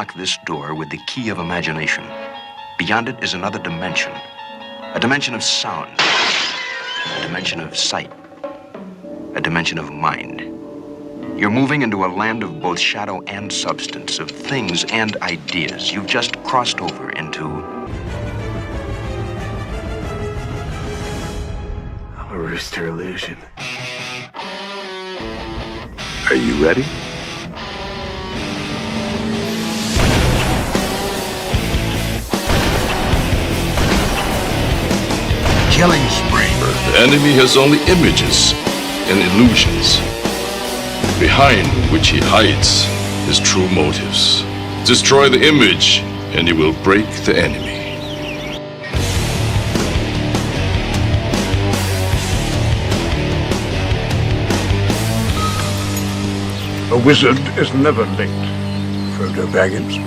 unlock this door with the key of imagination. Beyond it is another dimension. A dimension of sound. A dimension of sight. A dimension of mind. You're moving into a land of both shadow and substance, of things and ideas. You've just crossed over into... a rooster illusion. Are you ready? Killing spree. The enemy has only images and illusions, behind which he hides his true motives. Destroy the image, and he will break the enemy. A wizard is never late, Frodo Baggins.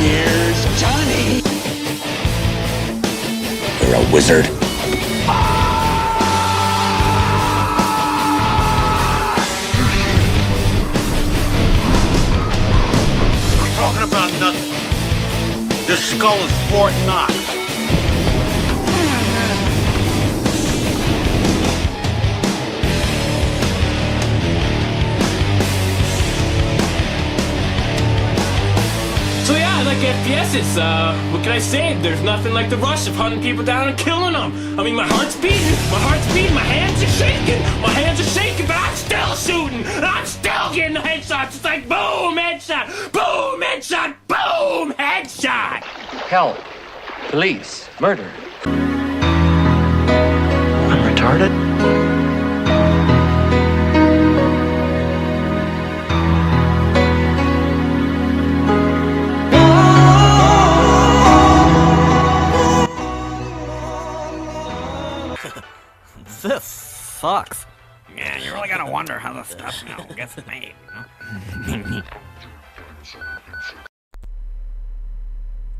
Here's Johnny. You're a wizard. We're talking about nothing. This skull is Fort Knox. So yeah, I like FPSs. What can I say? There's nothing like the rush of hunting people down and killing them. I mean, my heart's beating, my hands are shaking, but I'm still shooting, and I'm still getting headshots. It's like boom, headshot, boom, headshot, boom, headshot. Hell, police, murder. I'm retarded? This sucks. Yeah, you really gotta wonder how the stuff, gets made,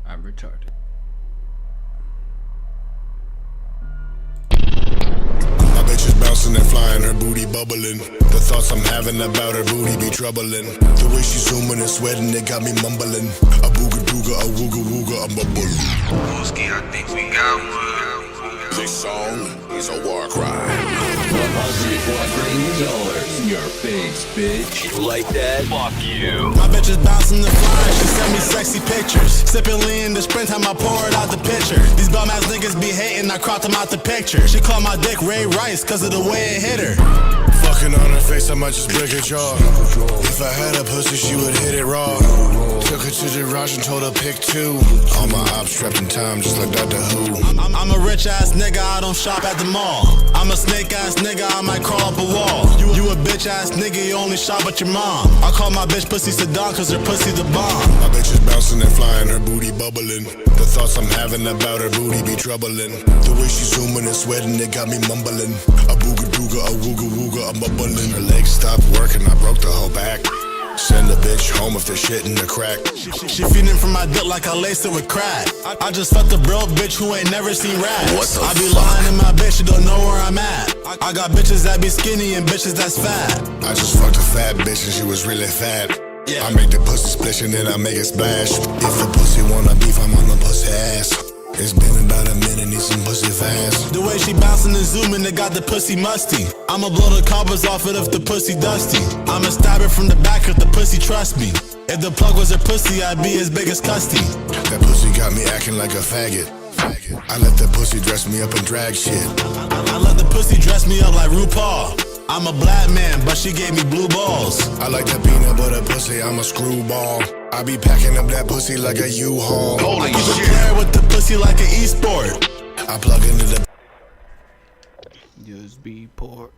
I'm retarded. My bitch is bouncing and flying, her booty bubbling. The thoughts I'm having about her booty be troubling. The way she's zooming and sweating, it got me mumbling. A booga dooga, a wooga wooga, a bubbling. Broski, I think we got one. This song is a war cry. $100 in your face, bitch. You like that? Fuck you. My bitch is bouncing and flying, she sent me sexy pictures. Sipping lean in the springtime, I pour it out the pitcher. These bum ass niggas be hating, I cropped them out the picture. She called my dick Ray Rice, cause of the way it hit her. Fucking on her face, I might just break her jaw. If I had a pussy, she would hit it raw. Took her to the garage and told her pick two. All my ops trapped in time, just like Dr. Who. I'm a rich ass nigga, I don't shop at the mall. I'm a snake ass nigga, I might crawl up a wall. You a bitch ass nigga, you only shop at your mom. I call my bitch pussy Saddam, cause her pussy the bomb. My bitch is bouncing and flying, her booty bubbling. The thoughts I'm having about her booty be troubling. The way she's zooming and sweating, it got me mumbling. A booga dooga, a wooga wooga, I'm bubbling. Her legs stopped working, I broke the whole back. Send a bitch home if there's shit in the crack. She feeding from my dick like I laced it with crack. I just fucked a broke bitch who ain't never seen rats. I be lying in my bitch, you don't know where I'm at. I got bitches that be skinny and bitches that's fat. I just fucked a fat bitch and she was really fat. I make the pussy splish and then I make it splash. If the pussy wanna beef, I'm on the pussy ass. It's been about a minute, need some pussy fast. The way she bouncing and zooming, it got the pussy musty. I'ma blow the cobwebs off it if the pussy dusty. I'ma stab it from the back if the pussy trust me. If the plug was her pussy, I'd be as big as Custy. That pussy got me acting like a faggot. I let the pussy dress me up and drag shit. I let the pussy dress me up like RuPaul. I'm a black man, but she gave me blue balls. I like that peanut butter pussy, I'm a screwball. I be packing up that pussy like a U-Haul. I keep a player with the pussy like an e-sport. I plug into the USB port.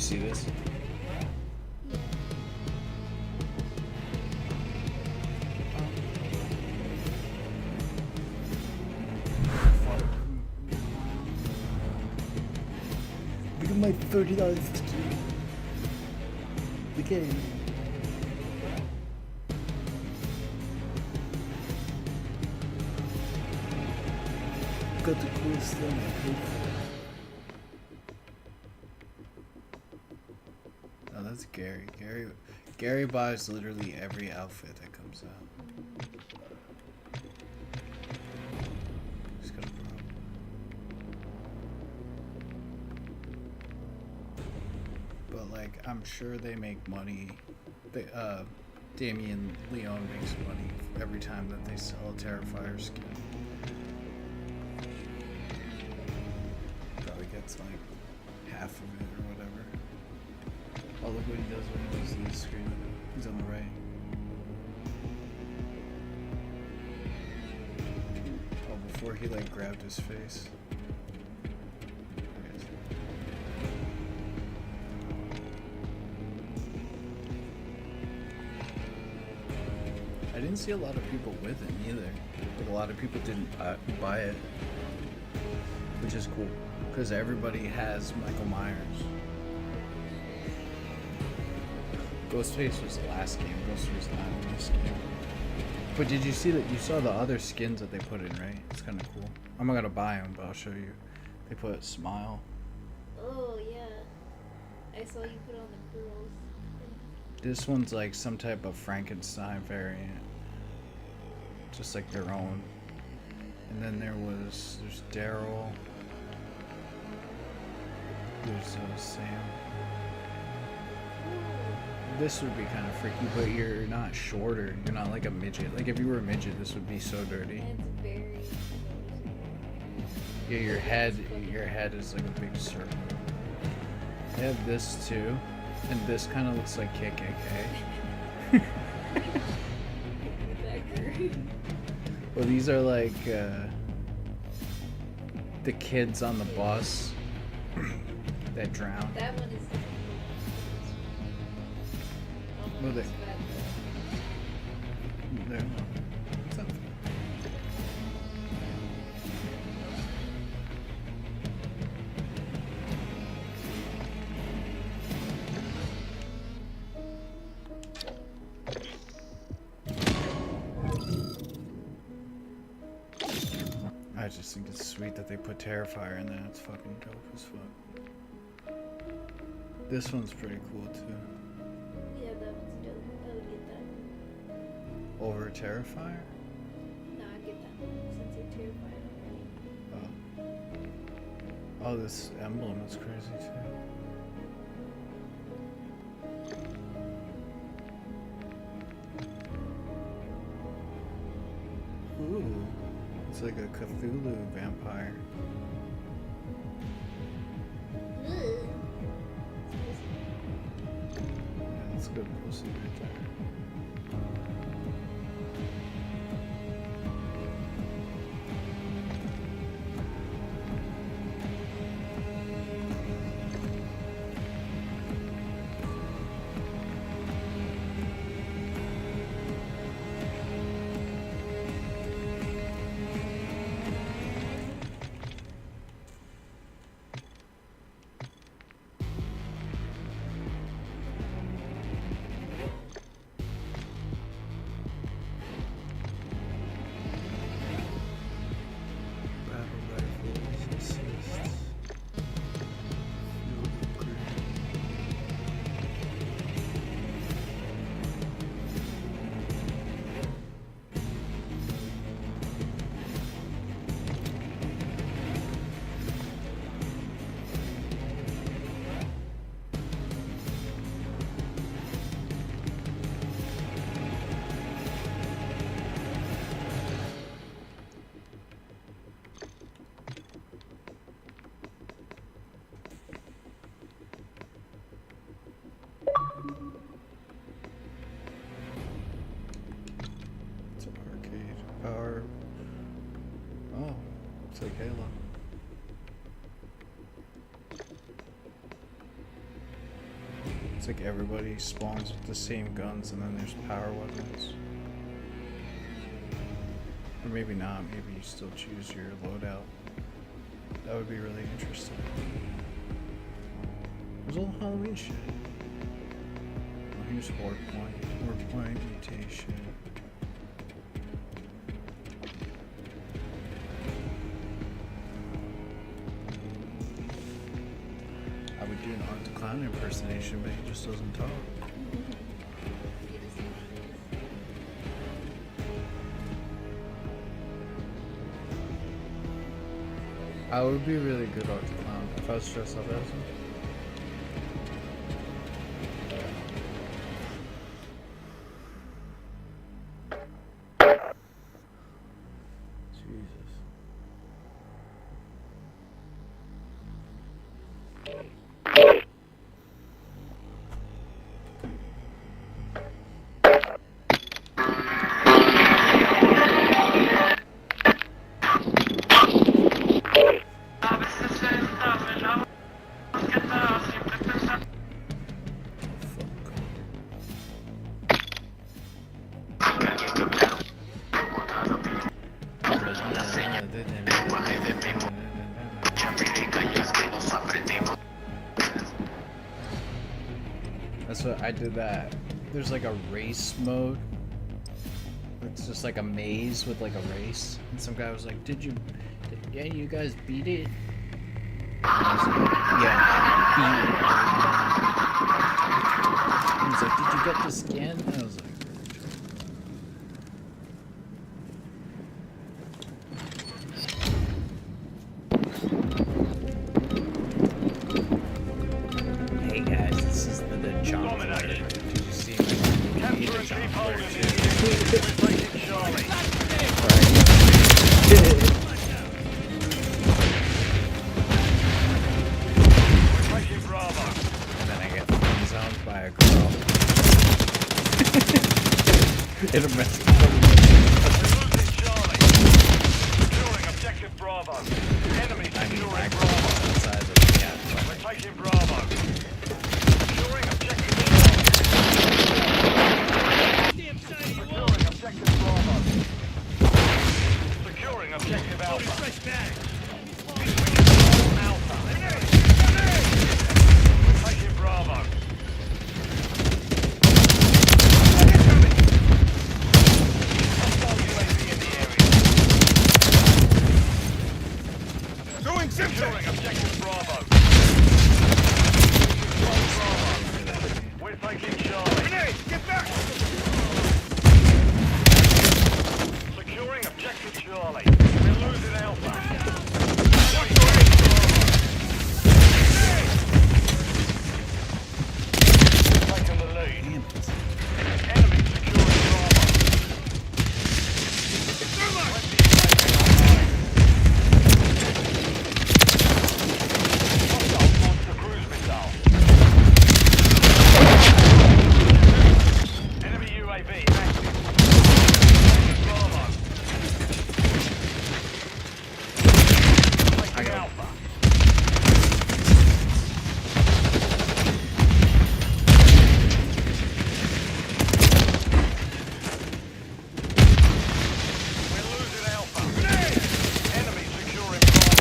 see this? Look at my $30 to the game. Got the coolest thing I paid for. Oh, that's Gary. Gary buys literally every outfit that comes out. He's got a problem. But like, I'm sure they make money. Damien Leone makes money every time that they sell a Terrifier skin. Probably gets like half of it or whatever. Oh, look what he does when he goes to the screen. He's on the right. Oh, before he like grabbed his face. I didn't see a lot of people with it either. Like a lot of people didn't buy it, which is cool because everybody has Michael Myers. Ghostface was the last game. Ghostface was not in this game. But did you see that? You saw the other skins that they put in, right? It's kind of cool. I'm not gonna buy them, but I'll show you. They put Smile. Oh yeah, I saw you put on the girls. This one's like some type of Frankenstein variant. Just like their own. And then there's Daryl. There's Sam. This would be kind of freaky, but you're not shorter. You're not like a midget. Like if you were a midget, this would be so dirty. It's very. Yeah, your head is like a big circle. I have this too, and this kind of looks like KKK. Well, these are like the kids on the bus that drowned. That one is. Well, there. What's up? I just think it's sweet that they put Terrifier in there. It's fucking dope as fuck. This one's pretty cool too. Yeah, that one's dope. I would get that. Over Terrifier? No, I'd get that since you're Terrifier. Oh, this emblem is crazy too. Ooh, it's like a Cthulhu vampire. Ugh. Yeah, that's good pussy right there. Power. Oh, it's like Halo. It's like everybody spawns with the same guns and then there's power weapons. Or maybe not, maybe you still choose your loadout. That would be really interesting. There's all Halloween shit. Oh, here's Horde Point. Horde Point mutation. I would do an Art the Clown impersonation, but he just doesn't talk. I would be really good Art the Clown if I was dressed up as him. That's what I did that. There's like a race mode. It's just like a maze with like a race. And some guy was like, yeah, you guys beat it? And I was like, yeah, beat it. And he's like, did you get the skin? And I was like, hey guys, this is the John Flair. Did you see the John Flair And then I get friend-zoned by a girl. In a message. I mean, I go outside of the cat. We're taking Bravo. Securing objective Bravo. Securing objective Alpha. Taking Bravo. Securing objective Bravo. We're taking Charlie. Grenade, get back! Securing objective Charlie. We're losing Alpha. Taking the lead. Enemy securing Bravo.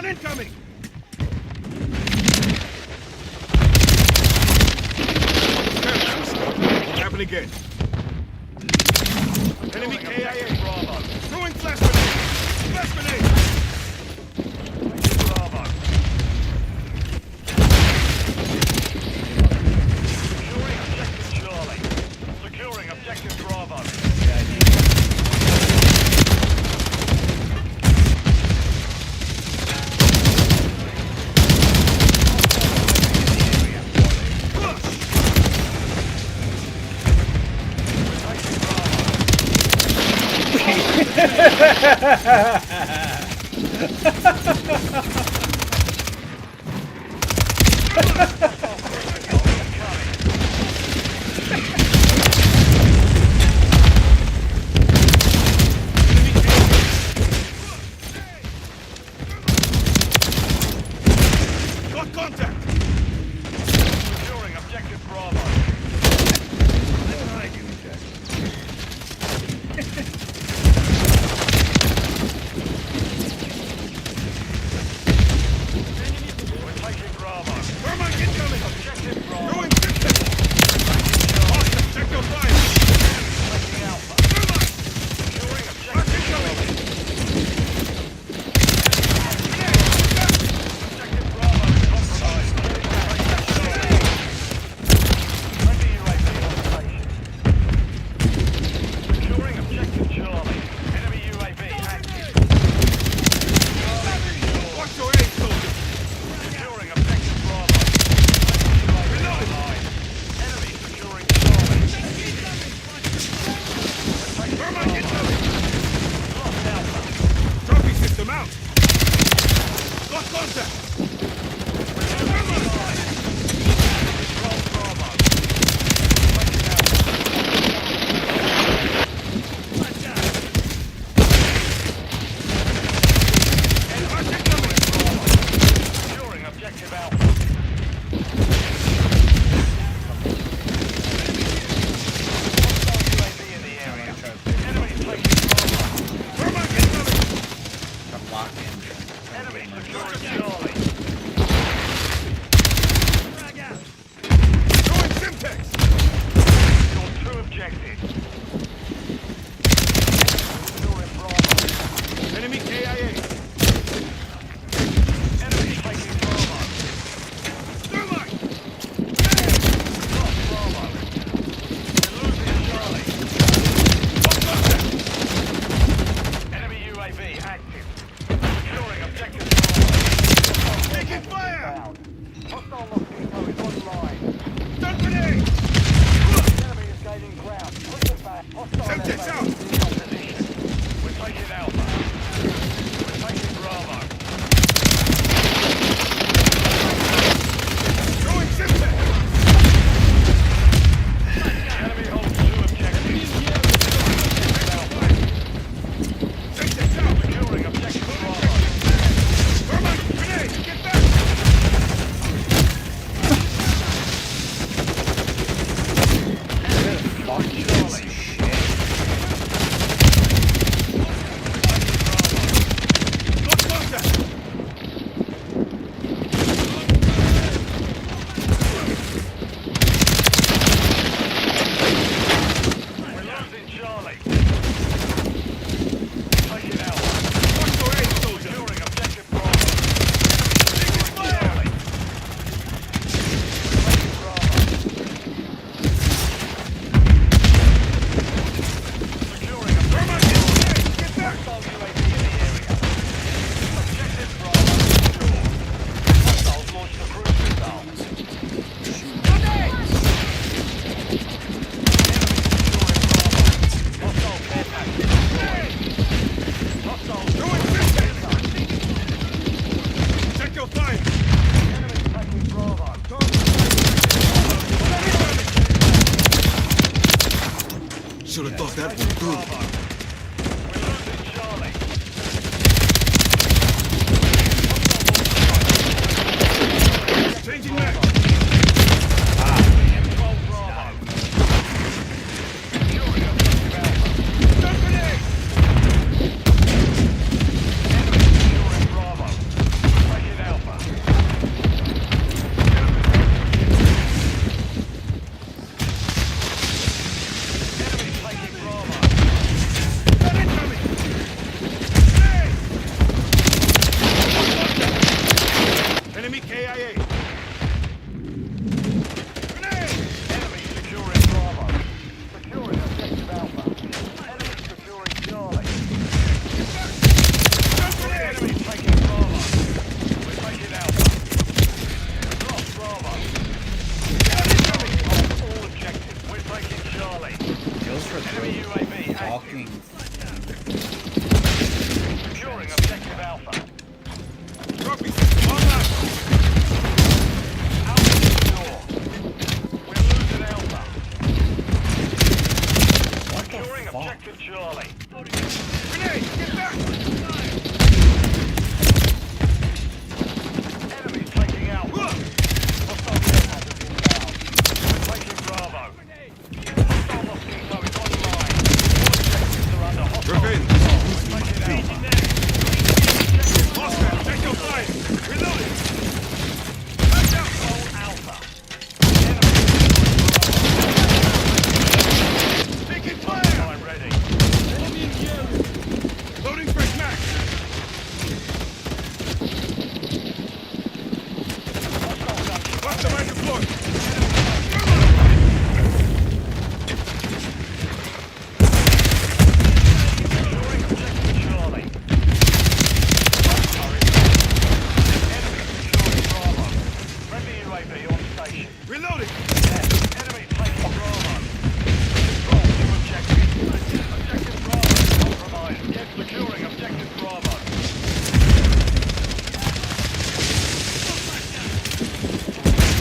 Incoming! Happen again. Enemy KIA. Bravo. Throwing flash grenade. Flash grenade. Bravo. Securing objective Charlie. Securing objective Bravo. Got contact. Securing objective Bravo. We're taking Bravo. Thermite incoming. Objective Bravo. Throwing distance. Hostile, check your fire. Taking Alpha. Thermite. Securing objective incoming. Objective Bravo is compromised. Friendly UAV on station. Securing objective Charlie. Enemy UAV active. Watch your aim, soldier. Securing objective Bravo. UAV online. Enemy securing Charlie. Thermite incoming. Lost Alpha. Trophy system out. Got contact. Thermite. Control Bravo. Taking Alpha. Securing objective Alpha. Hostile UAV in the area. Enemy taking Bravo. Thermite incoming. Enemy securing Charlie. Throwing Simtex. Your two objectives. Securing Bravo. Enemy KIA. Enemy taking Bravo. Thermite! Lost Bravo. We're losing Charlie. Got contact. Enemy UAV active. Securing objective Bravo. Taking fire! Hostile Mosquito is online. Stun grenade! Enemy is gaining ground. Push it back. Hostile Semtex out! Position. We're taking Alpha. We're taking Bravo. Throwing Semtex! Enemy holds two objectives. Alpha. Semtex out! Securing objective Bravo. Thermite grenade! Get back! Charlie. Got contact! We're losing Charlie. Taking out. Watch your aim, soldier. Securing objective Bravo. Taking fire! Taking Bravo. Securing objective Bravo. Get back! Hostile UAV in the area. Objective Bravo secure. Hostiles launched a cruise missile. Grenade! Hostile care package destroyed. Hostile doing distance. Check your fire. Enemy taking Bravo. Should have thought that one through. Bravo. We're losing Charlie. Changing back. Control Bravo. Securing objective Alpha. Stun grenade! Enemy securing Bravo. Taking Alpha. Enemy taking Bravo. Enemy KIA. Grenade! Enemy securing Bravo. Securing objective Alpha. Enemy securing Charlie. Enemy taking Bravo. We're taking Alpha. We've lost Bravo. Enemy hold all objectives. We're taking Charlie. Kills for Enemy UAV talking. Securing objective Alpha. Copy. On that. Alpha secure. We're losing Alpha. Securing objective Charlie. Grenade! Get back! Enemy taking Alpha. Hostile Bravo is inbound. We're taking Bravo. Hostile Mosquito is online. All objectives are under hostile Revenge. control. We're taking Alpha. Hostile, take your flight! Reloading! Control Alpha. Taking fire! I'm ready. Loading fresh max! Watch the right deploy! Securing objective Charlie. Enemy securing Bravo. Friendly UAV on station. Reloading! Enemy taking Bravo. Control to objective. Objective Bravo compromised. Get securing objective Bravo.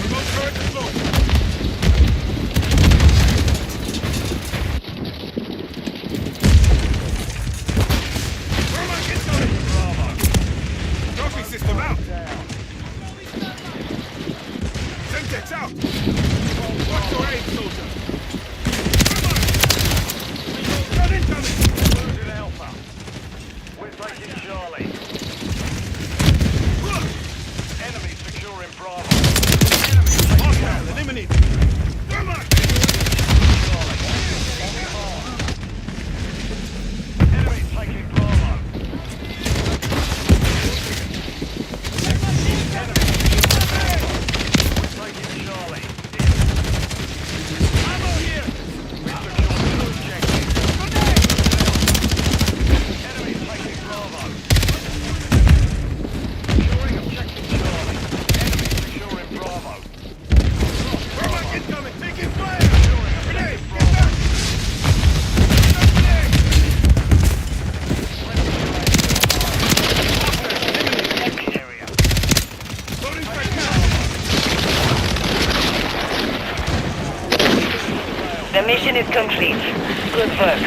Remote turret deployed! Thermite incoming! Bravo. Trophy system out! Down. Semtex out! Watch your aim, soldier! Gun incoming! Losing Alpha. We're taking Charlie. Enemy securing Bravo. Enemy taking Hostile Alpha. eliminated! Thermite! Charlie. Enemy taking Bravo. Enemy securing Bravo. We're taking Charlie. Ammo here! We've secured two objectives. Enemy taking Bravo. Securing objective Charlie. Enemy securing Bravo. Thermite incoming! Taking fire! Securing Grenade! objective Get Bravo. back! Grenade! Area. Loading fresh max! The mission is complete. Good work.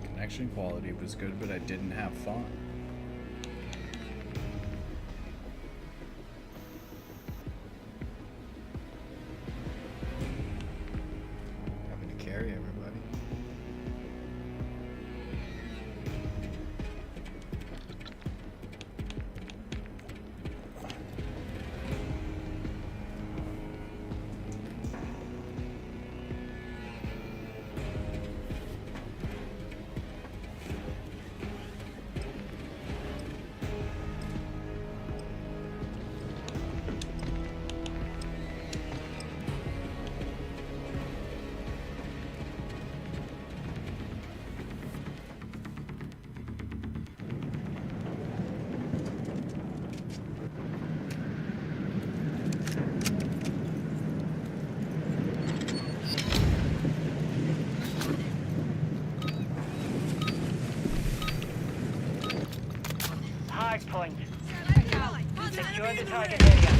Connection quality was good, but I didn't have fun. Having to carry everybody. Hard point. Secure the target area.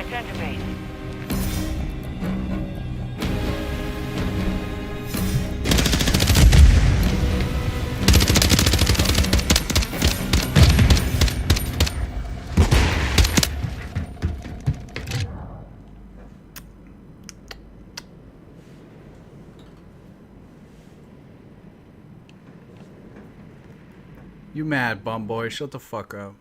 Return to base. You mad, bum boy? Shut the fuck up.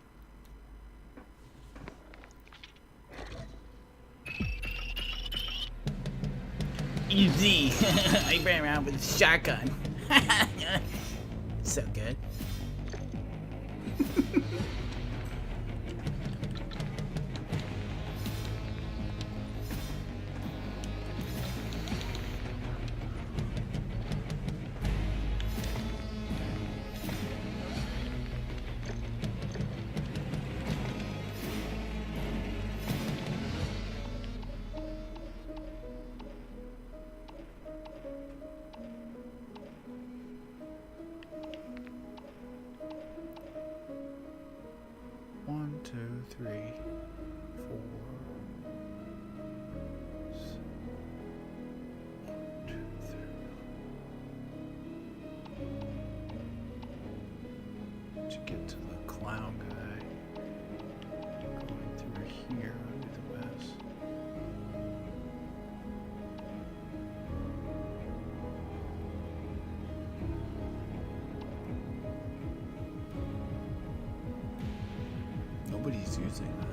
Easy. I ran around with a shotgun. So good. One, two, three, four. To get to the clown guy. Going through here would be the best. Nobody's using that.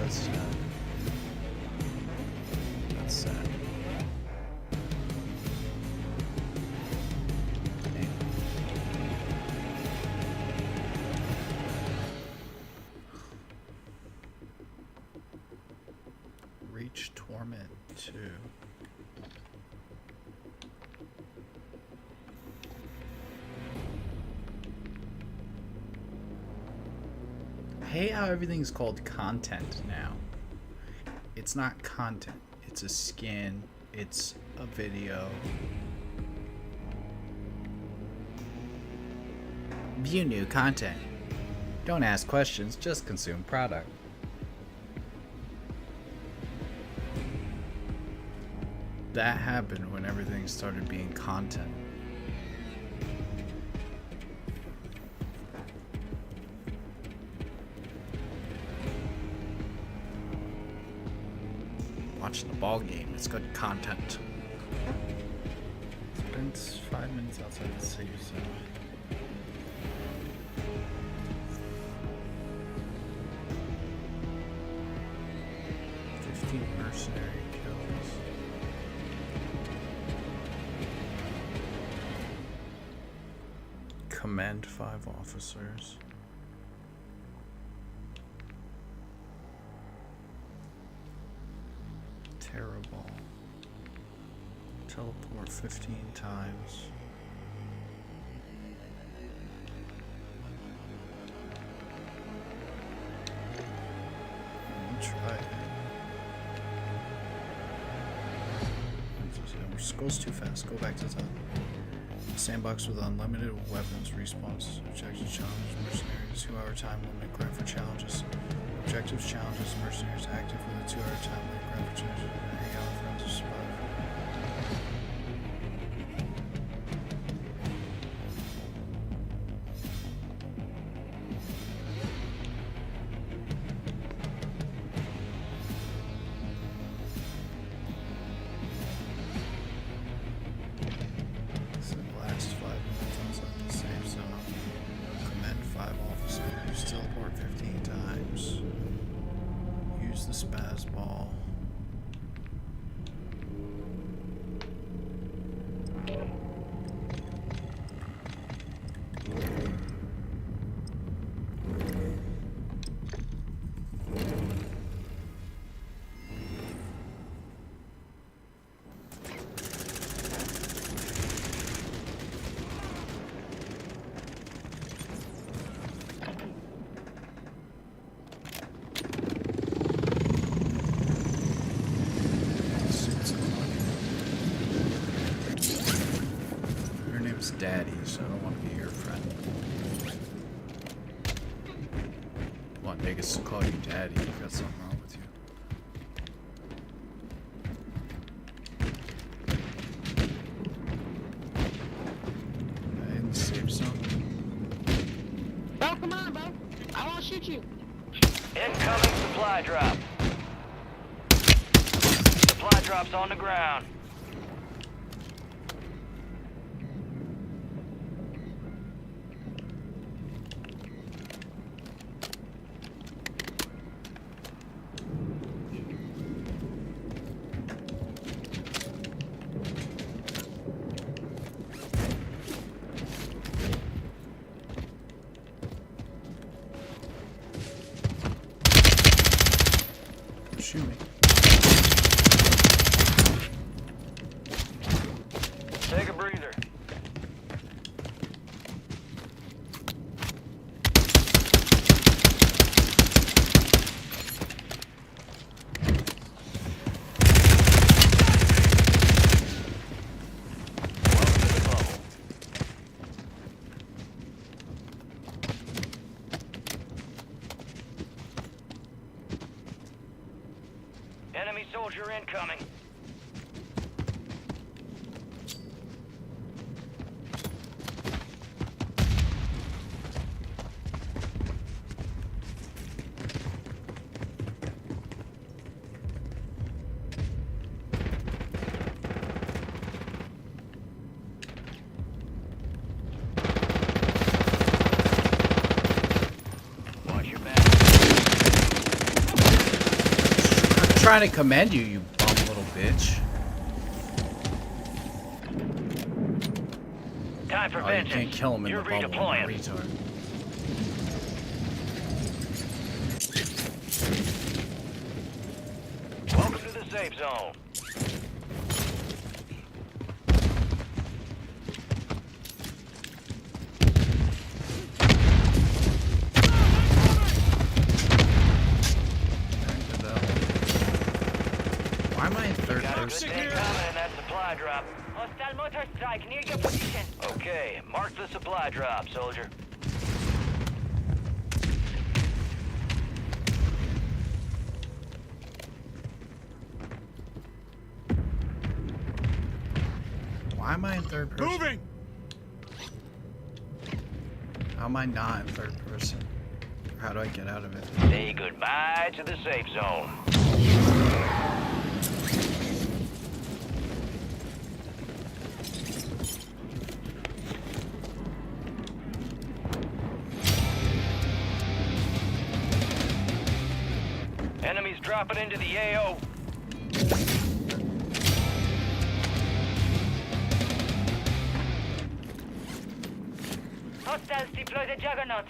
That's sad. That's sad. Reach Torment 2. I hate how everything's called content now. It's not content. It's a skin. It's a video. View new content. Don't ask questions, just consume product. That happened when everything started being content. Watching the ball game, it's good content. Spent 5 minutes outside the safe zone. Mercenary kills. Command 5 officers. Terrible. Teleport 15 times. I'll try it. Scrolls too fast. Go back to the top. Sandbox with unlimited weapons respawns. Objectives, challenges, mercenaries. 2-hour time limit. Grant for challenges. Objectives, challenges, mercenaries active with a 2-hour time limit. Grant for challenges. Hang out with friends to survive. name's Daddy, so I don't want to be your friend. I want niggas to call you Daddy. You got something wrong with you. In the safe zone. Bro, come on, bro. I won't shoot you. Incoming supply drop. Supply drop's on the ground. Shoot me. Take a breather. Enemy soldier incoming. Watch your back. I'm trying to commend you, you bum little bitch. Time for Oh, you vengeance. can't kill him in You're the bubble, redeploying. retard. Welcome to the safe zone. Why am I in third Got a good person? thing coming in that supply drop. Hostile motor strike near your position. Okay, mark the supply drop, soldier. Why am I in third person? Moving! How am I not in third person? How do I get out of it? Say goodbye to the safe zone. Enemies dropping into the AO. Hostiles deploy the Juggernaut.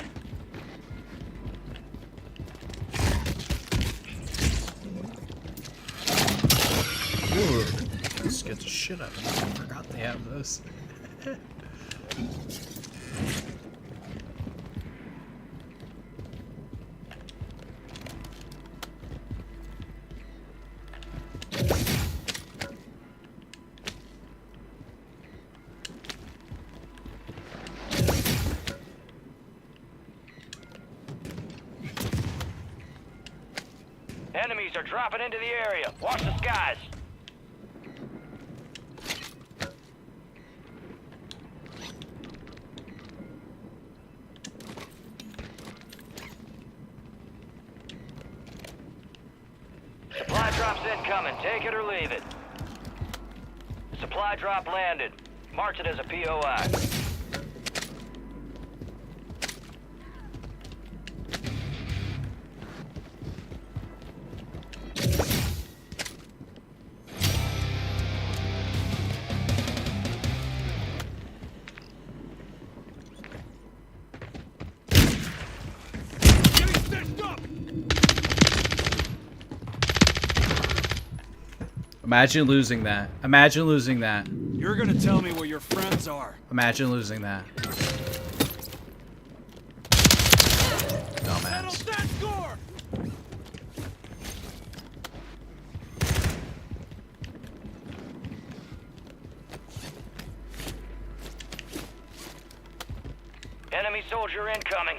This gets the shit out of me. I forgot they have those. Enemies are dropping into the area. Watch the skies. Supply drop's incoming. Take it or leave it. Supply drop landed. Mark it as a POI. Imagine losing that. Imagine losing that. You're gonna tell me where your friends are. Imagine losing that. Dumbass. That score! Enemy soldier incoming.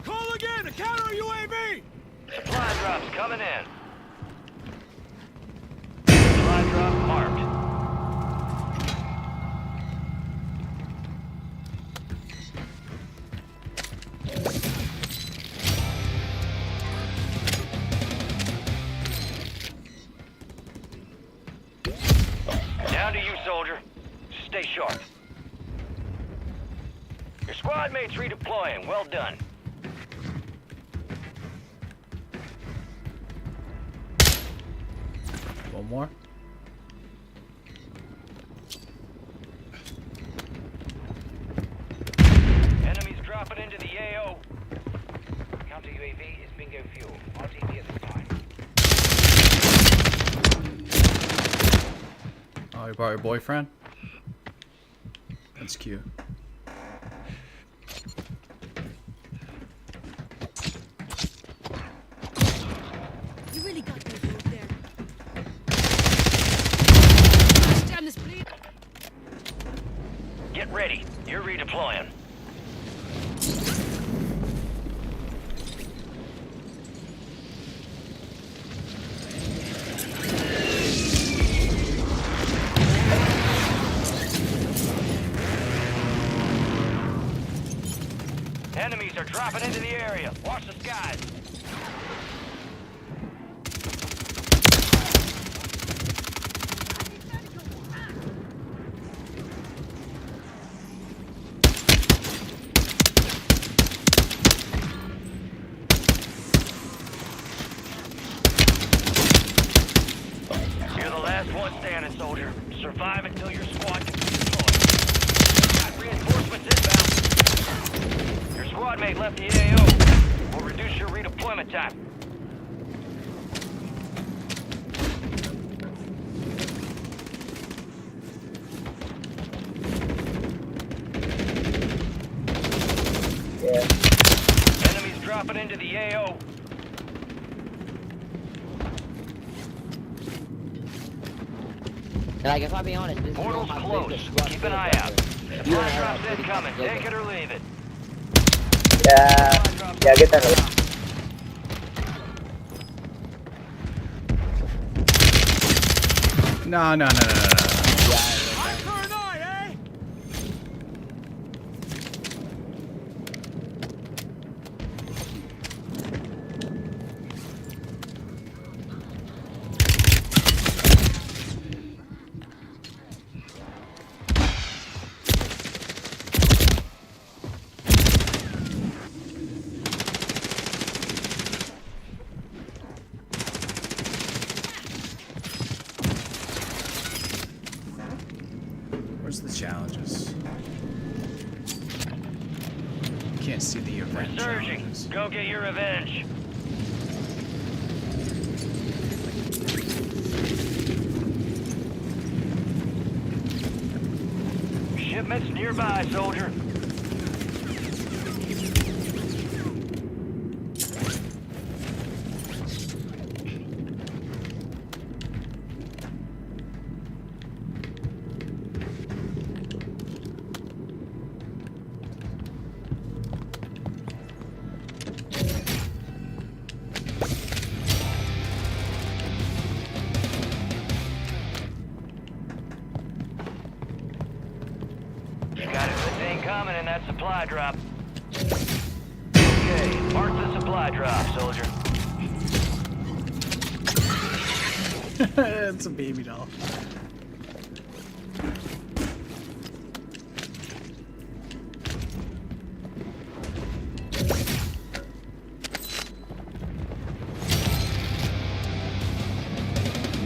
Call again! A counter UAV! Supply drops coming in. Supply drop marked. Down to you, soldier. Stay sharp. Your squad mates redeploying. Well done. One more. Enemies dropping into the AO. Counter UAV is bingo fuel. RTV at this time. Oh, you brought your boyfriend? That's cute. You really got me out there. Damn this bleed. Get ready. You're redeploying. Enemies are dropping into the area. Watch the skies. You're the last one standing, soldier. Survive until your squad can be deployed. Got reinforcements inbound. Your squad mate left the AO. Will reduce your redeployment time. Enemies dropping into the AO. Like, if I be honest, this Portal's is one of my close. biggest squad Keep an eye out. Supply drops incoming. Take it or leave it. Yeah, get that. No. Eye for an eye, eh? Where's the challenges? Can't see the event Surging. challenges. Go get your revenge. Shipments nearby, soldier. Got a good thing coming in that supply drop. Okay, mark the supply drop, soldier. It's a baby doll.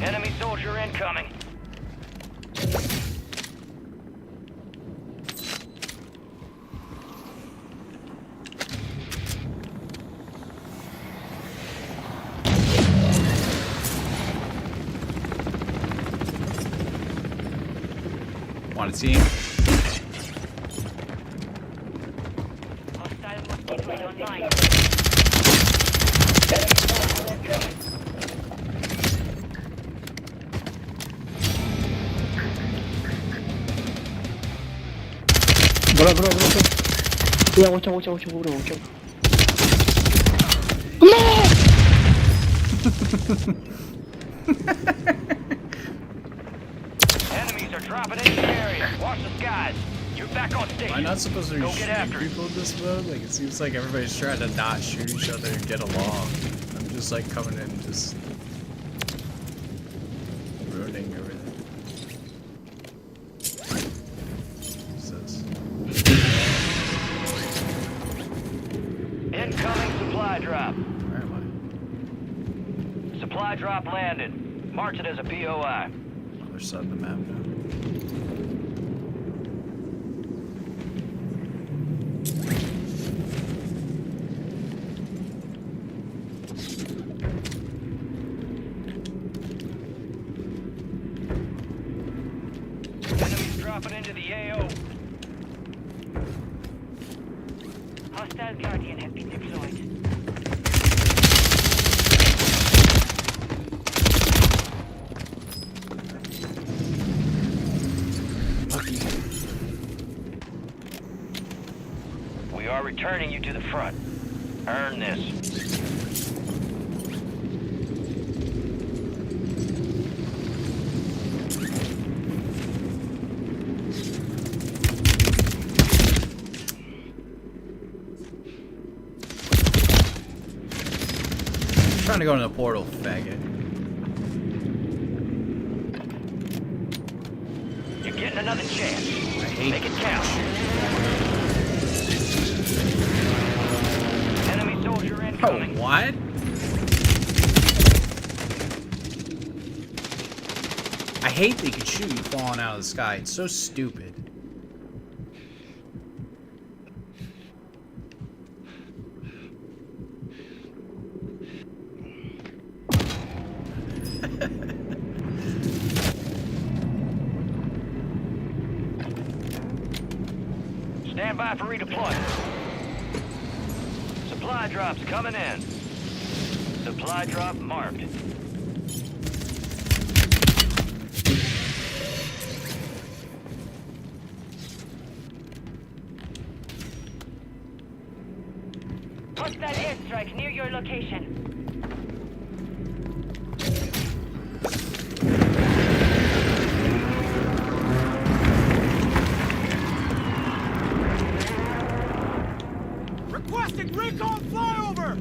Enemy soldier incoming. Want to see him? Hostile mosquito online. Bro. Cuidado, mucho, bro. Enemies are dropping into the area. Watch the skies. You're back on station. Am I not supposed to be Go get shooting after it. people in this mode? Like, it seems like everybody's trying to not shoot each other and get along. I'm just like coming in and just ruining everything. What's this? Incoming supply drop. Where am Supply drop landed. Mark it as a POI. I? Other side of the map now. Enemies dropping into the AO. Hostile Guardian has been deployed. We are returning you to the front. Earn this. I'm trying to go in the portal, faggot. You're getting another chance. I hate Make it count. Enemy soldier incoming. Oh, what? I hate that you can shoot you falling out of the sky. It's so stupid. Stand by for redeployment. Supply drops coming in. Supply drop marked. Hostile airstrike near your location. Requesting recon flyover!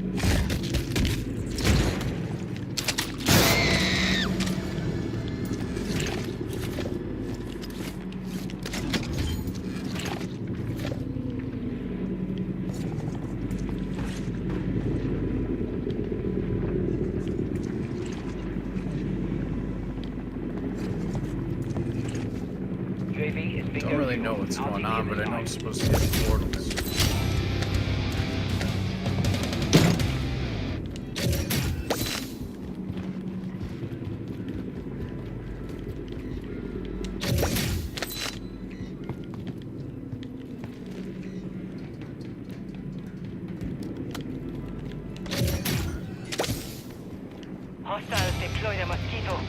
Don't really know what's going on, but I know I'm supposed to hit portals. Hostiles deploy the mosquito.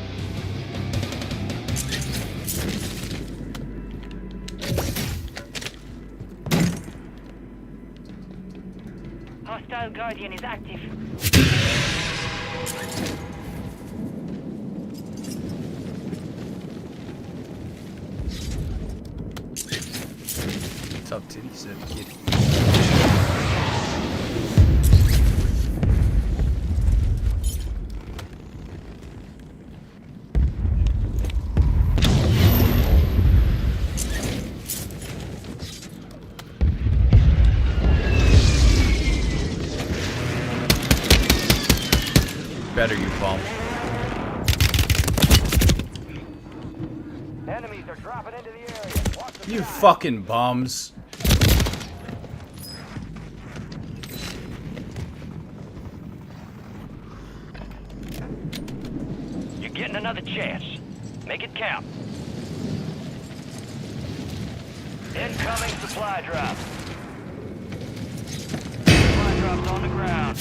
Hostile Guardian is active. Tough titty said kitty. better, you bum. Enemies are dropping into the area. Watch the You sky. fucking bums. You're getting another chance. Make it count. Incoming supply drop. Supply drops on the ground.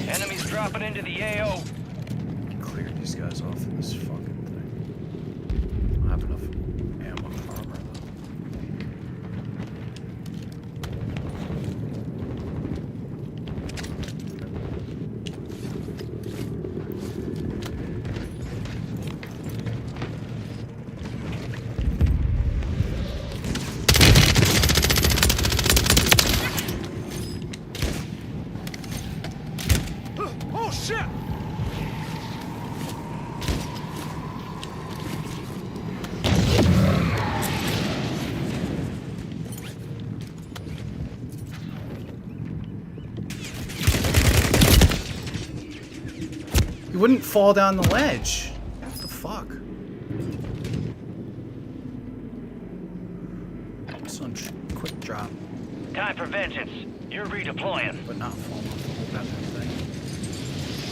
Enemies dropping into the AO. Clear these guys off of this fucking thing. I don't have enough ammo and armor though. Oh shit! He wouldn't fall down the ledge. What the fuck? Some quick drop, Time for vengeance. You're redeploying. but not fall off the whole goddamn thing.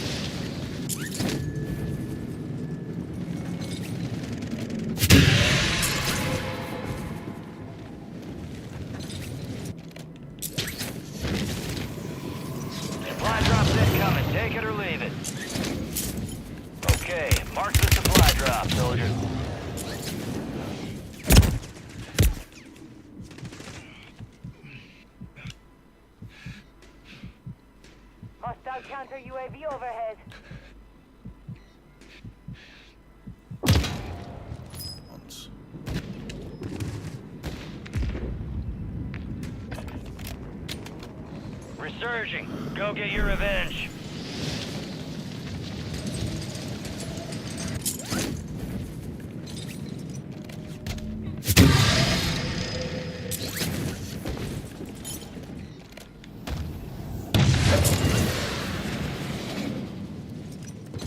Supply drops incoming. Take it or leave it. Okay, mark the supply drop, soldier. Hostile counter UAV overhead. Once. Resurging. Go get your revenge.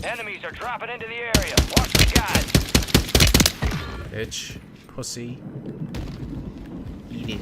Enemies are dropping into the area. Watch the skies. Bitch. Pussy. Eat it.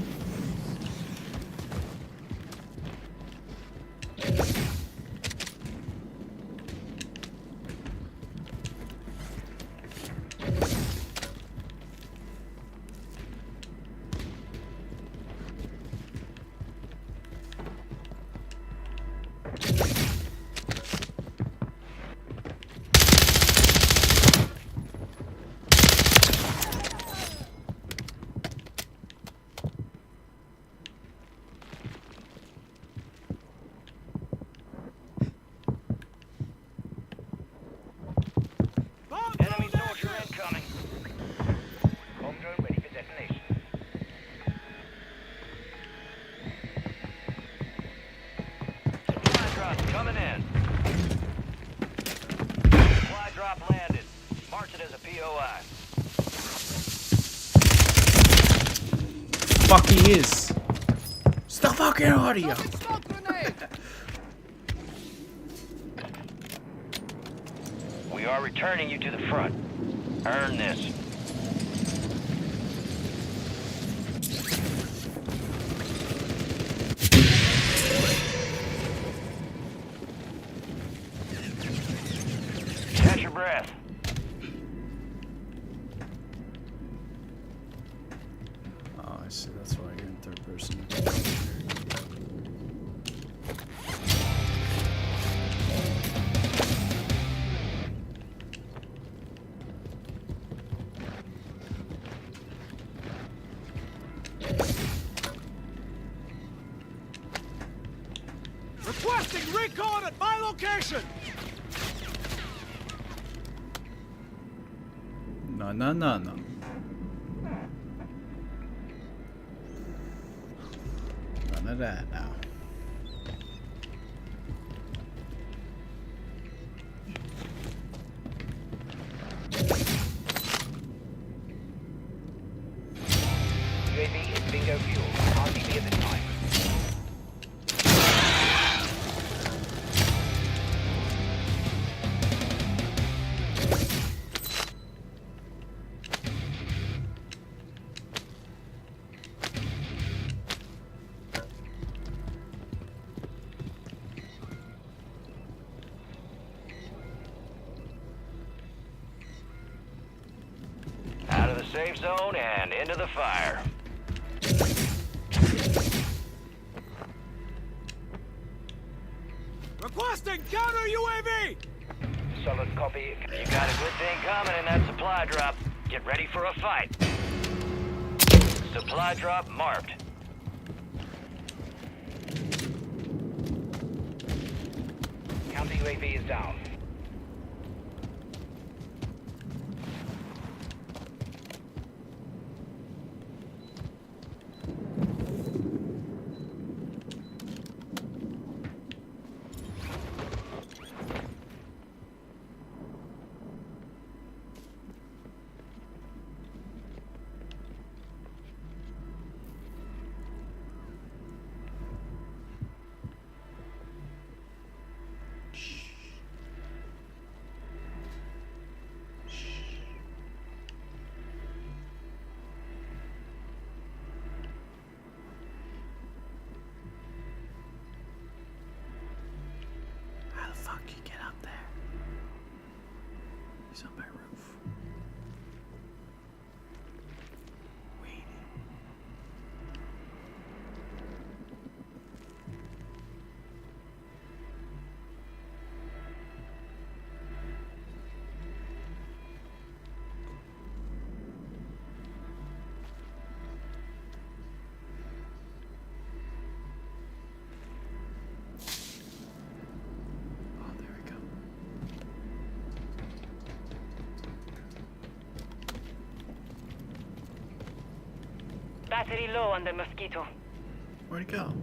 Enemy soldier incoming. Home drone ready for detonation. Supply drops coming in. Supply drop landed. Mark it as a POI. Fuck he is. It's the fucking audio. We are returning you to the front. Earn this. Catch your breath. Oh, I see. That's why you're in third person. Requesting recon at my location! No. None of that now. UAV is bingo fuel. RTB at this time. Out of the safe zone and into the fire. Requesting counter UAV! Solid copy. You got a good thing coming in that supply drop. Get ready for a fight. Supply drop marked. Counter UAV is down. How the fuck you get up there? He's on my roof. Waiting. Oh, there we go. Battery low on the Mosquito. Where'd it go?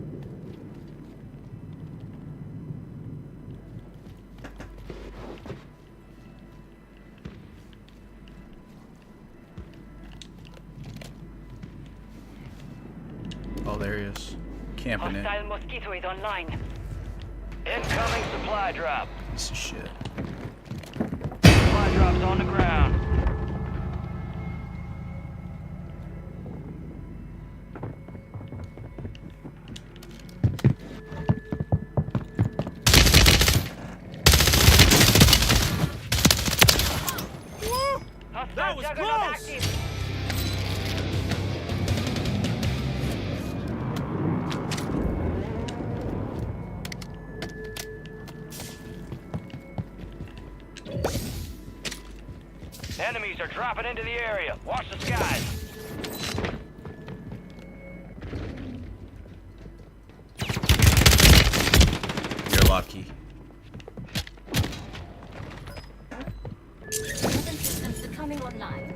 Oh, there he is. Camping it. Hostile Mosquito is online. Incoming supply drop. Piece of shit. Supply drop's on the ground. Hostile was Juggernaut close! active. Enemies are dropping into the area. Watch the skies. You're lucky. Weapon systems are coming online.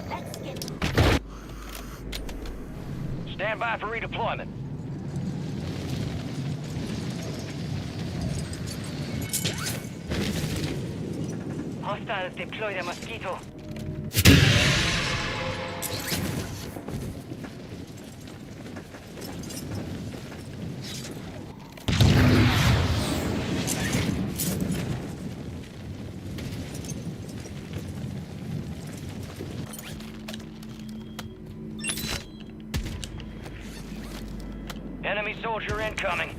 Let's get Stand by for redeployment. Hostiles deploy the Mosquito. Enemy soldier incoming.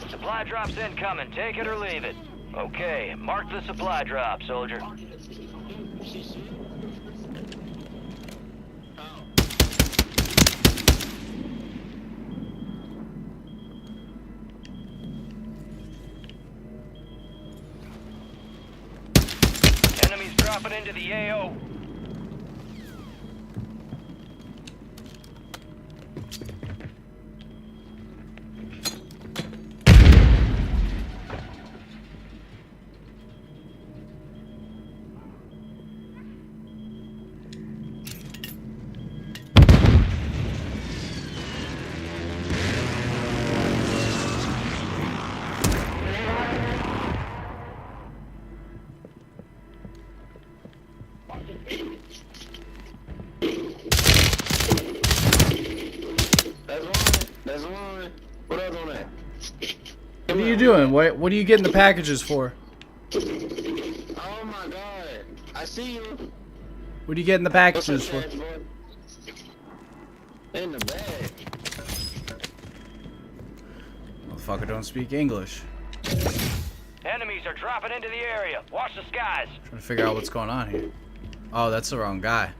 Supply drops incoming. Take it or leave it. Okay, mark the supply drop, soldier. dropping into the AO. That's one. What else on that? What are you doing? What are you getting the packages for? Oh my god. I see you. What are you getting the packages for? In the bag. Motherfucker don't speak English. Enemies are dropping into the area. Watch the skies. Trying to figure out what's going on here. Oh, that's the wrong guy.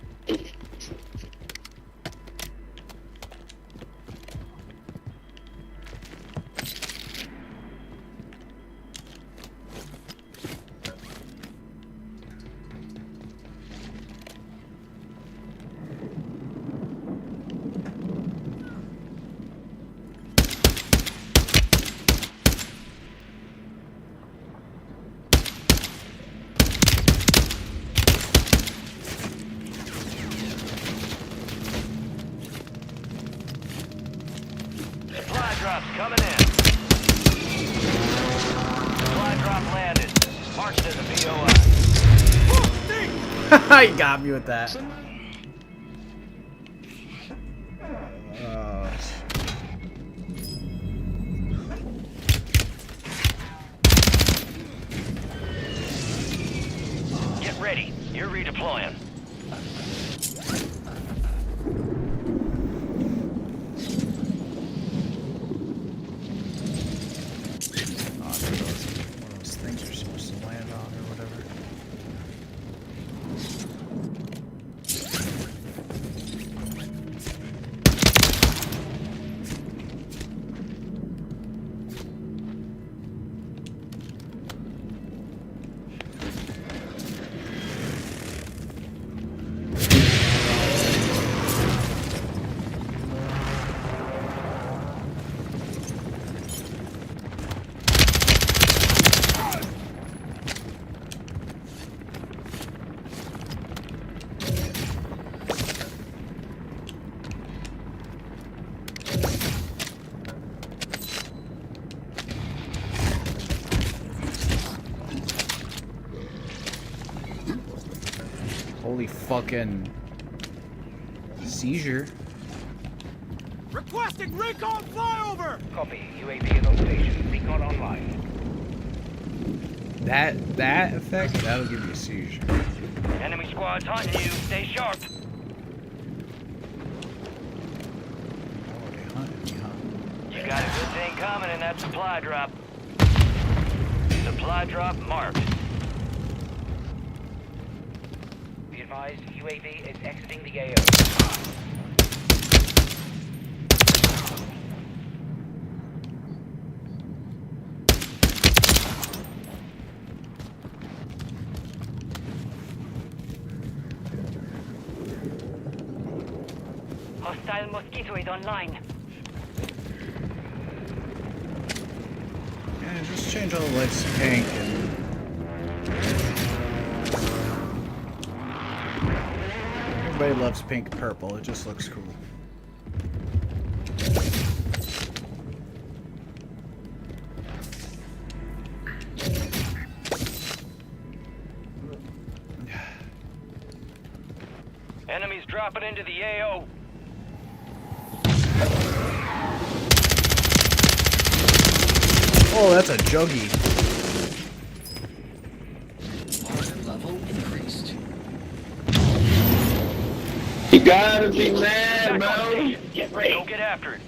Supply drops coming in. Supply drop landed. Marked as a POI. You got me with that. Get ready. You're redeploying. Things are supposed to land on or whatever. Holy fucking seizure. Requesting recon flyover! Copy. UAV is on station. Recon online. That effect, that'll give you a seizure. Enemy squad's hunting you. Stay sharp. Oh, they hunted me, huh? You got a good thing coming in that supply drop. Supply drop marked. Be advised, UAV is exiting the AO. Hostile mosquito is online. Yeah, just change all the lights to pink and... Everybody loves pink and purple, it just looks cool. Enemies dropping into the AO. Oh, that's a juggy. Water level increased. You gotta be mad, bro. Get ready. Don't get after it.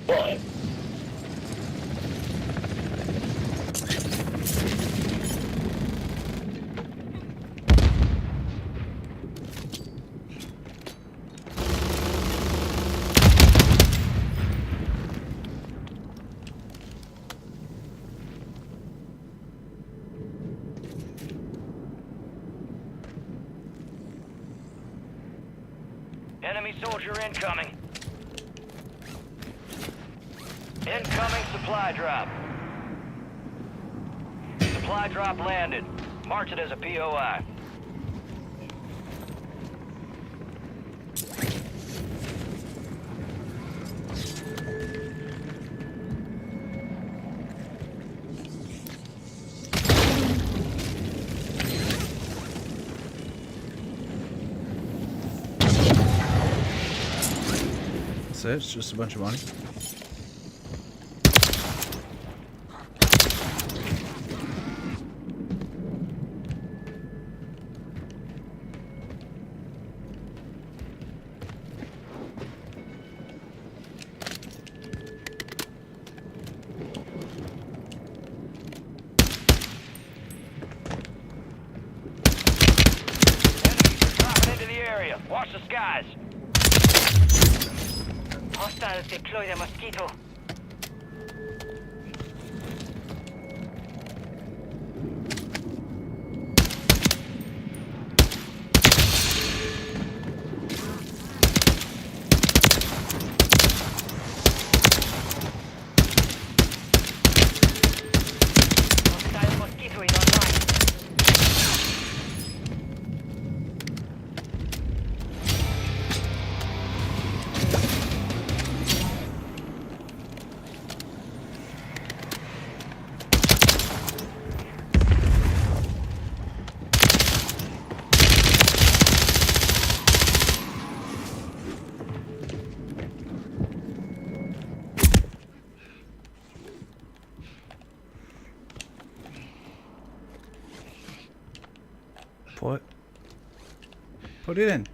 Enemy soldier incoming. Incoming supply drop. Supply drop landed. Mark it as a POI. That's it? It's just a bunch of money. Dropping into the area. Watch the skies. Hostiles deploy the mosquito. Hostile mosquito is online. Put it in.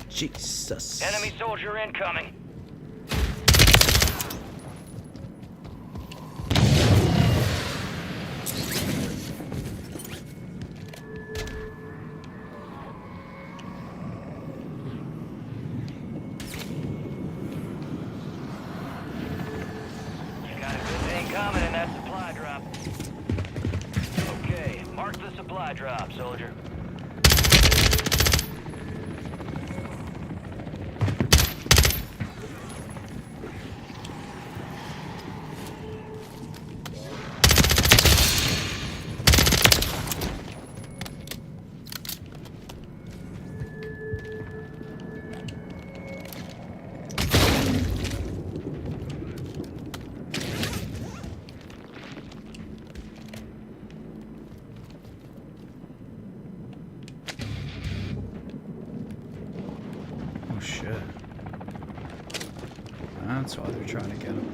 Jesus. Enemy soldier incoming. You got a good thing coming in that supply drop. Okay, mark the supply drop, soldier. Oh shit. That's why they're trying to get him.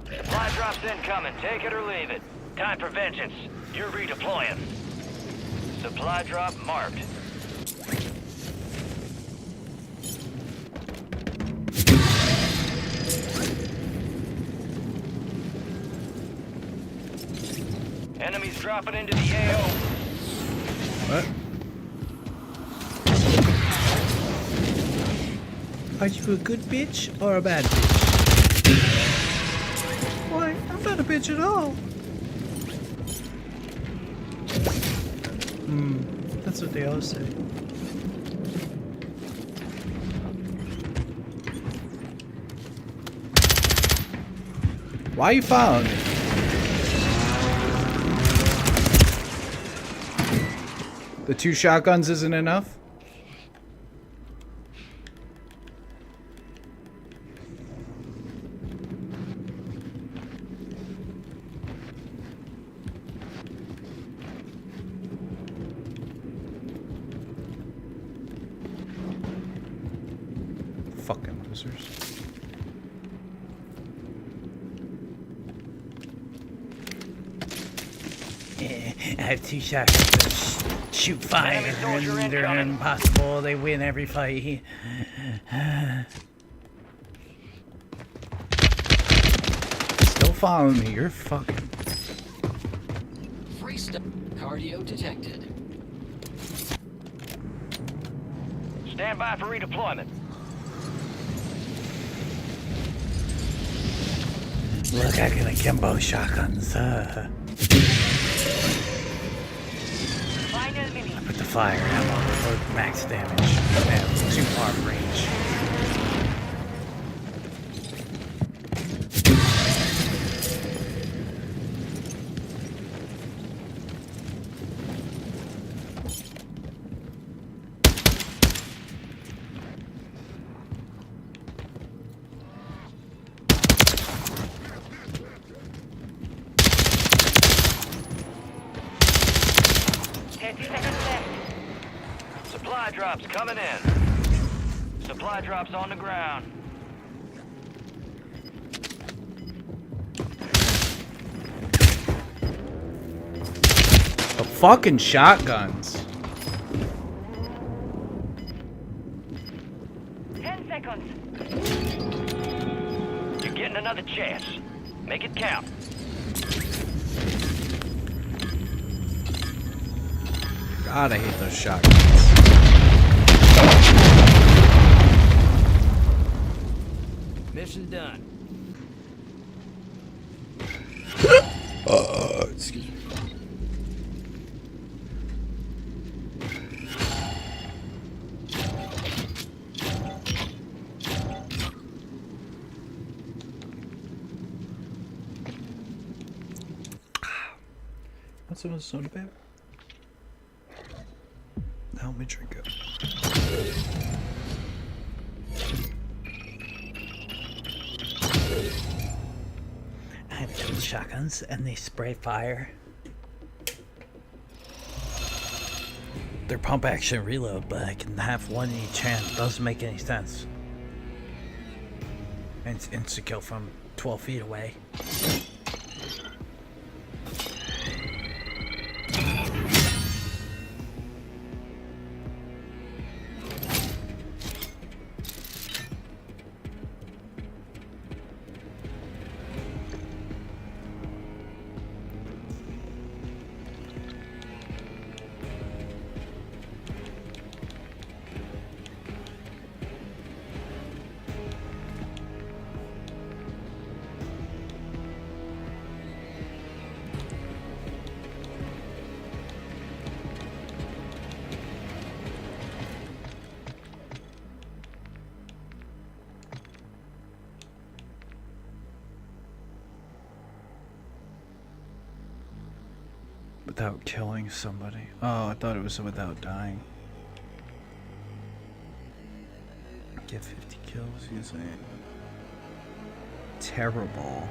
Supply drop's incoming. Take it or leave it. Time for vengeance. You're redeploying. Supply drop marked. Enemies dropping into the AO. What? Are you a good bitch or a bad bitch? Why, I'm not a bitch at all. That's what they all say. Why you following me? The 2 shotguns isn't enough? Fucking losers. I have 2 shotguns that shoot fire, and they're impossible. They win every fight. Still following me, you're fucking... Free stuff. Cardio detected. Stand by for redeployment. Look, I can akimbo shotguns. I put the fire ammo for max damage. Man, too far range. Supply drops coming in. Supply drops on the ground. The fucking shotguns. 10 seconds. You're getting another chance. Make it count. God, I hate those shotguns. Mission done. Excuse me. What's in the soda, babe? Help me drink it. I have 2 shotguns and they spray fire. They're pump action reload, but I can have 1 in each hand. Doesn't make any sense. And it's insta kill from 12 feet away. Without killing somebody. Oh, I thought it was without dying. Get 50 kills using terrible.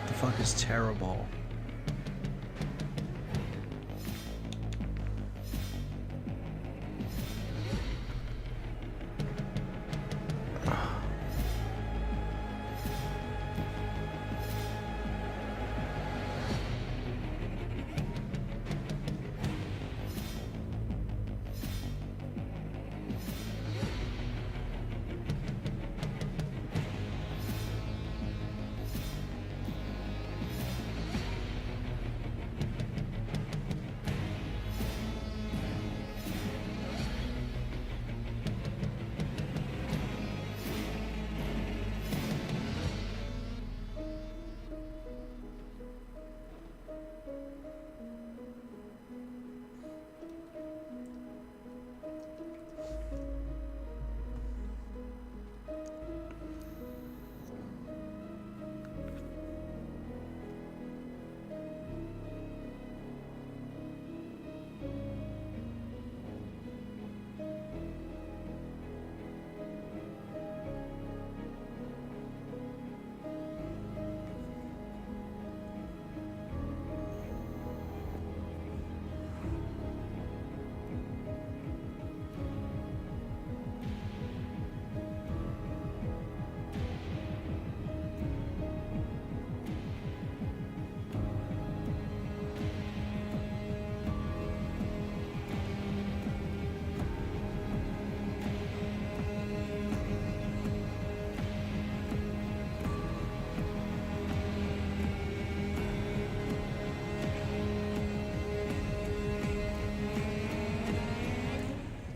The fuck is terrible?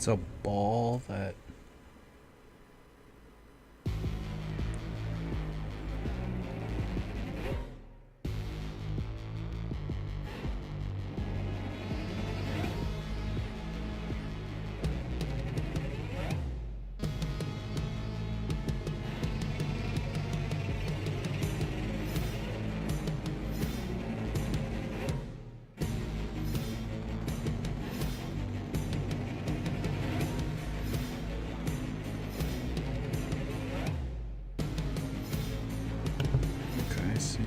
It's a ball that... Okay, I see.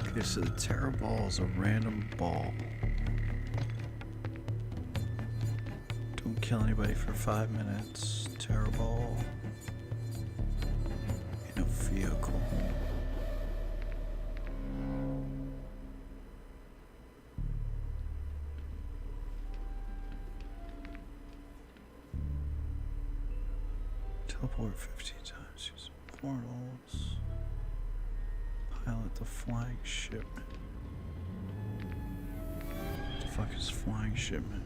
Okay, so the terror ball is a random ball. Don't kill anybody for 5 minutes. Terror ball in a vehicle. Teleport 15 times. Use portals. Pilot the flying ship. What the fuck is flying shipment?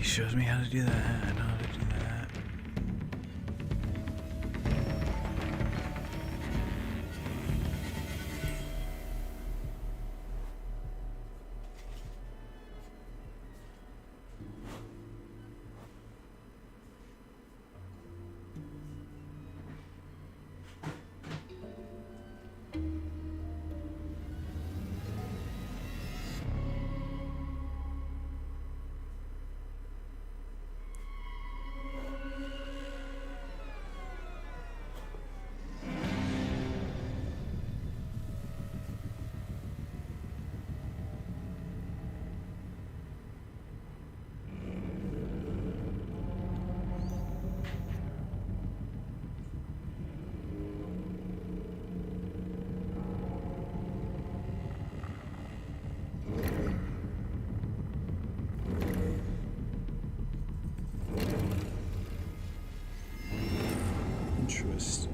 Shows me how to do that. I know how to do that. Interesting.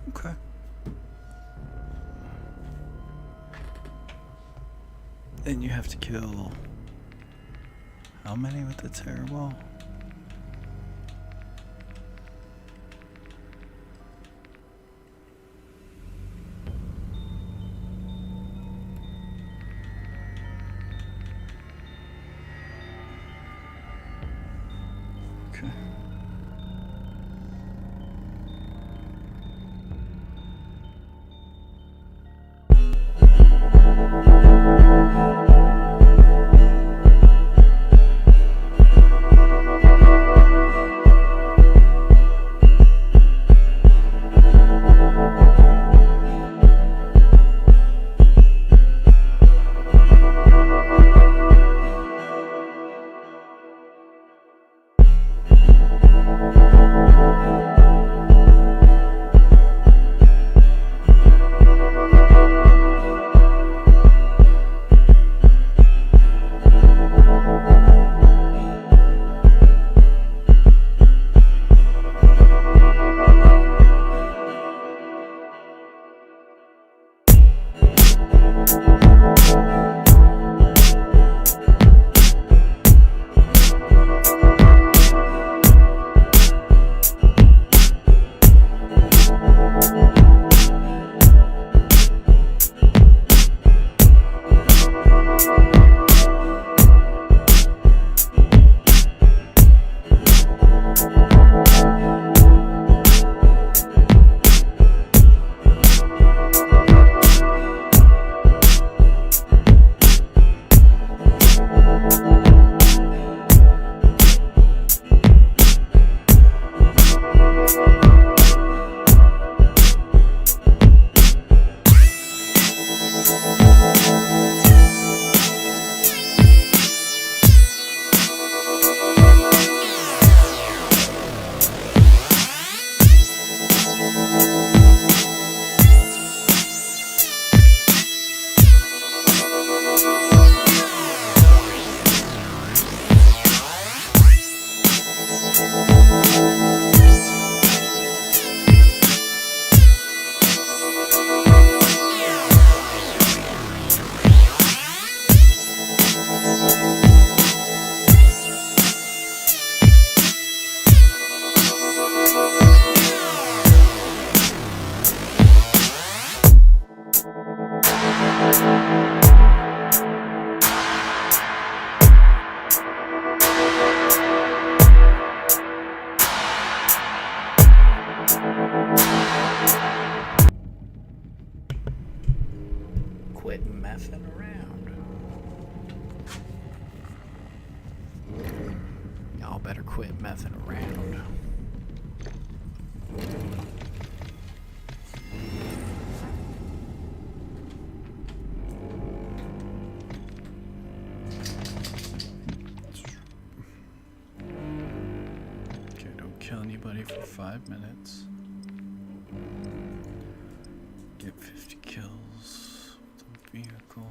Okay. Then you have to kill how many with the terrible? Okay. Quit messing around. Y'all better quit messing around. Okay, don't kill anybody for 5 minutes. Get 50 kills with a vehicle.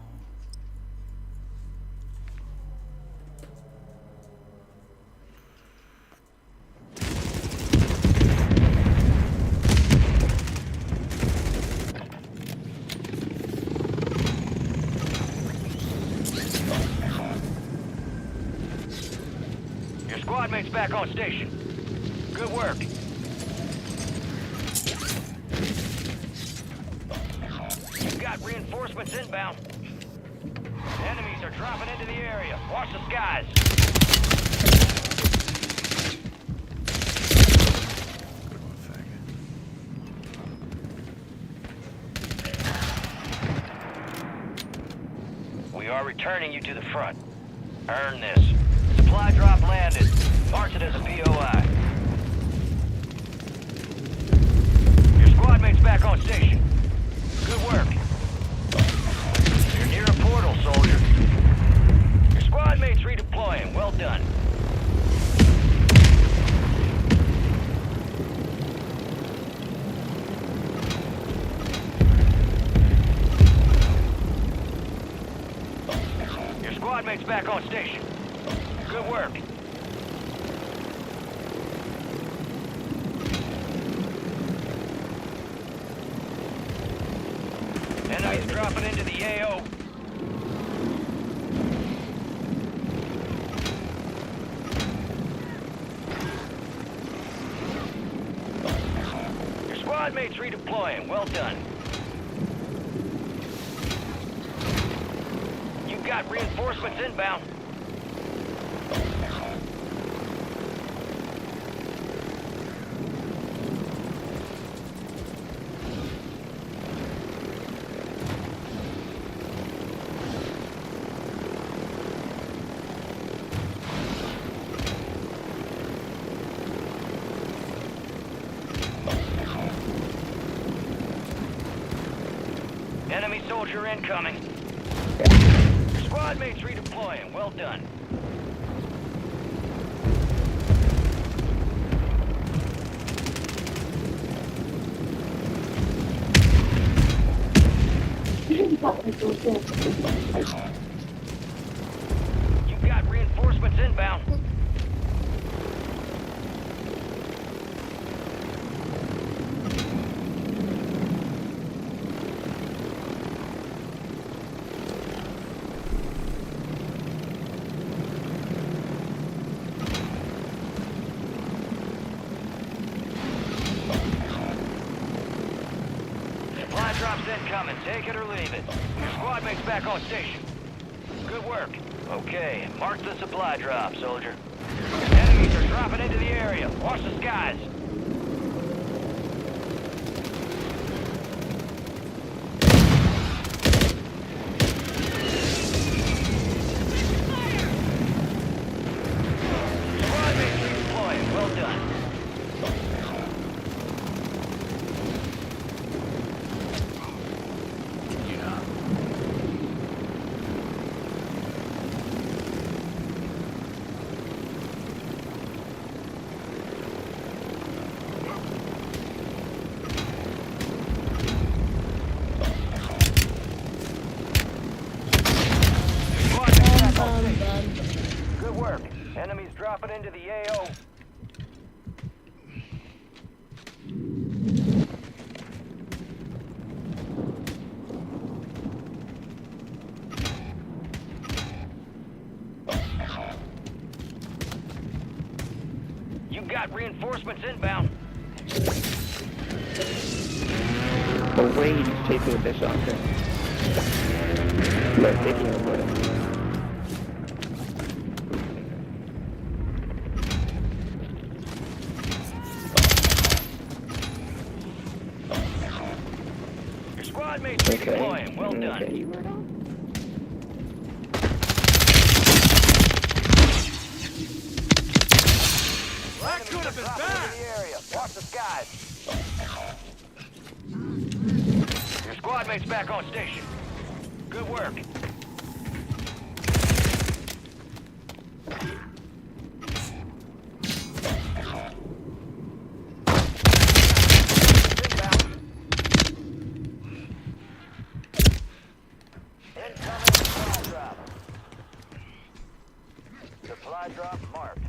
back on station. Good work. You've got reinforcements inbound. Enemies are dropping into the area. Watch the skies. We are returning you to the front. Earn this. Supply drop landed. Mark it as a POI. Your squad mate's back on station. Good work. You're near a portal, soldier. Your squad mate's redeploying. Well done. Your squad mate's back on station. Good work. Enemies dropping into the AO. Your squad mate's redeploying. Well done. You've got reinforcements inbound. Enemy soldier incoming. Your squad mate's redeploying. Well done. You've got reinforcements inbound. Supply drops incoming. Take it or leave it. Your squad mate's back on station. Good work. Okay, mark the supply drop, soldier. Enemies are dropping into the area. Watch the skies. Squad mate's redeploying. Well done. Good work. Enemies dropping into the AO. You've got reinforcements inbound. The rain is taking this out there. They're taking it with it. Your squad mate's redeploying. Well done. That could have been bad. Watch the skies. Your squad mate's back on station. Good work. Supply drop marked.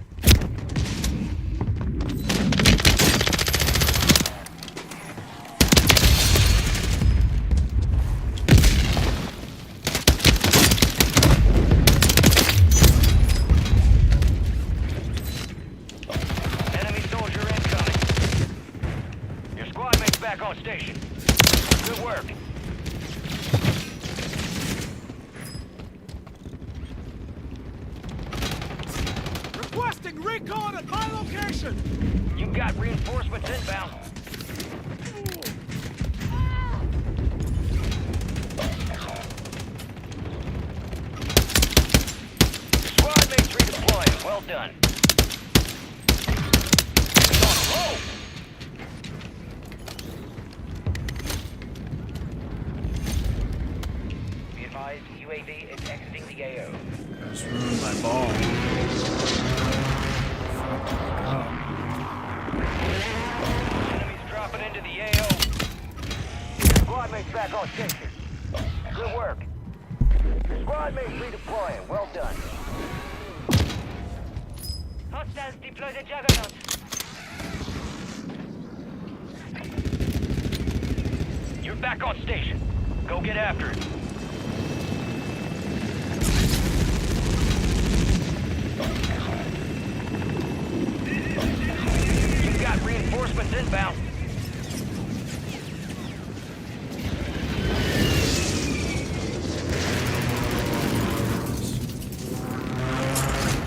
on station. Good work. Requesting recon at my location! You've got reinforcements inbound. Squad mates redeploying. Well done. It's on a roll. Be advised, UAV is exiting the AO. Just ruined my ball. Enemies dropping into the AO. Squad mates back on station. Good work. Squad mates redeploying. Well done. Hostiles deploy the juggernaut. You're back on station. Go get after it. You've got reinforcements inbound.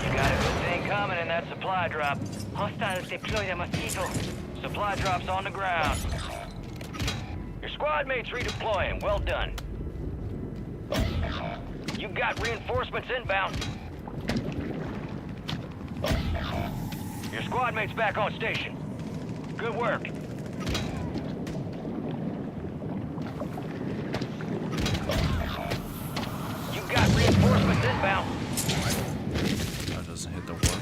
You got a good thing coming in that supply drop. Hostiles deploy the mosquito. Supply drops on the ground. Your squad mates redeploying. Well done. You've got reinforcements inbound. Your squad mates back on station. Good work. You've got reinforcements inbound. That doesn't hit the work.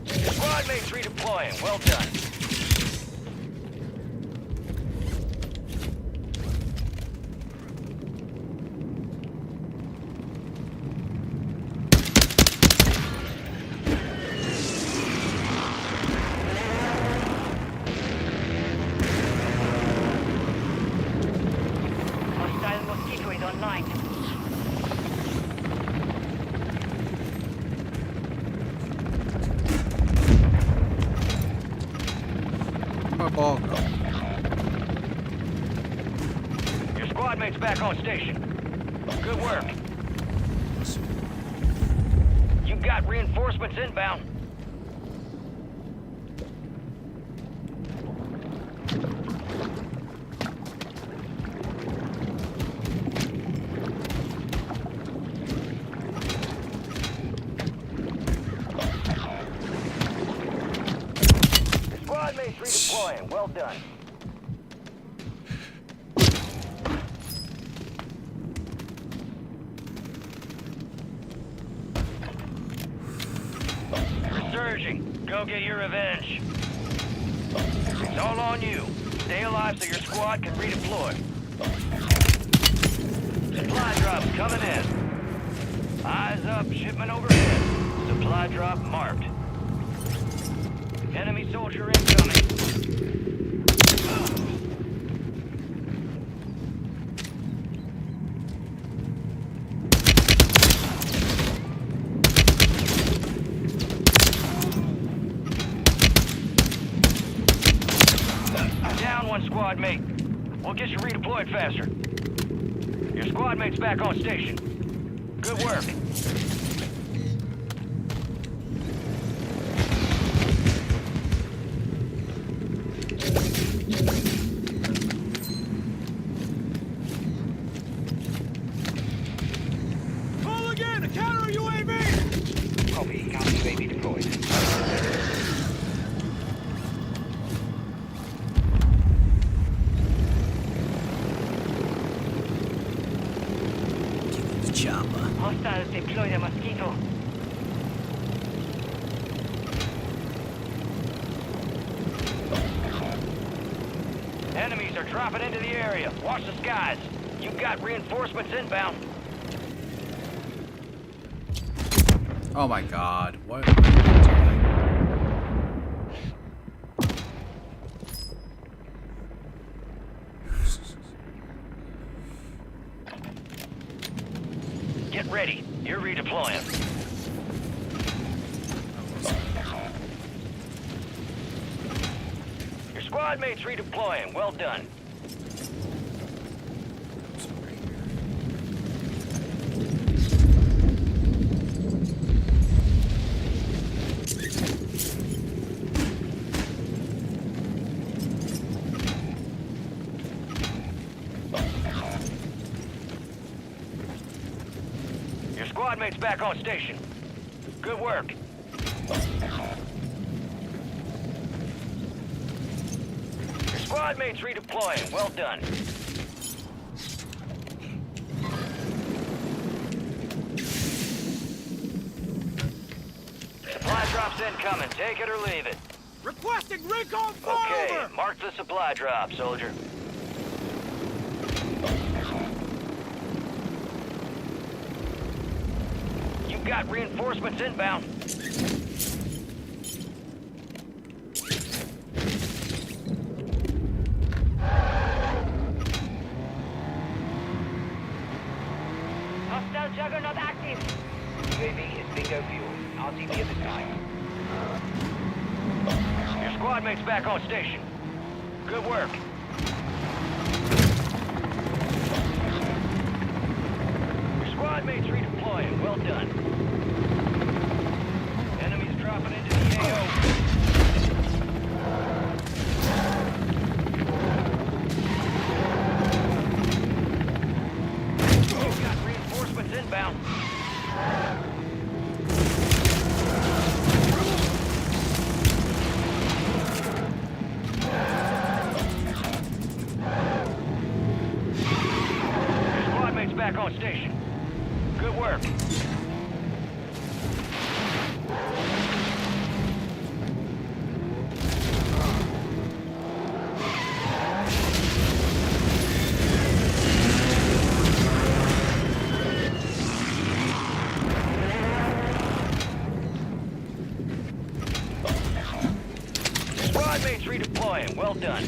Your squad mates redeploying. Well done. Hostile mosquito is online. My ball go. Your squad mates back on station. Good work. You've got reinforcements inbound. Squad mates redeploying. Well done. Resurging. Go get your revenge. It's all on you. Stay alive so your squad can redeploy. Supply drops coming in. Eyes up, shipment overhead. Supply drop marked. Enemy soldier incoming. Down one squad mate. We'll get you redeployed faster. Your squad mate's back on station. Good work. Call again! A counter UAV! Copy. Counter UAV deployed. The chopper. Hostiles deploy the mosquito. Enemies are dropping into the area. Watch the skies. You've got reinforcements inbound. Oh my god, what? Get ready. You're redeploying. squad mates redeploying. Well done. Your squad mates back on station. Good work. Your squad mates redeploying. Well done. Supply drops incoming. Take it or leave it. Requesting recon Okay, flyover! mark the supply drop, soldier. You've got reinforcements inbound. Hostile juggernaut active. UAV is bingo fuel. RTV at this time. Your squad mates back on station. Good work. Your squad mates redeploying. Well done. Enemies dropping into the AO. You've got reinforcements inbound. Your squad mates back on station. Good work. Squad mates redeploying. Well done.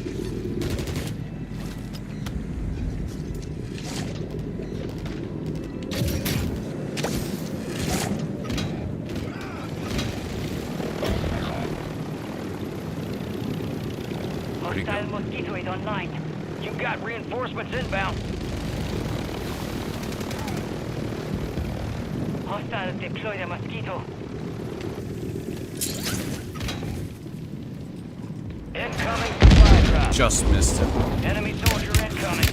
Hostile mosquito is online. You've got reinforcements inbound. Hostiles deploy the mosquito. Incoming supply drop. Just missed him. Enemy soldier incoming.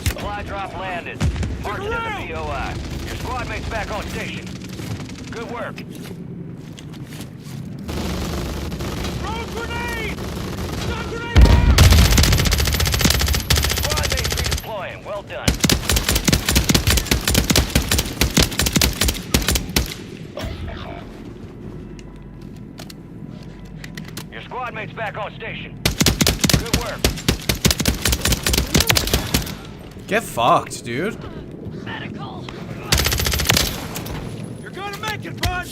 Supply drop landed. March to the BOI. Your squad mates back on station. Good work. Throw a grenade! Stun grenade out! Squad mates redeploying. Well done. Your squad mates back on station. Good work. Get fucked, dude. Medical. You're gonna make it, bud!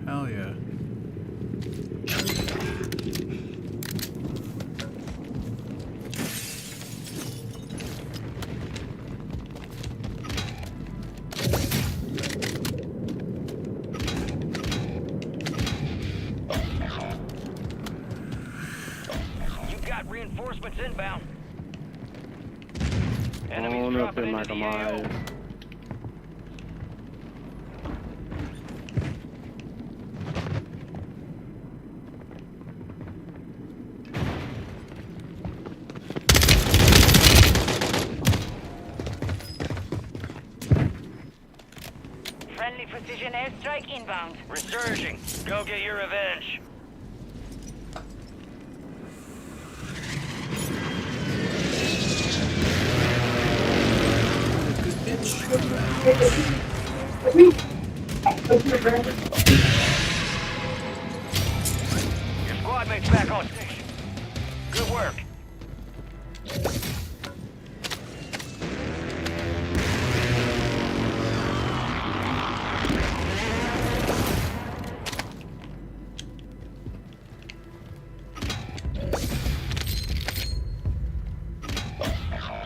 Hell yeah. You've got reinforcements inbound. Enemies Oh, dropping nothing into like the a AO. mile. Friendly precision airstrike inbound. Resurging. Go get your revenge. Your squad mates back on station. Good work.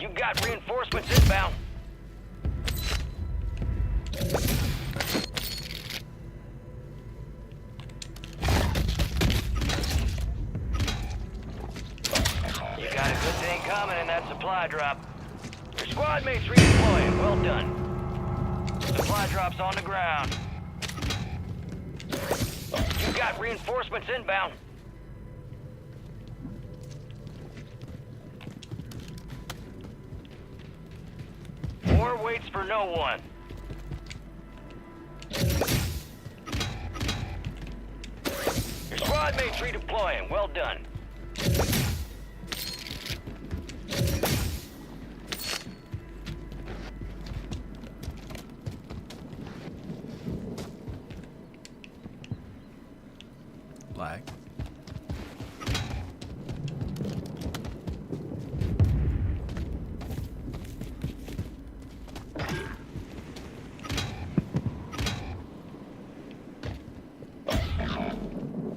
You've got reinforcements inbound. supply drop. Your squad mates redeploying. Well done. Supply drop's on the ground. You got reinforcements inbound. War waits for no one. Your squad mates redeploying. Well done. Lag.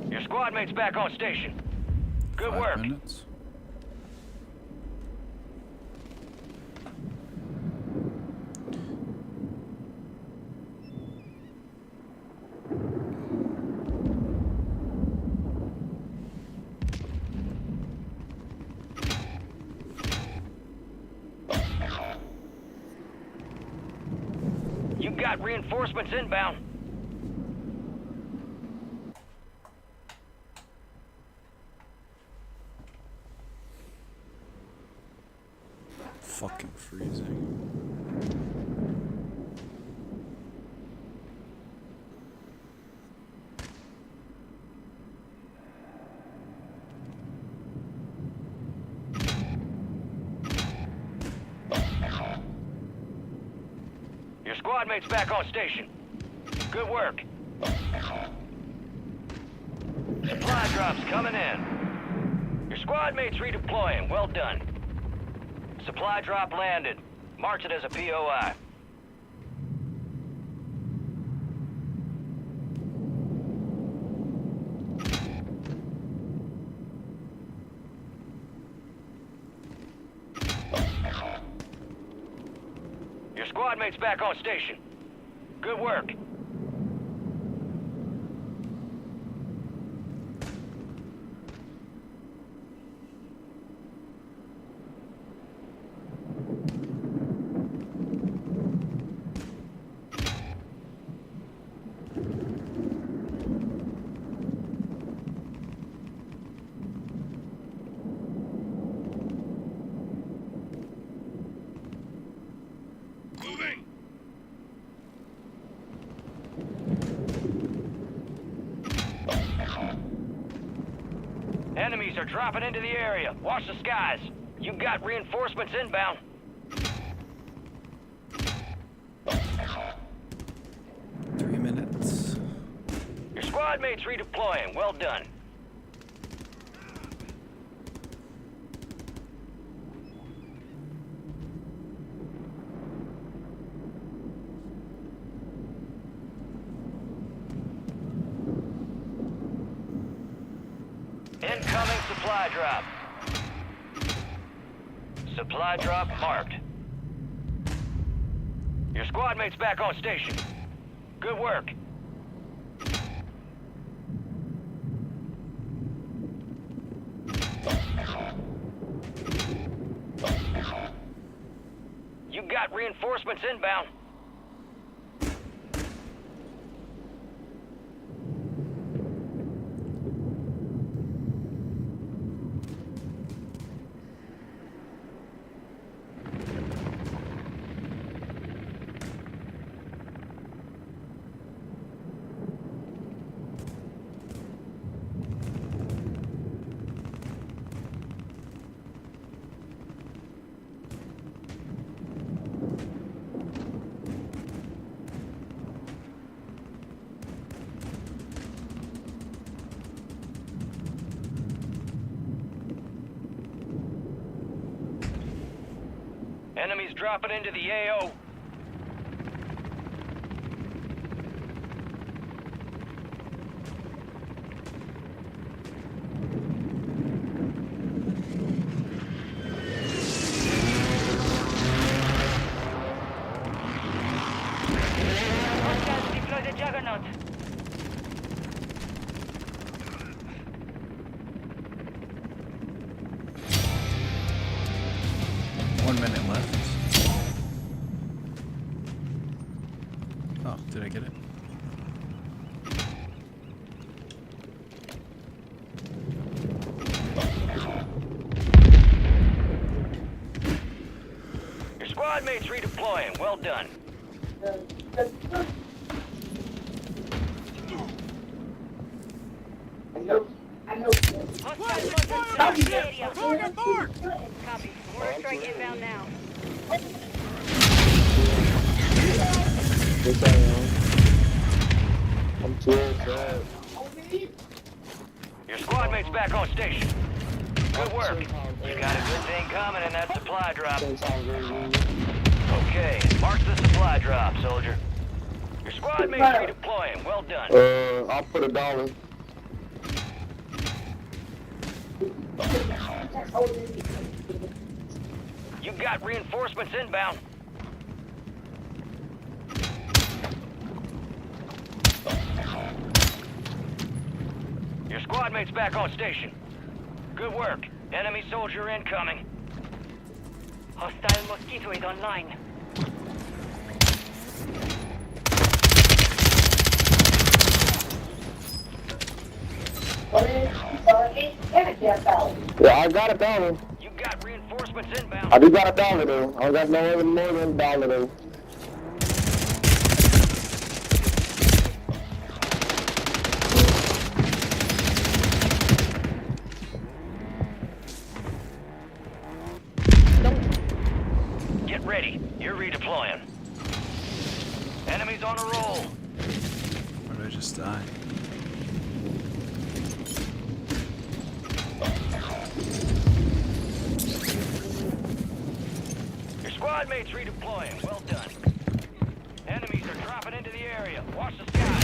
Your squad mates back on station. Good 5 work. minutes. You got reinforcements inbound. Fucking freezing. Your squad mates back on station. Good work. Supply drops coming in. Your squad mates redeploying. Well done. Supply drop landed. Mark it as a POI. Your squad mates back on station. Good work. Moving. Enemies are dropping into the area. Watch the skies. You got reinforcements inbound. 3 minutes. Your squad mates redeploying. Well done. Incoming supply drop. Supply drop marked. Your squad mates back on station. Good work. You got reinforcements inbound. Enemies dropping into the AO. Hostiles deploy the Juggernaut. 1 minute left. Oh, did I get it? Your squad mates redeploying. Well done. Target marked! Copy. Mortar strike inbound now. Yes, I am. I'm too sad. Your squad mates back on station. Good work. You got a good thing coming in that supply drop. Okay, mark the supply drop, soldier. Your squad mates redeploying. Well done. I'll put $1. You got reinforcements inbound. Your squad mates back on station. Good work. Enemy soldier incoming. Hostile mosquitoid online. Yeah, I got $1. You got reinforcements inbound. I do got $1 though. I got no other more than $1 though. Get ready. You're redeploying. Enemies on a roll. Or did I just die? Your squad mates redeploying. Well done. Enemies are dropping into the area. Watch the sky.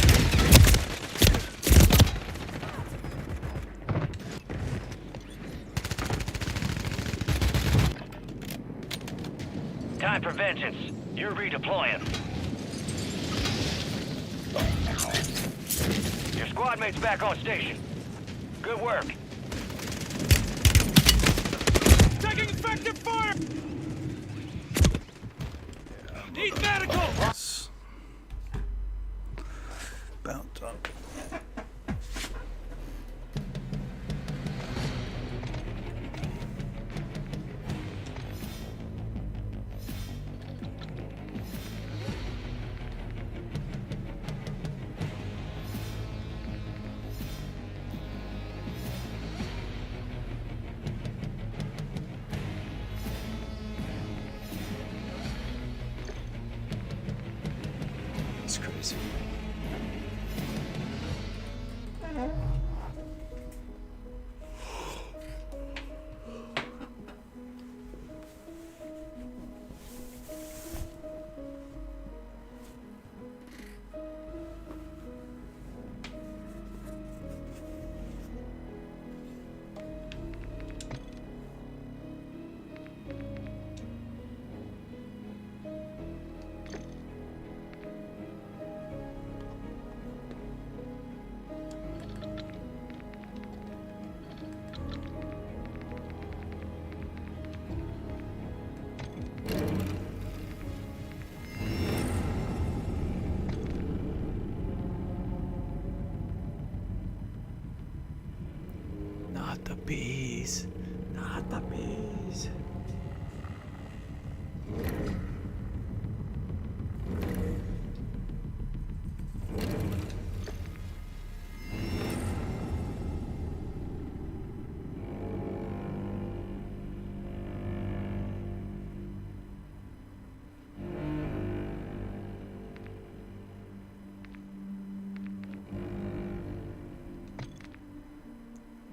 Time for vengeance. You're redeploying. Your squad mates back on station. Good work. Taking effective fire! Need medical! Bounce up. It's crazy. Not the bees. Not the bees.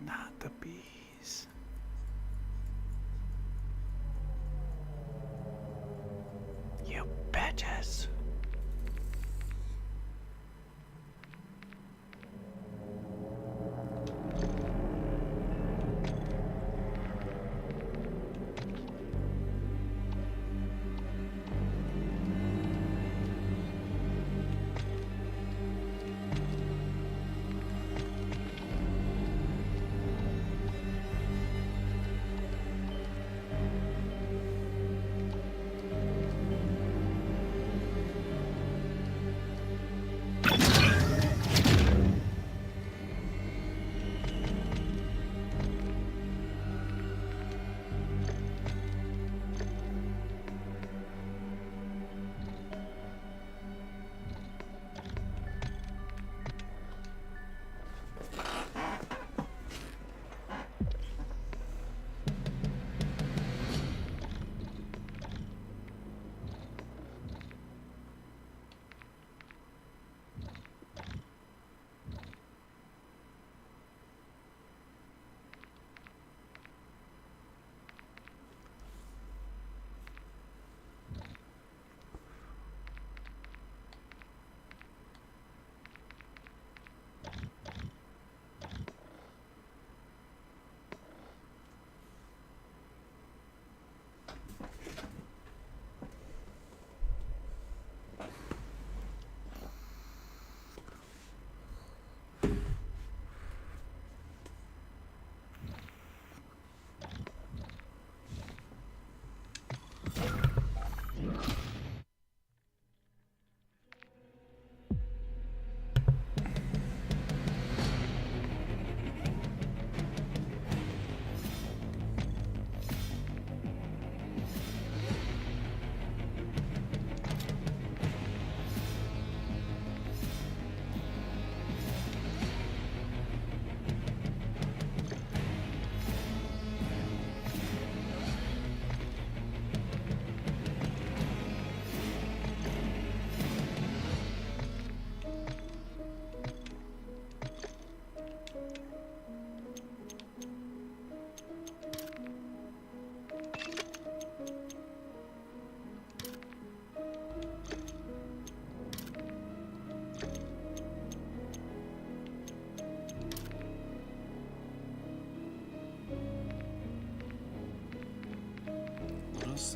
Not the bees.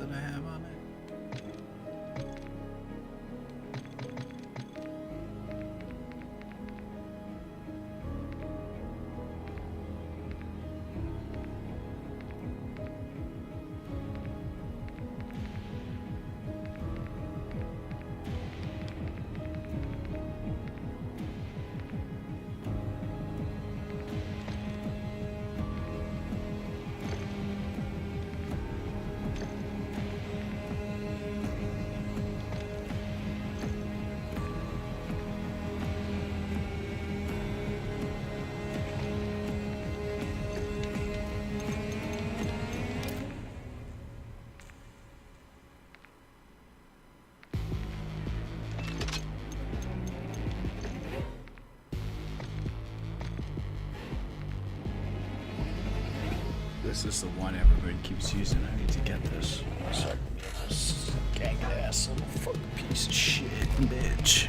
else that I have on it? This is the one everybody keeps using. I need to get this. So I can get this gang ass little fucking piece of shit, bitch.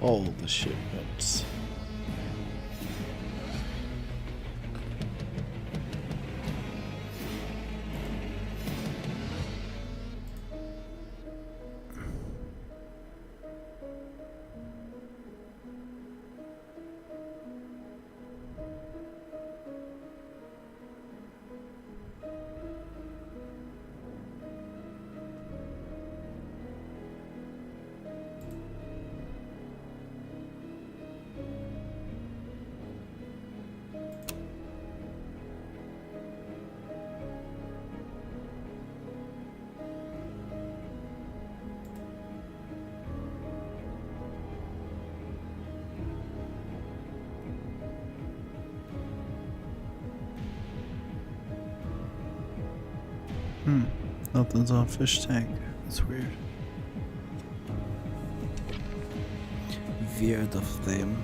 All the shipments. Nothing's on fish tank. That's weird. Weird of them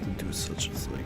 to do such a thing.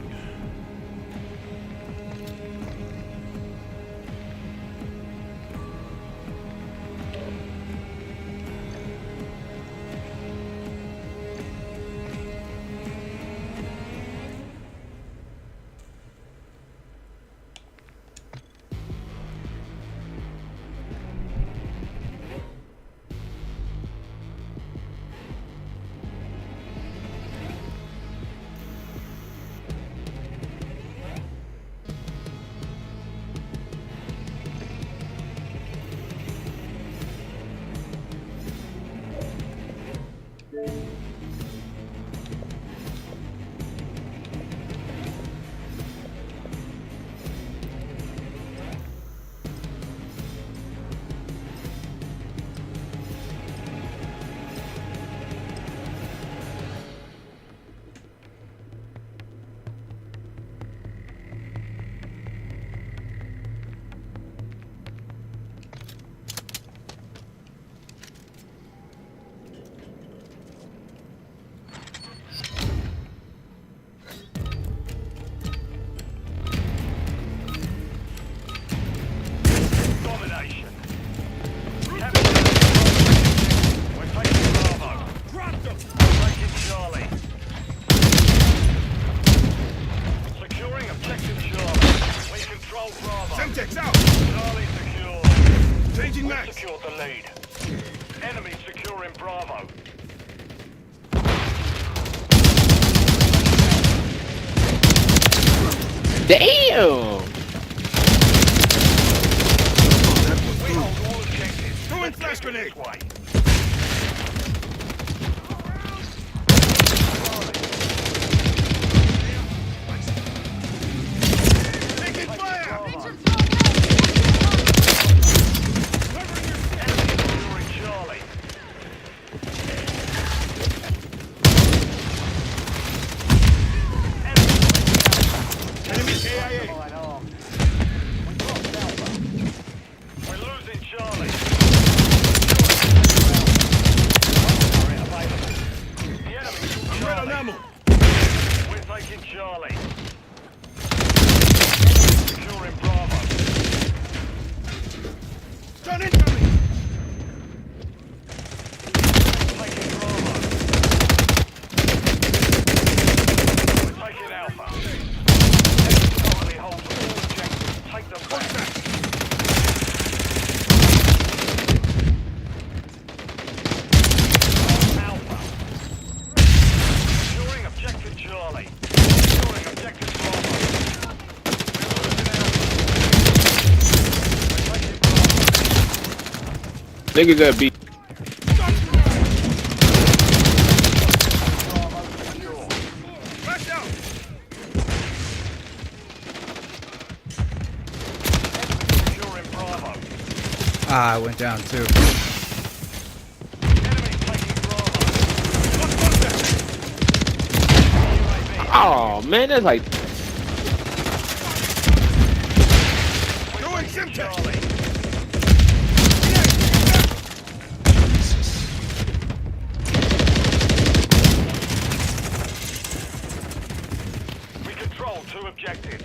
Damn! Throwing flash grenade. Taking fire. Charlie. Enemy KIA. We're losing Charlie. The enemy's Charlie. We're taking Charlie. Securing Bravo. Turn into me. Taking Bravo. We're taking Alpha. Enemy holds all objectives. Take them back. Alpha. Securing objective Charlie. Securing objective Bravo. Niggas that beat. Ah, I went down too. Oh man, that's like. Doing Simtex. We control 2 objectives.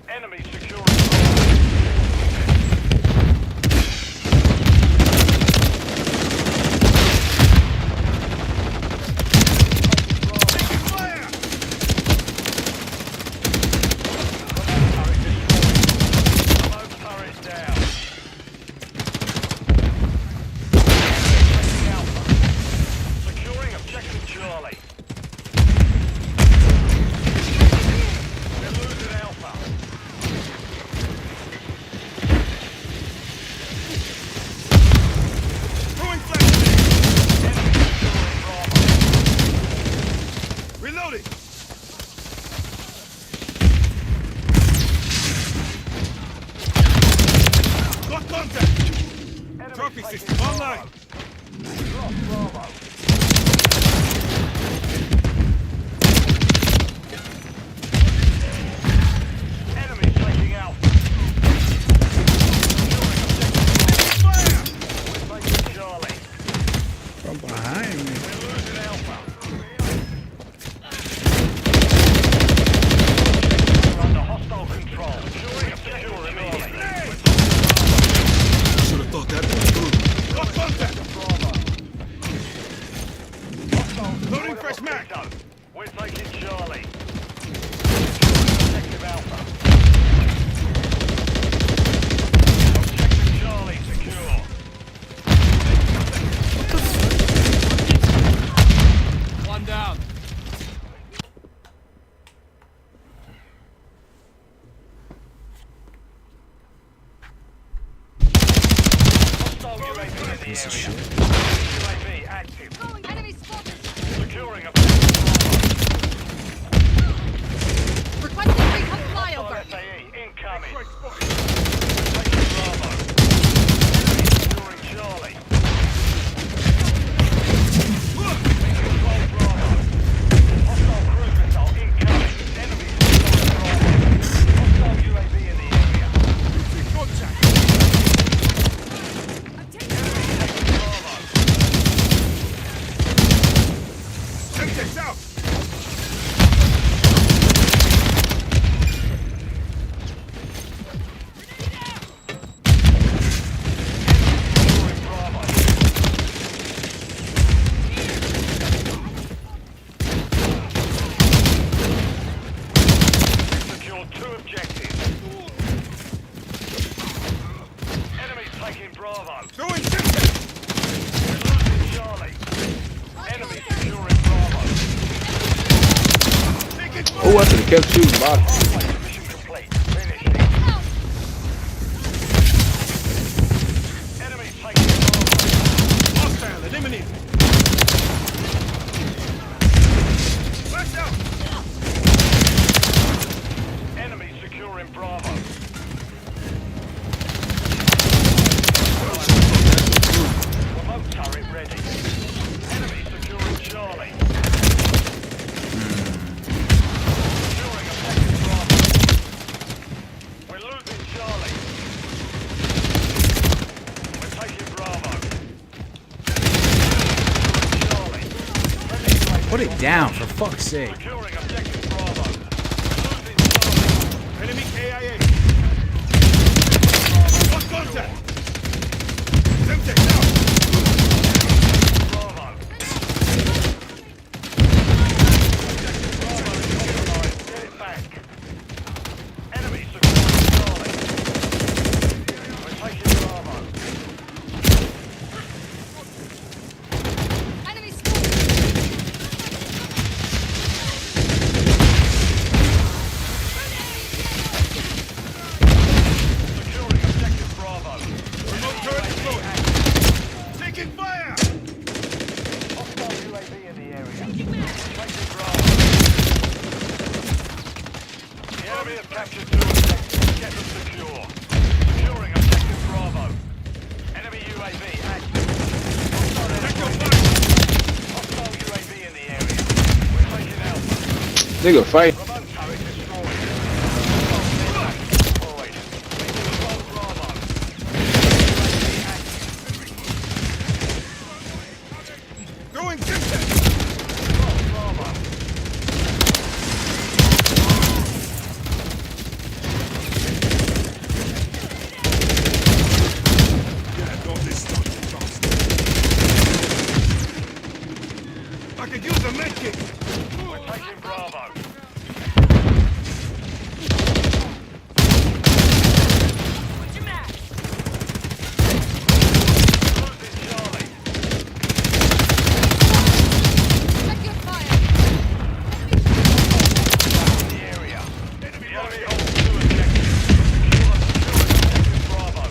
Enemy securing. Securing objective Charlie. We're losing Alpha. Throwing flash. Enemy securing Bravo. Reloading. Got contact. Trophy system online. Drop Bravo. Enemy taking out. Fire! We're taking Charlie. From behind me. We're losing Alpha. We're under hostile control. Securing objective immediately. Should have thought that was good. Got contact. Bravo. Hostile. Loading fresh mag. We're taking Charlie. Objective Alpha. Objective Charlie secure. One down. Hostile UAV in the area. UAV active. Enemy spotted. Securing objective Bravo. Requesting recon flyover. Hostile SAE incoming. Taking Bravo. Enemy securing Charlie. Control Bravo. Hostile cruise missile incoming. Enemy securing Bravo. Hostile UAV in the area. Contact. Enemy taking Bravo. Semtex out. Securing Bravo. Secure 2 objectives. Enemies taking Bravo. Doing Semtex. We're losing Charlie. Enemy securing Bravo. Oh, I should have kept shooting, boss. Mission complete. Put it down, for fuck's sake. Securing objective Bravo. Enemy KIA. Lost contact. Semtex out. Bravo. Objective Bravo is compromised. Get it back. Enemy securing Charlie. We're taking Bravo. Enemy Securing objective Bravo. Remote turret deployed. Taking fire! Hostile UAV in the area. Taking Bravo. The enemy have captured 2 objectives. Get them secure. Securing objective Bravo. Enemy UAV active. Hostile UAV in the area. We're taking Alpha. Nigga fight. Remote turret destroyed. Hostile deployed. Taking control Bravo. UAV active. Going Timothy! Bravo. I could use a medkit! We're taking Bravo. Losing Charlie. The area. The enemy holds 2 objectives. Secure objective Bravo.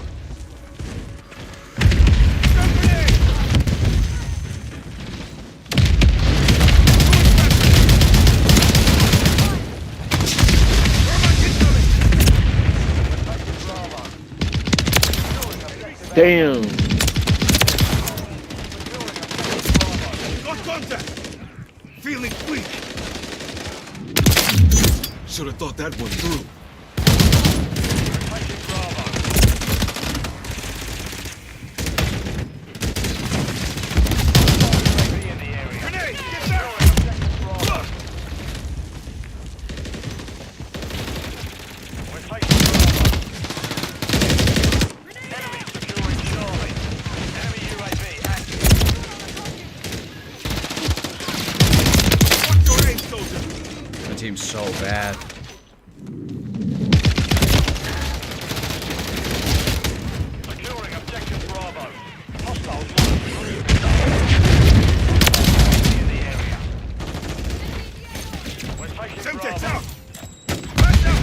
Damn. Lost contact! Feeling weak. Should have thought that one through. Taking Bravo. UAV in the area. Grenade! Get down! Objective Bravo. We're taking Bravo. Enemy securing Charlie. Enemy UAV active. Watch your aim, soldier! My team's so bad. Securing objective Bravo. Hostiles in the area. We're taking Semtex out! Back down!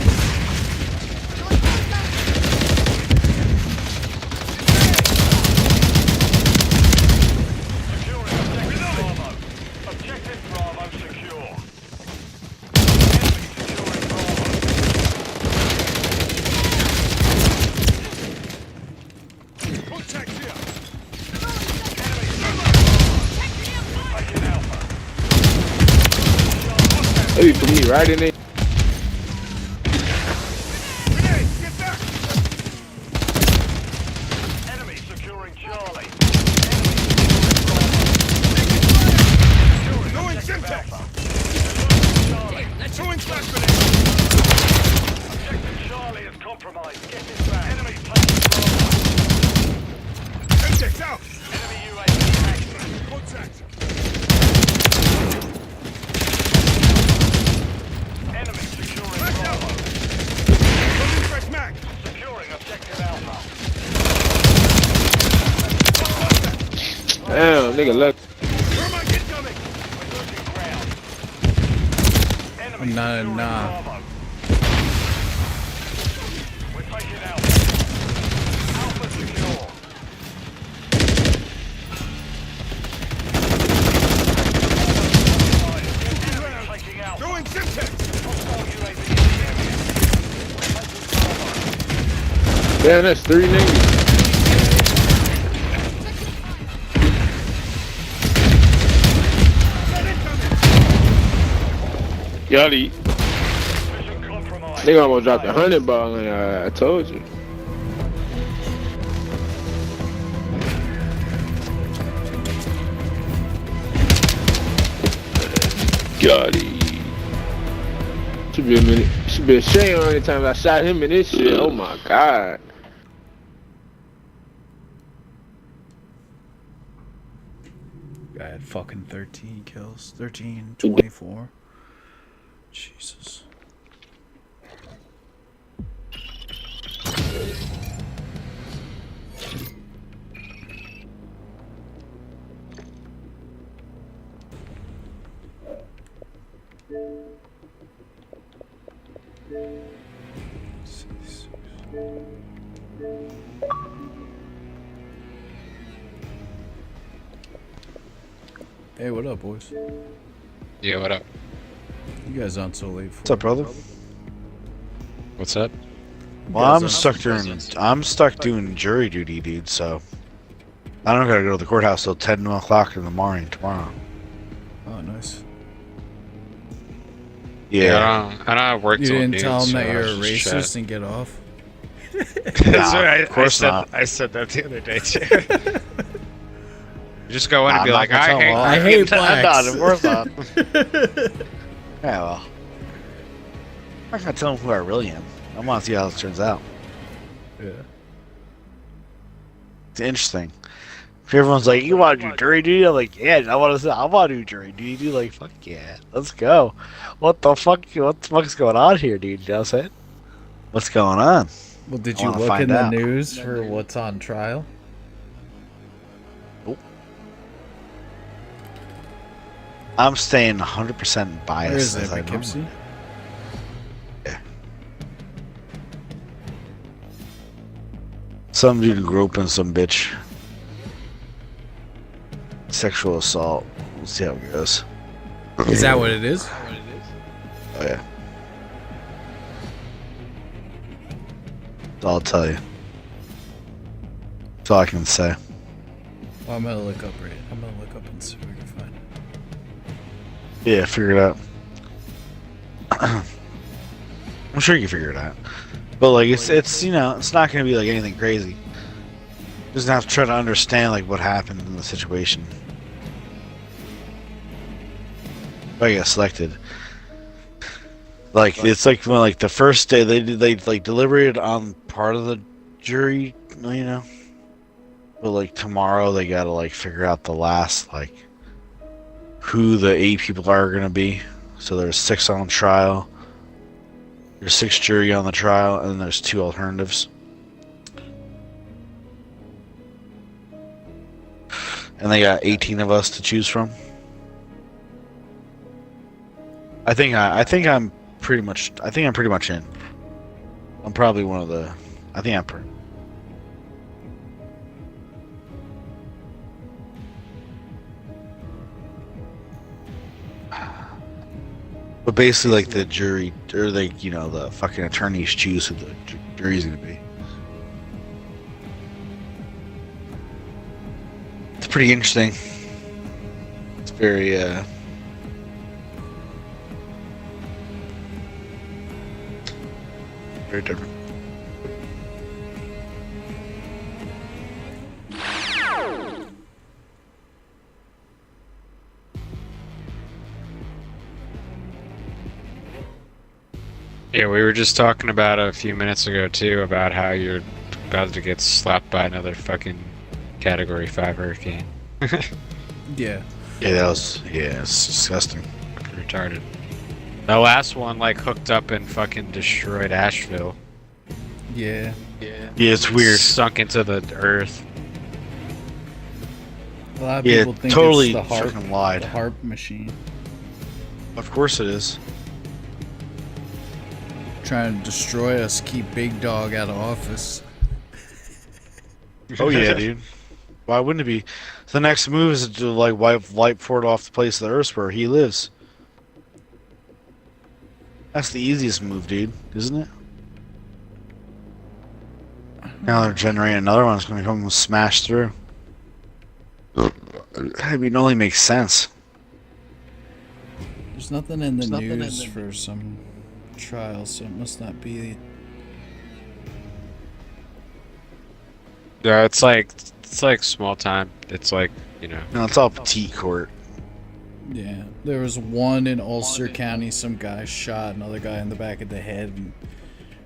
Securing objective Bravo. Objective Bravo secure. Enemy securing Bravo. Contact here! Enemy taking Alpha. Hey, for me, right in it. Grenade! Get back! Enemy securing Charlie. Going Semtex! Charlie. Throwing flash grenade! Objective Charlie is compromised. Get this back. Enemy taking Bravo. Semtex out! Enemy UAV active. Contact! Enemy securing Bravo. Loading fresh mag. Securing objective Alpha. Damn, nigga, look. Thermite incoming! We're losing ground. Enemy Nah, securing nah. Bravo. We're taking Alpha. Alpha secure. Enemy taking Alpha. Going Semtex! Hostile UAV in the area. We're taking Bravo. Damn, that's 3 niggas. Yachty. Mission compromised. Nigga almost dropped a 100 ball and I told you. Got it. Should be a shame how many times I shot him in this shit. Oh my god. Guy had fucking 13 kills. 13, 24. Jesus. Hey, what up, boys? Yeah, what up? You guys aren't so late. What's up, brother? What's up? Well, I'm stuck doing jury duty, dude. So I don't gotta go to the courthouse till 10 o'clock in the morning tomorrow. Oh, nice. Yeah. I don't work You till didn't noon, tell him so that I you're was a just racist chatting. and get off? That's right. of course not. I said that the other day too. You just go in and be like, I hate I'm not, blacks. of course not. Yeah, well. I'm not gonna tell them who I really am. I want to see how this turns out. Yeah. It's interesting. If everyone's like, "You want to do jury duty?" I'm like, "Yeah, I want to do jury duty." Like, fuck yeah, let's go. What the fuck? What the fuck's going on here, dude? You know what I'm saying? What's going on? Well, did I you wanna look find in the out. news for what's on trial? Nope. I'm staying 100% biased. Where is it, as I Poughkeepsie? normally- Yeah. Some dude groping some bitch. Sexual assault. We'll see how it goes. Is that what it is? Oh yeah. That's all I'll tell you. That's all I can say. Well, I'm gonna look up and see if we can find it. Yeah, figure it out. I'm sure you can figure it out. But like it's you know, it's not gonna be like anything crazy. Just have to try to understand like what happened in the situation. If I get selected. Like it's like when like the first day they like deliberated on part of the jury, you know. But like tomorrow they gotta like figure out the last like who the 8 people are gonna be. So there's 6 on trial. There's 6 jury on the trial, and then there's 2 alternatives. And they got 18 of us to choose from. I think I'm pretty much in. I'm probably one of the. I think I'm. But basically, like the jury, or like the fucking attorneys choose who the jury's gonna be. It's pretty interesting. It's very very different. Yeah, we were just talking about a few minutes ago too about how you're about to get slapped by another fucking Category 5 hurricane. Yeah. Yeah, it's disgusting. Fucking retarded. The last one like hooked up and fucking destroyed Asheville. Yeah. Yeah. Yeah, it's weird. Sunk into the earth. A lot of Yeah, people think totally it's the freaking lied. The harp machine. Of course it is. Trying to destroy us, keep Big Dog out of office. Oh yeah, dude. Why wouldn't it be? The next move is to like wipe Ford off the place of the earth where he lives. That's the easiest move, dude, isn't it? Now they're generating another one that's gonna come and smash through. I mean, it only makes sense. There's nothing in the news for some trials, so it must not be. Yeah, it's like small time. It's like, No, it's all petite court. Yeah, there was one in Ulster County. Some guy shot another guy in the back of the head, and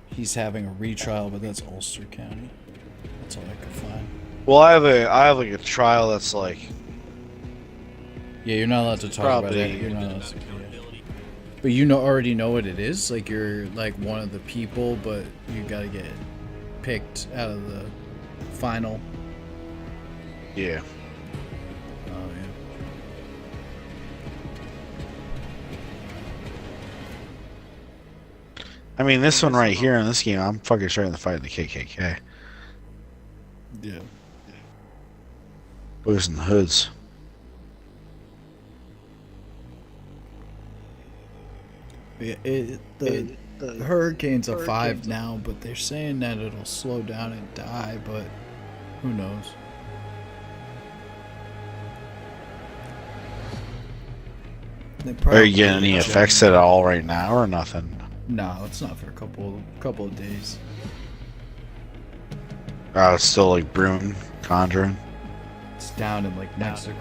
he's having a retrial, but that's Ulster County. That's all I could find. Well, I have like a trial that's like. Yeah, you're not allowed to talk about that. You're not allowed to, but you already know what it is. Like you're like one of the people, but you gotta get picked out of the final. Yeah. Oh yeah. I mean, this one right here in this game, I'm fucking starting to fight the KKK. Yeah. Boys in the hoods. Yeah, the hurricane's a 5 now, but they're saying that it'll slow down and die, but who knows? Are you getting any effects at all right now or nothing? No, it's not for a couple of days. It's still like brewing, conjuring. It's down in like Mexico.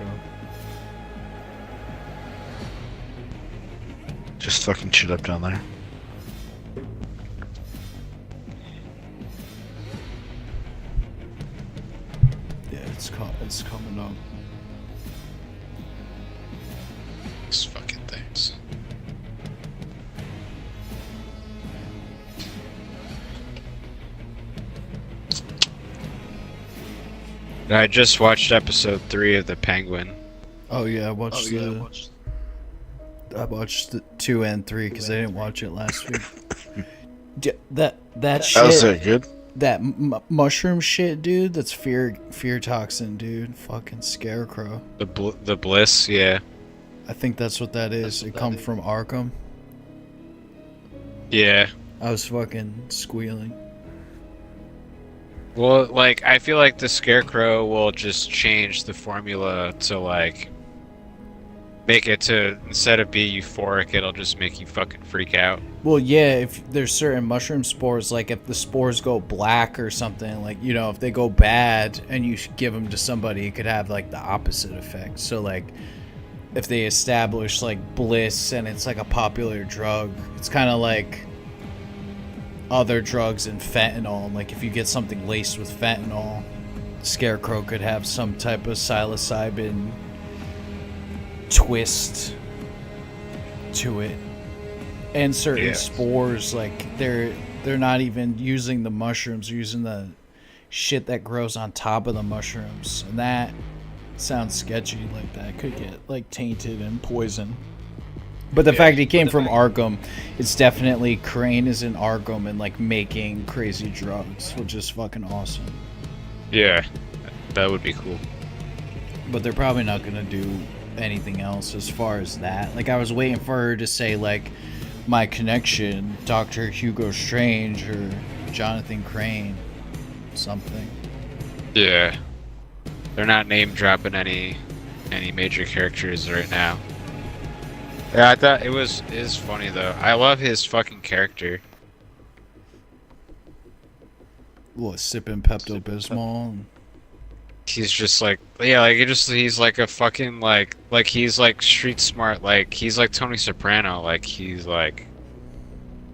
Just fucking shit up down there. Yeah, it's coming up. These fucking things. I just watched episode 3 of The Penguin. Oh yeah, I watched I watched the 2 and 3 because I didn't watch it last week. That shit. Was it good? That mushroom shit, dude. That's fear toxin, dude. Fucking scarecrow. The bliss, yeah. I think that's what that is. It come from Arkham. Yeah. I was fucking squealing. Well, like, I feel like the Scarecrow will just change the formula to, like, make it to, instead of be euphoric, it'll just make you fucking freak out. Well, yeah, if there's certain mushroom spores, like if the spores go black or something, like, you know, if they go bad and you give them to somebody, it could have, like, the opposite effect. So, like, if they establish, like, bliss and it's, like, a popular drug, it's kind of like other drugs and fentanyl. Like if you get something laced with fentanyl, Scarecrow could have some type of psilocybin twist to it. And certain spores, like they're not even using the mushrooms, they're using the shit that grows on top of the mushrooms, and that sounds sketchy. Like that could get like tainted and poisoned. But the fact he came from Arkham, it's definitely Crane is in Arkham and like making crazy drugs, which is fucking awesome. Yeah, that would be cool. But they're probably not gonna do anything else as far as that. Like I was waiting for her to say like my connection, Dr. Hugo Strange or Jonathan Crane, something. Yeah, they're not name dropping any major characters right now. Yeah, I thought it is funny though. I love his fucking character. What, sipping Pepto-Bismol? He's just like, yeah, like he's like a fucking like he's like street smart, like he's like Tony Soprano, like he's like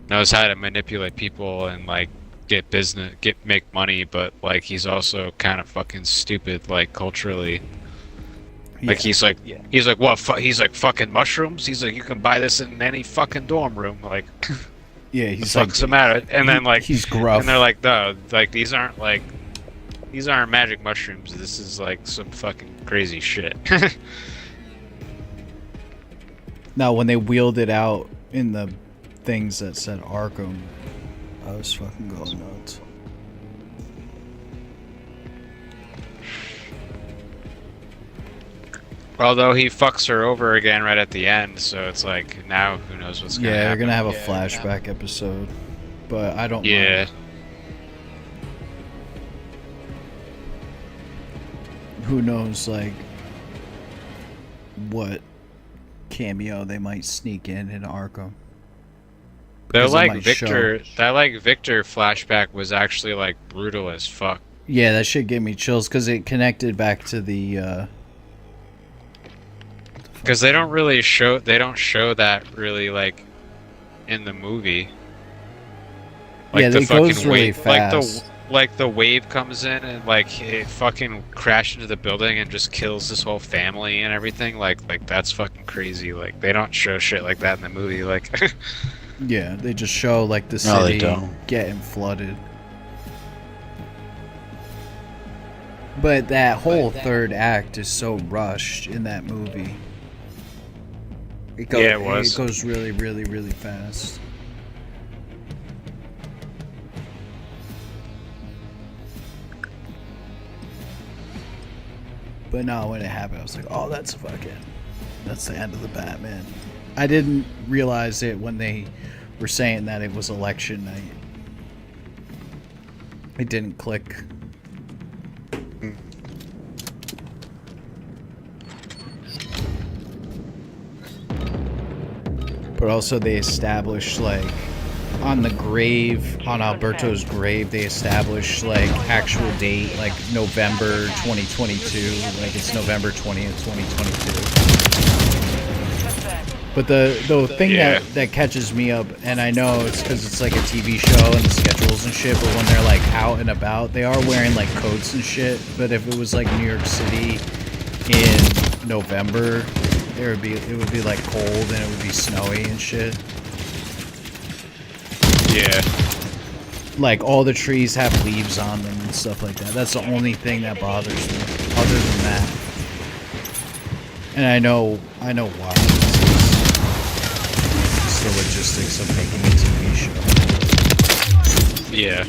knows how to manipulate people and like make money, but like he's also kind of fucking stupid, like culturally. Like he's like what? He's like fucking mushrooms. He's like, you can buy this in any fucking dorm room. Like, yeah, he's like, what's the matter? And then like he's gruff. And they're like, no, like these aren't magic mushrooms. This is like some fucking crazy shit. Now, when they wheeled it out in the things that said Arkham, I was fucking going nuts. Although he fucks her over again right at the end, so it's like now who knows what's gonna happen. Yeah, they're gonna have a flashback episode, but I don't know. Yeah. Who knows, like, what cameo they might sneak in Arkham. They're like Victor. That like Victor flashback was actually like brutal as fuck. Yeah, that shit gave me chills because it connected back to the Because they don't really show that really like in the movie. Like yeah, the it goes fucking really wave, fast. like the wave comes in and like it fucking crashes into the building and just kills this whole family and everything. Like that's fucking crazy. Like they don't show shit like that in the movie. Like Yeah, they just show like the No, they city don't. getting flooded. But that whole third act is so rushed in that movie. Yeah, it was. It goes really, really, really fast. But no, when it happened, I was like, "Oh, that's the end of the Batman." I didn't realize it when they were saying that it was election night. It didn't click. But also they established, like, on the grave, on Alberto's grave, they established, like, actual date, like, November 2022. Like, it's November 20th, 2022. But the thing that catches me up, and I know it's because it's, like, a TV show and the schedules and shit, but when they're, like, out and about, they are wearing, like, coats and shit. But if it was, like, New York City in November, it would be like cold and it would be snowy and shit. yeah, Like all the trees have leaves on them and stuff like that. That's the only thing that bothers me. Other than that, and I know why. It's the logistics of making a TV show. yeah.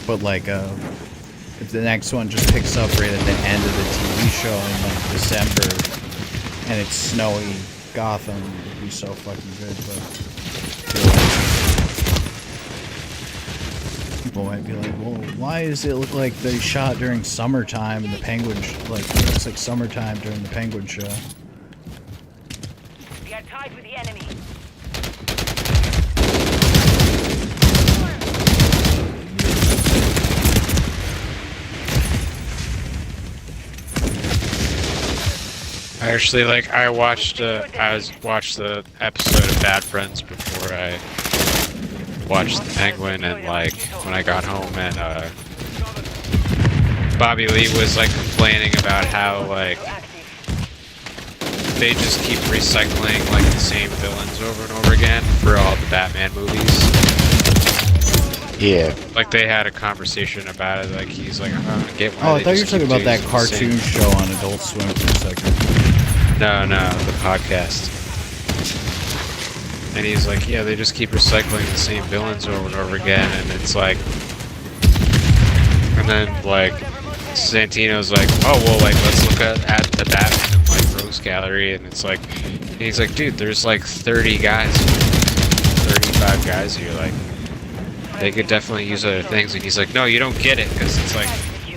But like, if the next one just picks up right at the end of the TV show in like December, and it's snowy Gotham, it'd be so fucking good. But people might be like, "Well, why does it look like they shot during summertime in the Penguin? Like it looks like summertime during the Penguin show." We are tied with the enemy. Actually, like I watched the episode of Bad Friends before I watched the Penguin, and like when I got home and Bobby Lee was like complaining about how like they just keep recycling like the same villains over and over again for all the Batman movies. Yeah. Like they had a conversation about it. Like he's like, I don't get why. Oh, I they thought you were just talking keep about that doing the same- cartoon show on Adult Swim for a second. No, the podcast. And he's like, yeah, they just keep recycling the same villains over and over again, and it's like, and then like Santino's like, oh well, like let's look at the Batman like Rose Gallery, and it's like, and he's like, dude, there's like 30 guys, 35 guys here, like they could definitely use other things, and he's like, no, you don't get it, because it's like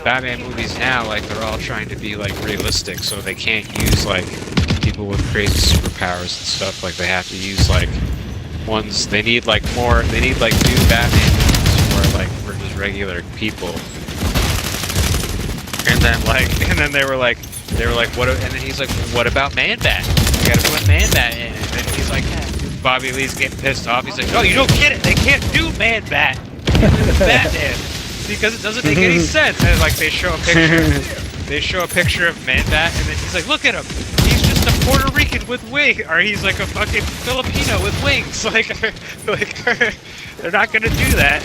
Batman movies now, like they're all trying to be like realistic, so they can't use like people with crazy superpowers and stuff. Like they have to use like ones. They need like more. They need like new Batman movies where like we're just regular people. And then they were like what? And then he's like, what about Man-Bat? You gotta put Man-Bat in. And then he's like, Bobby Lee's getting pissed off. He's like, no, you don't get it. They can't do Man-Bat. Batman. Because it doesn't make any sense. And like they show a picture of Man-Bat, and then he's like, look at him. He's just a Puerto Rican with wings, or he's like a fucking Filipino with wings. Like they're not gonna do that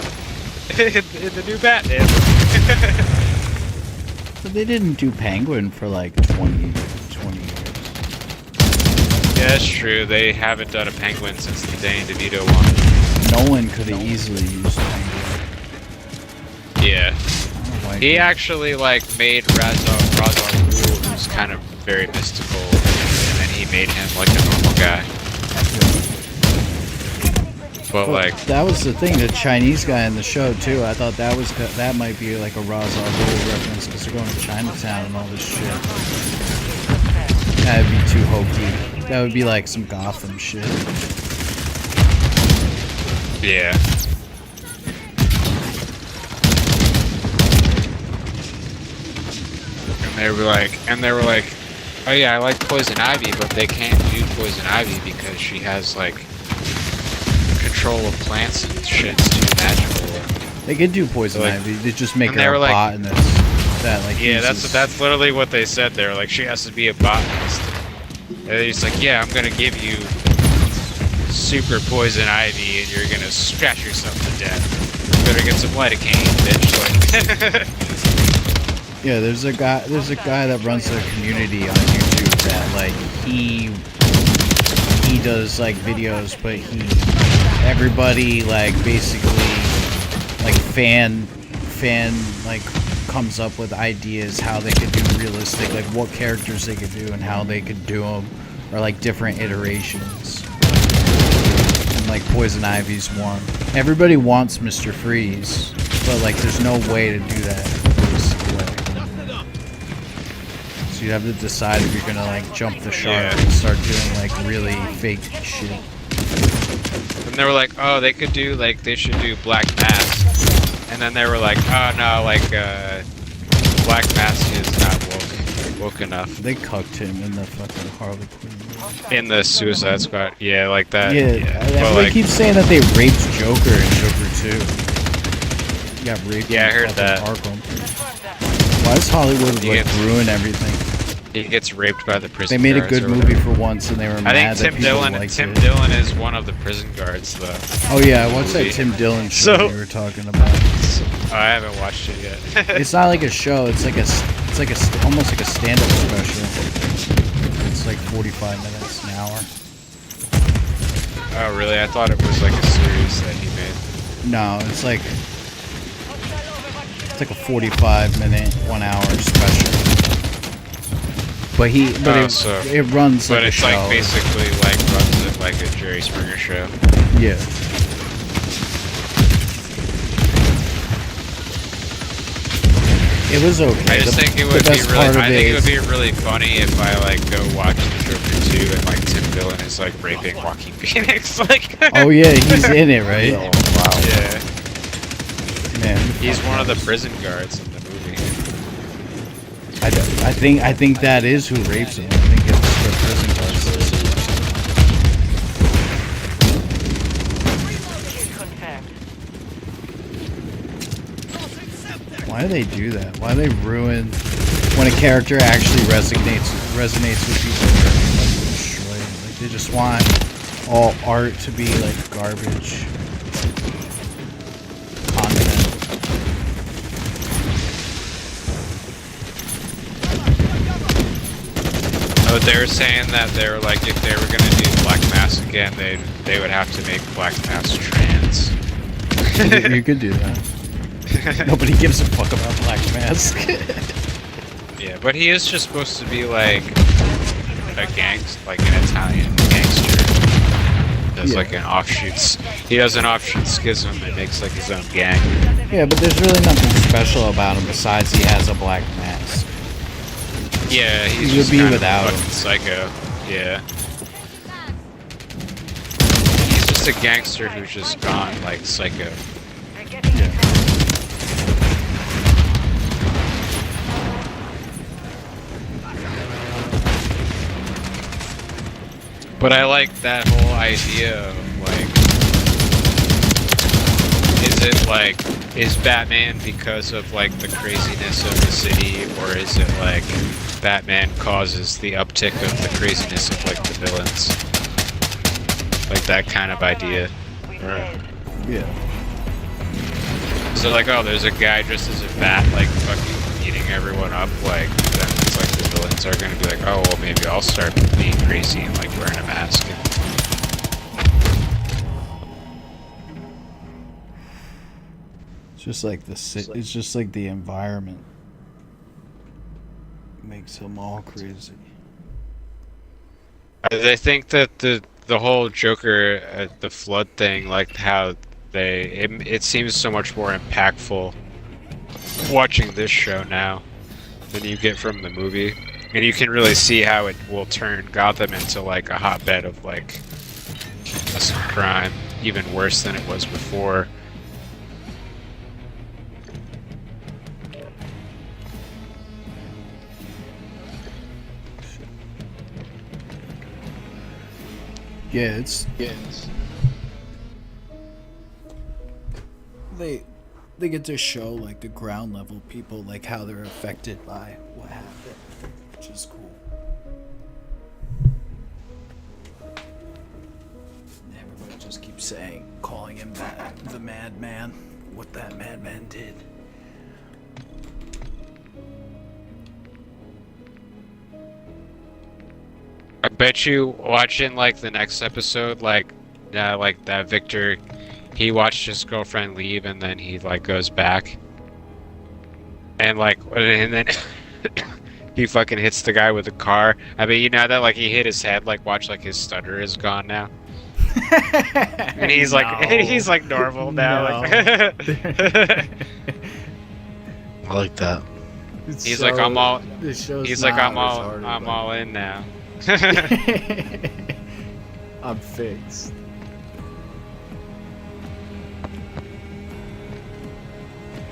in the new Batman. But they didn't do Penguin for like 20 years. Yeah, that's true. They haven't done a Penguin since the Danny DeVito one. Nolan could have easily used Penguin. Yeah. He actually like made Ra's al Ghul, who's kind of very mystical, and then he made him like a normal guy. But like that was the thing, the Chinese guy in the show too. I thought that might be like a Ra's al Ghul reference because they're going to Chinatown and all this shit. That'd be too hokey. That would be like some Gotham shit. Yeah. they were like, oh yeah, I like Poison Ivy, but they can't do Poison Ivy because she has like control of plants and shit. It's too magical. They could do Poison Ivy. They just make her a botanist. That like yeah, uses... that's literally what they said there. Like she has to be a botanist. And he's like, yeah, I'm gonna give you super Poison Ivy, and you're gonna scratch yourself to death. You better get some lidocaine, bitch. Like. Yeah, there's a guy that runs a community on YouTube that like he does like videos, but everybody like basically like fan like comes up with ideas how they could do realistic, like what characters they could do and how they could do them, or like different iterations. And like Poison Ivy's one. Everybody wants Mr. Freeze, but like there's no way to do that. You have to decide if you're gonna like jump the shark and start doing like really fake shit. And they were like, oh, they should do Black Mask. And then they were like, oh no, like Black Mask is not woke enough. They cucked him in the fucking Harley Quinn movie. In the Suicide Squad, yeah, like that. Yeah. Everybody keeps saying that they raped Joker in Joker 2. He got raped. Yeah, I heard that. Arkham. Why does Hollywood like ruin everything? He gets raped by the prison guards. They made a good movie for once, and they were mad that people liked it. Tim Dillon is one of the prison guards, though. Oh yeah, I watched that Tim Dillon show you were talking about. I haven't watched it yet. It's not like a show. It's almost like a stand-up special. It's like 45 minutes, an hour. Oh really? I thought it was like a series that he made. No, it's like a 45-minute, 1 hour special. But it runs like a show. But it's like basically like runs it like a Jerry Springer show. Yeah. It was okay. I just think it would be really funny if I like go watch the Joker 2 and like Tim Dillon is like raping Joaquin Phoenix. Like. Oh yeah, he's in it, right? Oh, wow. Yeah. Man, he's one of the prison guards in the movie. I think that is who rapes him. I think it's the prison guards. Why do they do that? Why do they ruin when a character actually resonates with people? Like destroy it. Like they just want all art to be like garbage content. Oh, they were saying that they were like, if they were gonna do Black Mask again, they would have to make Black Mask trans. You could do that. Nobody gives a fuck about Black Mask. Yeah, but he is just supposed to be like a like an Italian gangster. Does like an offshoots. He does an offshoot schism and makes like his own gang. Yeah, but there's really nothing special about him besides he has a black mask. Yeah, he's he just would be kind without of a him. Psycho. Yeah. He's just a gangster who's just gone like psycho. Yeah. But I like that whole idea of like, is Batman because of like the craziness of the city, or is it like Batman causes the uptick of the craziness of like the villains? Like that kind of idea. Right. Yeah. So like, oh, there's a guy dressed as a bat, like fucking eating everyone up, like then it's like the villains are gonna be like, oh well, maybe I'll start being crazy and like wearing a mask. It's just like it's just like the environment makes them all crazy. I think that the whole Joker, the flood thing, like how it seems so much more impactful watching this show now than you get from the movie, and you can really see how it will turn Gotham into like a hotbed of like some crime, even worse than it was before. Yeah, it's they get to show like the ground level people, like how they're affected by what happened, which is cool. And everybody just keeps calling him the madman, what that madman did. I bet you watching like the next episode, like that Victor, he watched his girlfriend leave and then he like goes back, and then he fucking hits the guy with a car. I mean, you know that like he hit his head, like watch like his stutter is gone now. And he's like he's like normal now. I like that. He's like I'm all. He's like I'm all in now. I'm fixed.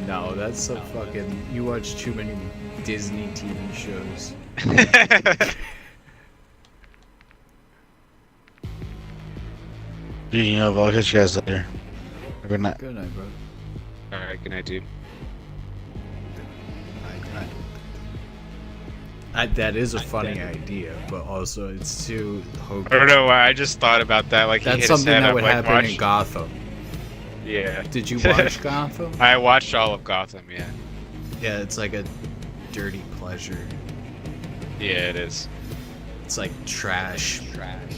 No, that's some fucking. You watch too many Disney TV shows. Speaking of, I'll catch you guys later. Good night. Good night, bro. Alright, good night, dude. That is a funny idea, but also it's too hokey. I don't know why. I just thought about that. Like that's something that would happen in Gotham. Yeah. Did you watch Gotham? I watched all of Gotham. Yeah. Yeah, it's like a dirty pleasure. Yeah, it is. It's like trash.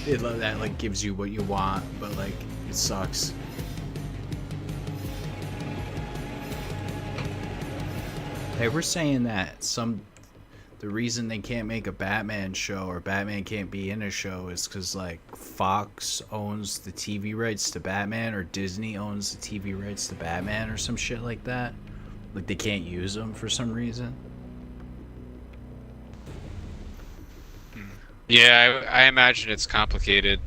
That like gives you what you want, but like it sucks. They were saying that the reason they can't make a Batman show or Batman can't be in a show is because like Fox owns the TV rights to Batman or Disney owns the TV rights to Batman or some shit like that. Like they can't use them for some reason. Yeah, I imagine it's complicated.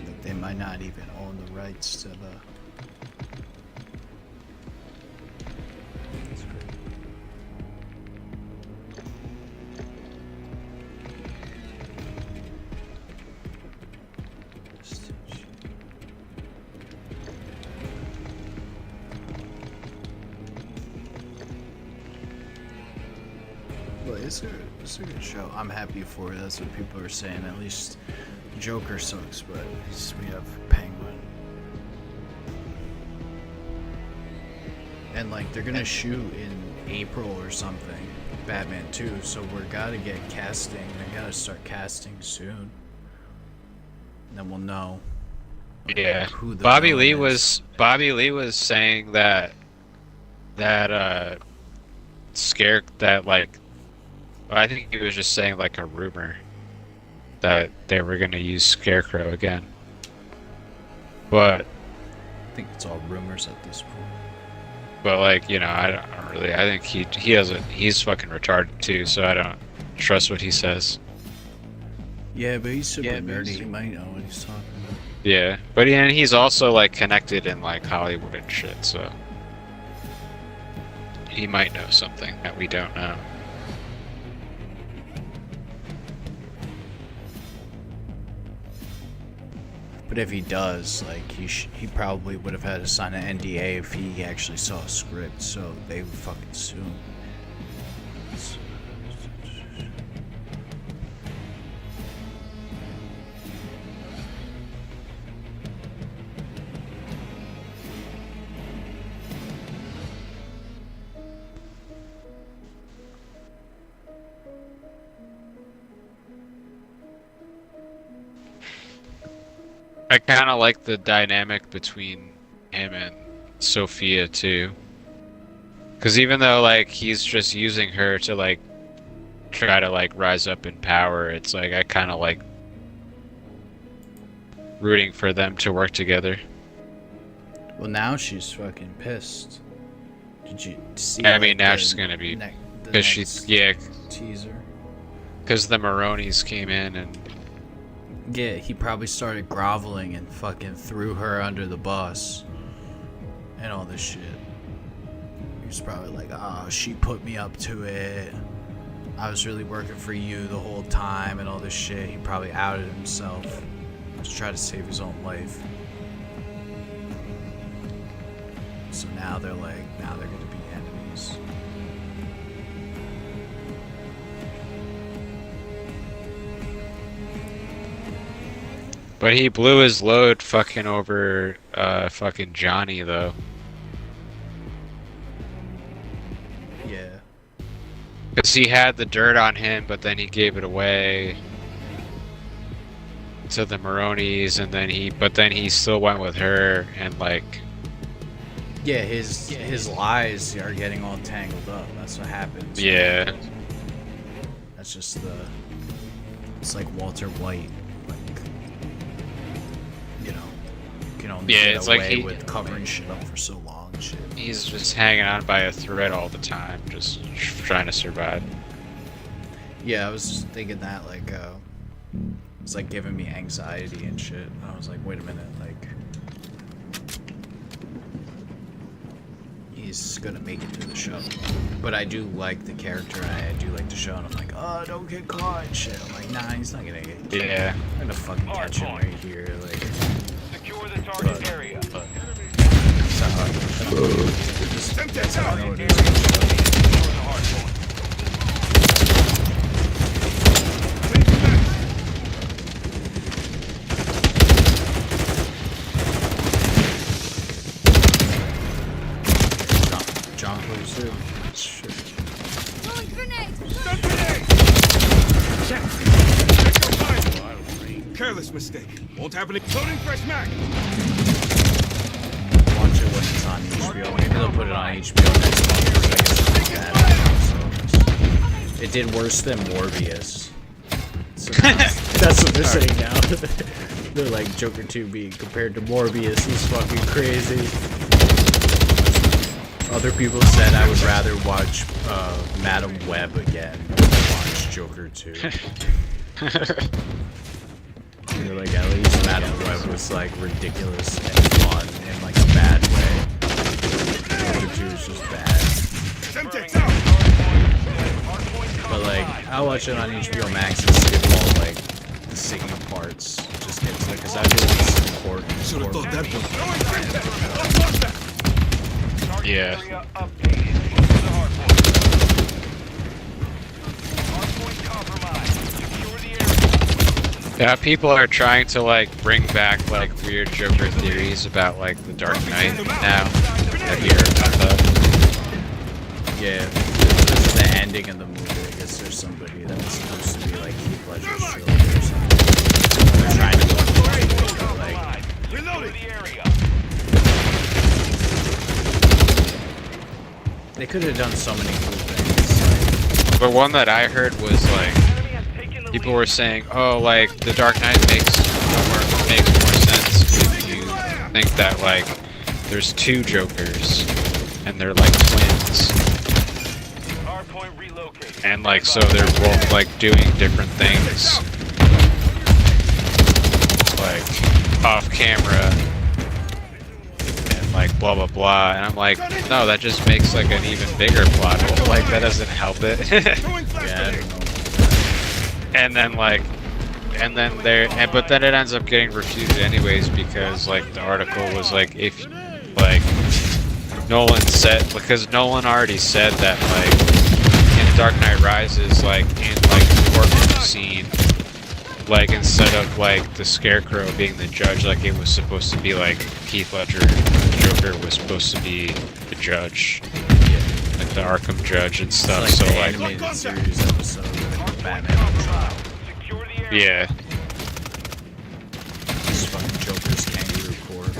Like they might not even own the rights to the. Well, it's a good show. I'm happy for it. That's what people are saying. At least Joker sucks, but at least we have Penguin. And like they're gonna shoot in April or something, Batman 2. So we're gotta get casting. They gotta start casting soon. And then we'll know. Yeah. Who the Bobby Lee villain is. was saying that I think he was just saying like a rumor that they were gonna use Scarecrow again. But I think it's all rumors at this point. But like, you know, I don't really. I think he's fucking retarded too, so I don't trust what he says. Yeah, but he's super nerdy. He might know what he's talking about. Yeah, but and he's also like connected in like Hollywood and shit, so he might know something that we don't know. But if he does, like he probably would have had to sign an NDA if he actually saw a script, so they would fucking sue him. I kind of like the dynamic between him and Sophia too. Because even though like he's just using her to like try to like rise up in power, it's like I kind of like rooting for them to work together. Well, now she's fucking pissed. Did you see? I mean, now she's gonna be because she's teaser. Because the Maronis came in and. Yeah, he probably started groveling and fucking threw her under the bus and all this shit. was probably like, oh, she put me up to it. I was really working for you the whole time and all this shit. He probably outed himself to try to save his own life. So now they're gonna be enemies. But he blew his load fucking over fucking Johnny though. Yeah. Because he had the dirt on him, but then he gave it away to the Maronis, and then he still went with her, and like. Yeah, his lies are getting all tangled up. That's what happens. Yeah. That's just it's like Walter White, like, you know, you can only get it's away like he, with covering shit up for so long and shit. He's just hanging on by a thread all the time, just trying to survive. Yeah, I was just thinking that, like, it's like giving me anxiety and shit. I was like, wait a minute, like, he's gonna make it through the show. But I do like the character, and I do like the show, and I'm like, oh, don't get caught and shit. I'm like, nah, he's not gonna get caught. Yeah. I'm gonna fucking catch him right here, like. Secure the target area. John plays too. Shit. Throwing grenade! Stun grenade! Check. Check your mind. Careless mistake. Won't happen. Loading fresh mag. Watch it when it's on HBO. Maybe they'll put it on HBO next month. I guess it's bad. So it did worse than Morbius. So that's what they're saying now. They're like, Joker 2 being compared to Morbius is fucking crazy. Other people said I would rather watch Madam Web again than watch Joker 2. They're like, at least Madam Web was like ridiculous and fun in like a bad way. Joker 2 is just bad. But like, I'll watch it on HBO Max and skip all like the singing parts. Just get to it, because I do want to support. Should have thought that one. Yeah. Yeah, people are trying to like bring back like weird Joker theories about like the Dark Knight now. Have you heard about that? Yeah, this is the ending of the movie. I guess there's somebody that was supposed to be like Heath Ledger's Joker or something. They're trying to go like reloading the area. They could have done so many cool things. The one that I heard was like people were saying, "Oh, like the Dark Knight makes more sense if you think that like there's two Jokers and they're like twins, and like so they're both like doing different things, like off camera." Like blah blah blah, and I'm like, no, that just makes like an even bigger plot hole. Like that doesn't help it. Yeah. And then but then it ends up getting refuted anyways, because like the article was like, if like Nolan said, because Nolan already said that like in Dark Knight Rises, like in like the courtroom scene, like instead of like the Scarecrow being the judge, like it was supposed to be like Heath Ledger Joker was supposed to be the judge, like the Arkham judge and stuff. It's so the like animated series episode of Batman on trial. Yeah. This fucking Joker's kangaroo court.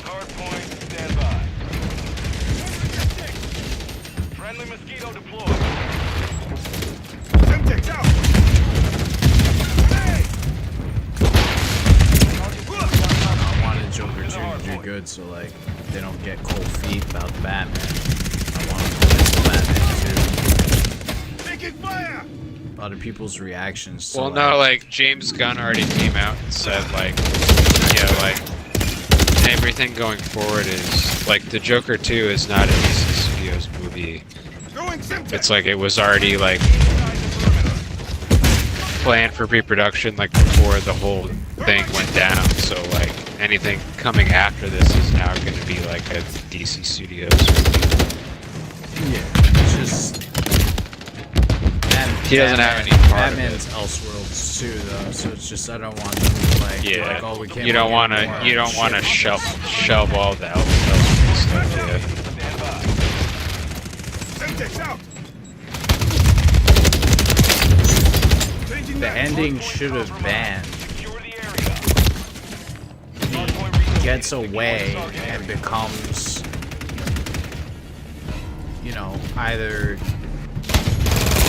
Hardpoint, stand by. Friendly mosquito deployed. Semtex out. I wanted Joker 2 to do good, so like they don't get cold feet about Batman. I want them to win Batman 2. Taking fire. a lot of people's reactions. To, Well, no, like James Gunn already came out and said like, yeah, like everything going forward is like the Joker 2 is not a DC Studios movie. It's like it was already like planned for pre-production like before the whole thing went down. So like anything coming after this is now going to be like a DC Studios movie. Yeah, it's just. He doesn't have any part Batman's of it. Elseworlds too, though, so it's just I don't want them to like, be like, oh, we can't. You don't want to. You don't want to shelve all the Elseworlds stuff. Yeah. The ending should have been. He gets away and becomes, you know, either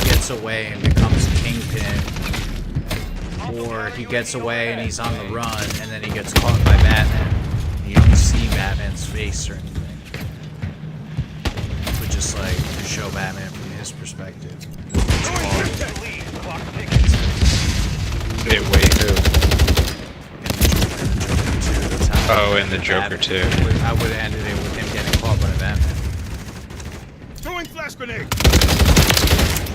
gets away and becomes Kingpin, or he gets away and he's on the run and then he gets caught by Batman. You don't see Batman's face or anything. But just like to show Batman from his perspective. Wait, who? Oh, in the Joker 2. I would have ended it with him getting caught by Batman. Throwing flash grenade.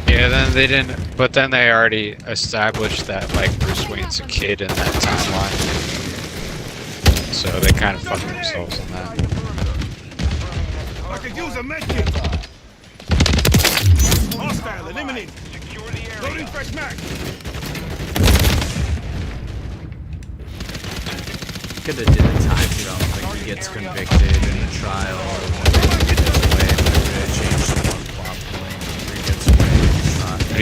Yeah, then they didn't. But then they already established that like Bruce Wayne's a kid in that timeline, so they kind of fucked themselves on that. I could use a medkit. Hostile, eliminate. Loading fresh mag. Could have did the time jump, like he gets convicted in the trial, and then he gets away, and they're gonna change the one plot point, where he gets away, he's not. But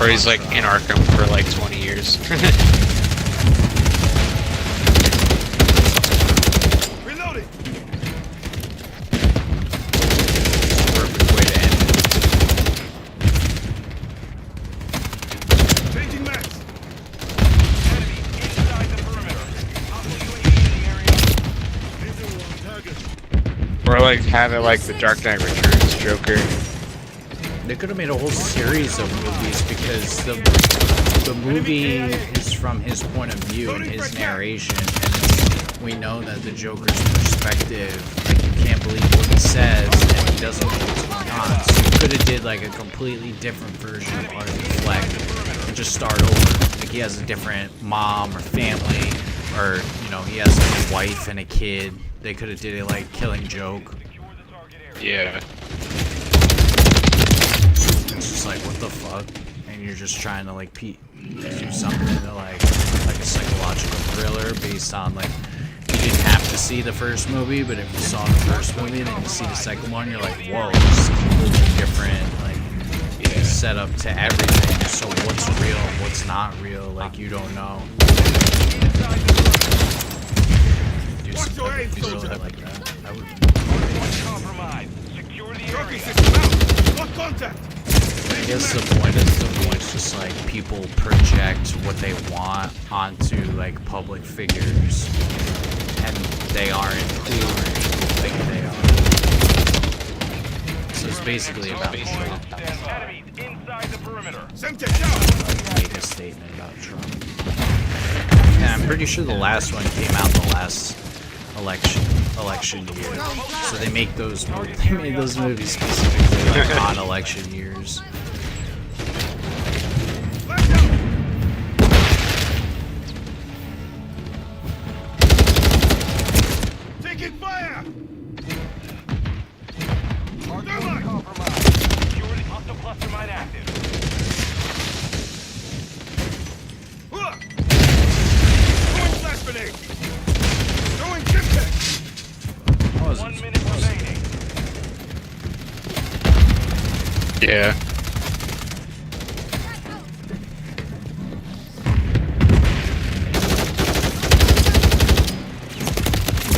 he's like in Arkham for like 20 years. Reloading. Perfect way to end it. Changing max. Or like have it like the Dark Knight Returns Joker. They could have made a whole series of movies because the movie is from his point of view and his narration, and we know that the Joker's perspective, like you can't believe what he says and he doesn't know what's going on. So you could have did like a completely different version of Arthur Fleck and just start over. Like he has a different mom or family, or you know he has like a wife and a kid. They could have did it like Killing Joke. Yeah. It's just like, what the fuck? And you're just trying to like do something to like a psychological thriller based on like, you didn't have to see the first movie, but if you saw the first movie and then you see the second one, you're like, whoa, this is completely different, like, set up to everything. So what's real, what's not real, like you don't know. Do something like that. I would. I guess the point is just like people project what they want onto like public figures, and they aren't who people think they are. So it's basically about make a statement about Trump. And I'm pretty sure the last one came out the last election year. So they made those movies specifically like on election years. Taking fire. Hostile cluster mine active. Throwing flash grenade. Throwing chip tech. 1 minute remaining. Yeah.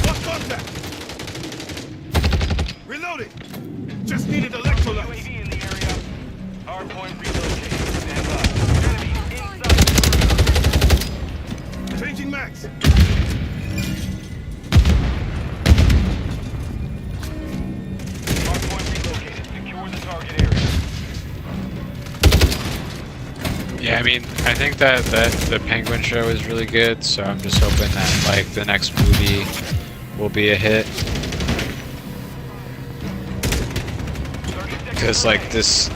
Lost contact. Reloading. Just needed electrolytes. UAV in the area. Hardpoint relocated. Stand by. Enemy inside the perimeter. Changing max. Hardpoint relocated. Secure the target area. Yeah, I mean, I think that the Penguin show is really good, so I'm just hoping that like the next movie will be a hit. Because like this,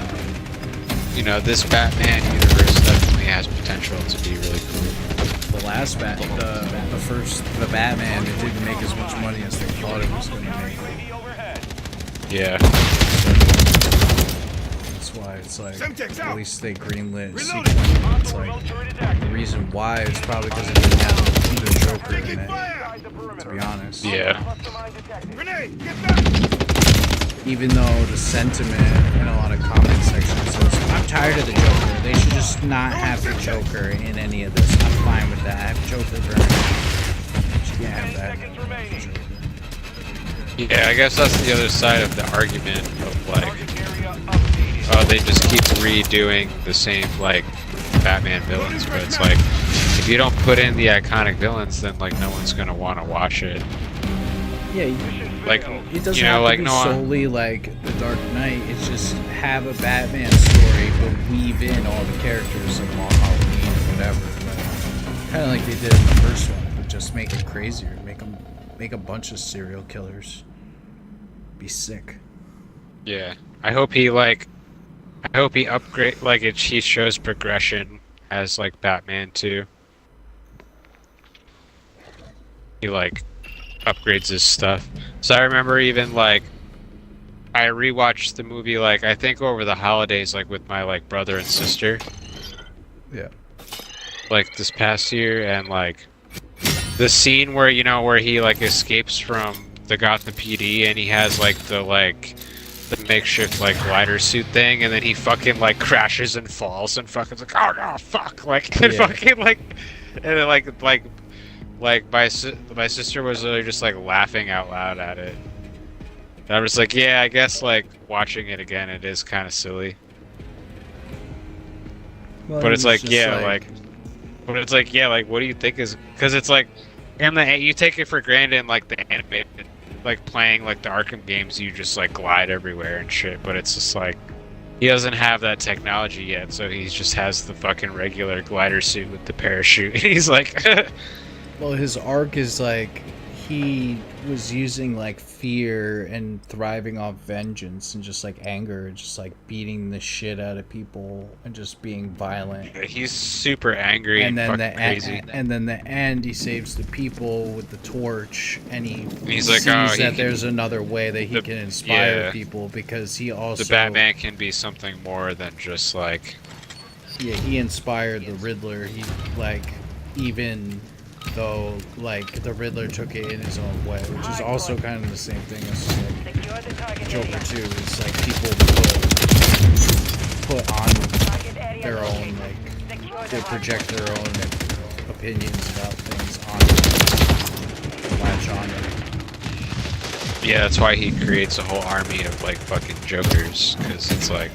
you know, this Batman universe definitely has potential to be really cool. The last the Batman, it didn't make as much money as they thought it was going to make. Yeah. That's why it's like, at least they greenlit a sequel. It's like, the reason why is probably because it didn't have either Joker in it, to be honest. Yeah. Even though the sentiment in a lot of comment sections says, I'm tired of the Joker. They should just not have the Joker in any of this. I'm fine with that. Have Joker burn. You can't have that. Yeah, I guess that's the other side of the argument of like, oh, they just keep redoing the same like Batman villains, but it's like, if you don't put in the iconic villains, then like no one's gonna want to watch it. Yeah, like it doesn't you know, have like to be no one. solely like the Dark Knight. It's just have a Batman story, but weave in all the characters like on Halloween or whatever. Kind of like they did in the first one, but just make it crazier. Make a bunch of serial killers. Be sick. Yeah, I hope he upgrade like he shows progression as like Batman too. He like upgrades his stuff. So I remember even like I rewatched the movie like I think over the holidays like with my like brother and sister. Yeah. Like this past year, and like the scene where you know where he like escapes from the Gotham PD and he has like the makeshift like glider suit thing, and then he fucking like crashes and falls and fucking like oh fuck like and fucking like and then like my sister was literally just like laughing out loud at it. And I was like, yeah, I guess like watching it again, it is kind of silly. Well, but it's like but it's like yeah, like what do you think is because it's like and you take it for granted like the animated like playing like the Arkham games, you just like glide everywhere and shit, but it's just like he doesn't have that technology yet, so he just has the fucking regular glider suit with the parachute. He's like well, his arc is like he was using like fear and thriving off vengeance and just like anger and just like beating the shit out of people and just being violent. He's super angry and then fucking crazy. And then the end, he saves the people with the torch, and he's like, sees that there's another way that he can inspire people, because he also the Batman can be something more than just like he inspired the Riddler. He like even though like the Riddler took it in his own way, which is also kind of the same thing as like Joker 2. It's like people put on their own like they project their own opinions about things on it, latch on it. Yeah, that's why he creates a whole army of like fucking Jokers, because it's like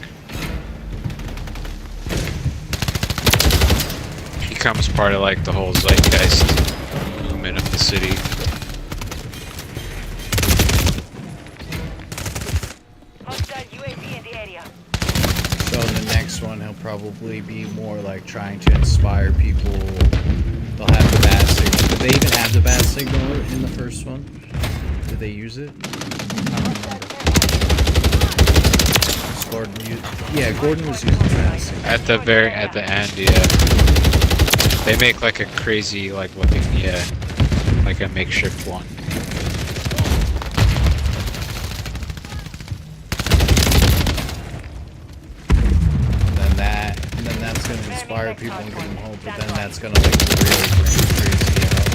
he becomes part of like the whole zeitgeist movement of the city. So in the next one, he'll probably be more like trying to inspire people. They'll have the bat signal. Did they even have the bat signal in the first one? Did they use it? I don't remember. Gordon was using the bat signal. At the end, yeah. They make like a crazy like looking, like a makeshift one. And then that's gonna inspire people and give them hope, but then that's gonna like really bring crazy out.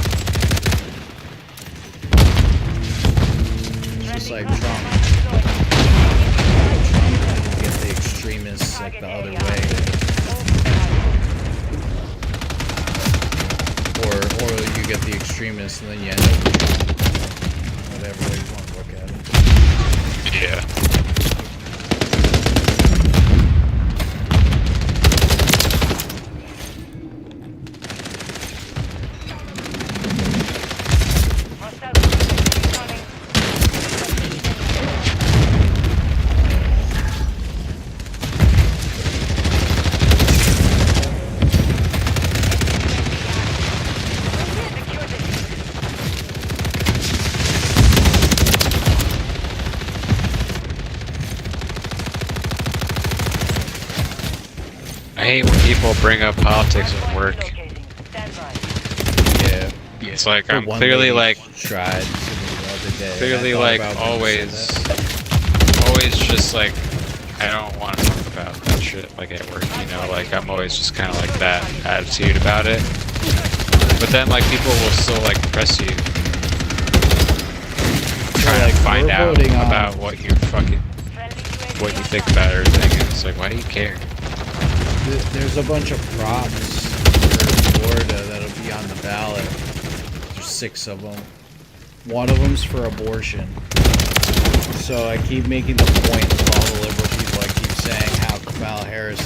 It's just like Trump. You get the extremists like the other way. Or you get the extremists and then you end up with Trump. Whatever way you want to look at it. Yeah. hate when people bring up politics at work. Yeah. It's like The I'm one clearly lady like tried to me the other day. clearly I thought like about when you said always just like I don't want to talk about that shit like at work, you know, like I'm always just kind of like that attitude about it. But then like people will still like press you, trying to find out about what you think about everything, and it's like, why do you care? There's a bunch of props for Florida that'll be on the ballot. There's 6 of them. One of them's for abortion. So I keep making the point to all the liberal people. I keep saying how Kamala Harris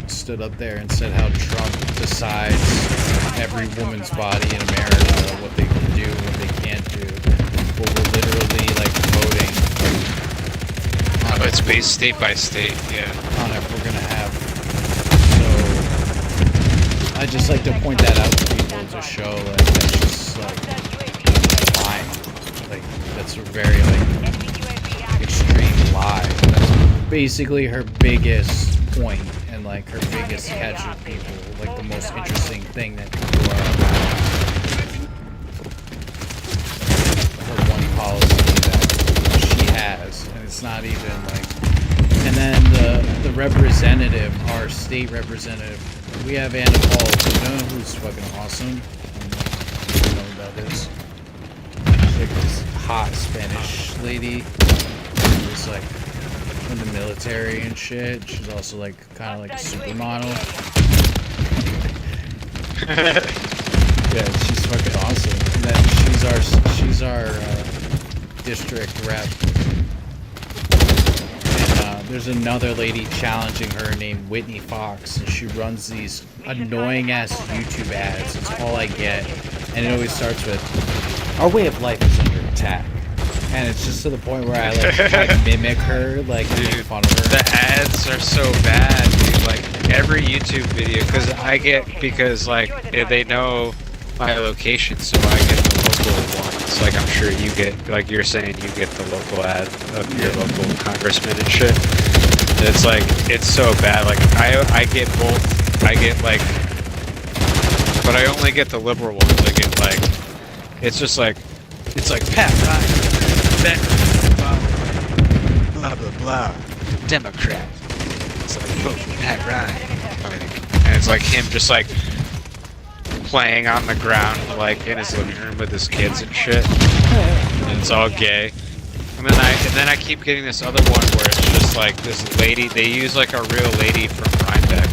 stood up there and said how Trump decides every woman's body in America, what they can do, what they can't do. But we're literally like voting. Oh, it's based state by state, yeah. On if we're gonna have. So I just like to point that out to people to show like that's just like lying. Like that's a very like extreme lie. That's basically her biggest point and like her biggest catch with people. Like the most interesting thing that people are about. Her one policy that she has, and it's not even like. And then the representative, our state representative, we have Anna Paul Luna, who's fucking awesome. I don't know who that is. She's like this hot Spanish lady who's like in the military and shit. She's also like kind of like a supermodel. Yeah, she's fucking awesome. And then she's our district rep. There's another lady challenging her named Whitney Fox, and she runs these annoying ass YouTube ads. It's all I get, and it always starts with, "Our way of life is under attack," and it's just to the point where I like mimic her, like make fun of her. The ads are so bad, dude. Like every YouTube video, because like they know my location, so I get the local ones. Like I'm sure you get, like you're saying, you get the local ad of your local congressman and shit. And it's like, it's so bad. Like I get both. I get like, but I only get the liberal ones. I get like, it's just like, it's like Pat Ryan, blah blah blah, Democrat. It's like vote for Pat Ryan, and it's like him just like playing on the ground like in his living room with his kids and shit, and it's all gay. And then I keep getting this other one where it's just like this lady. They use like a real lady from Rhinebeck,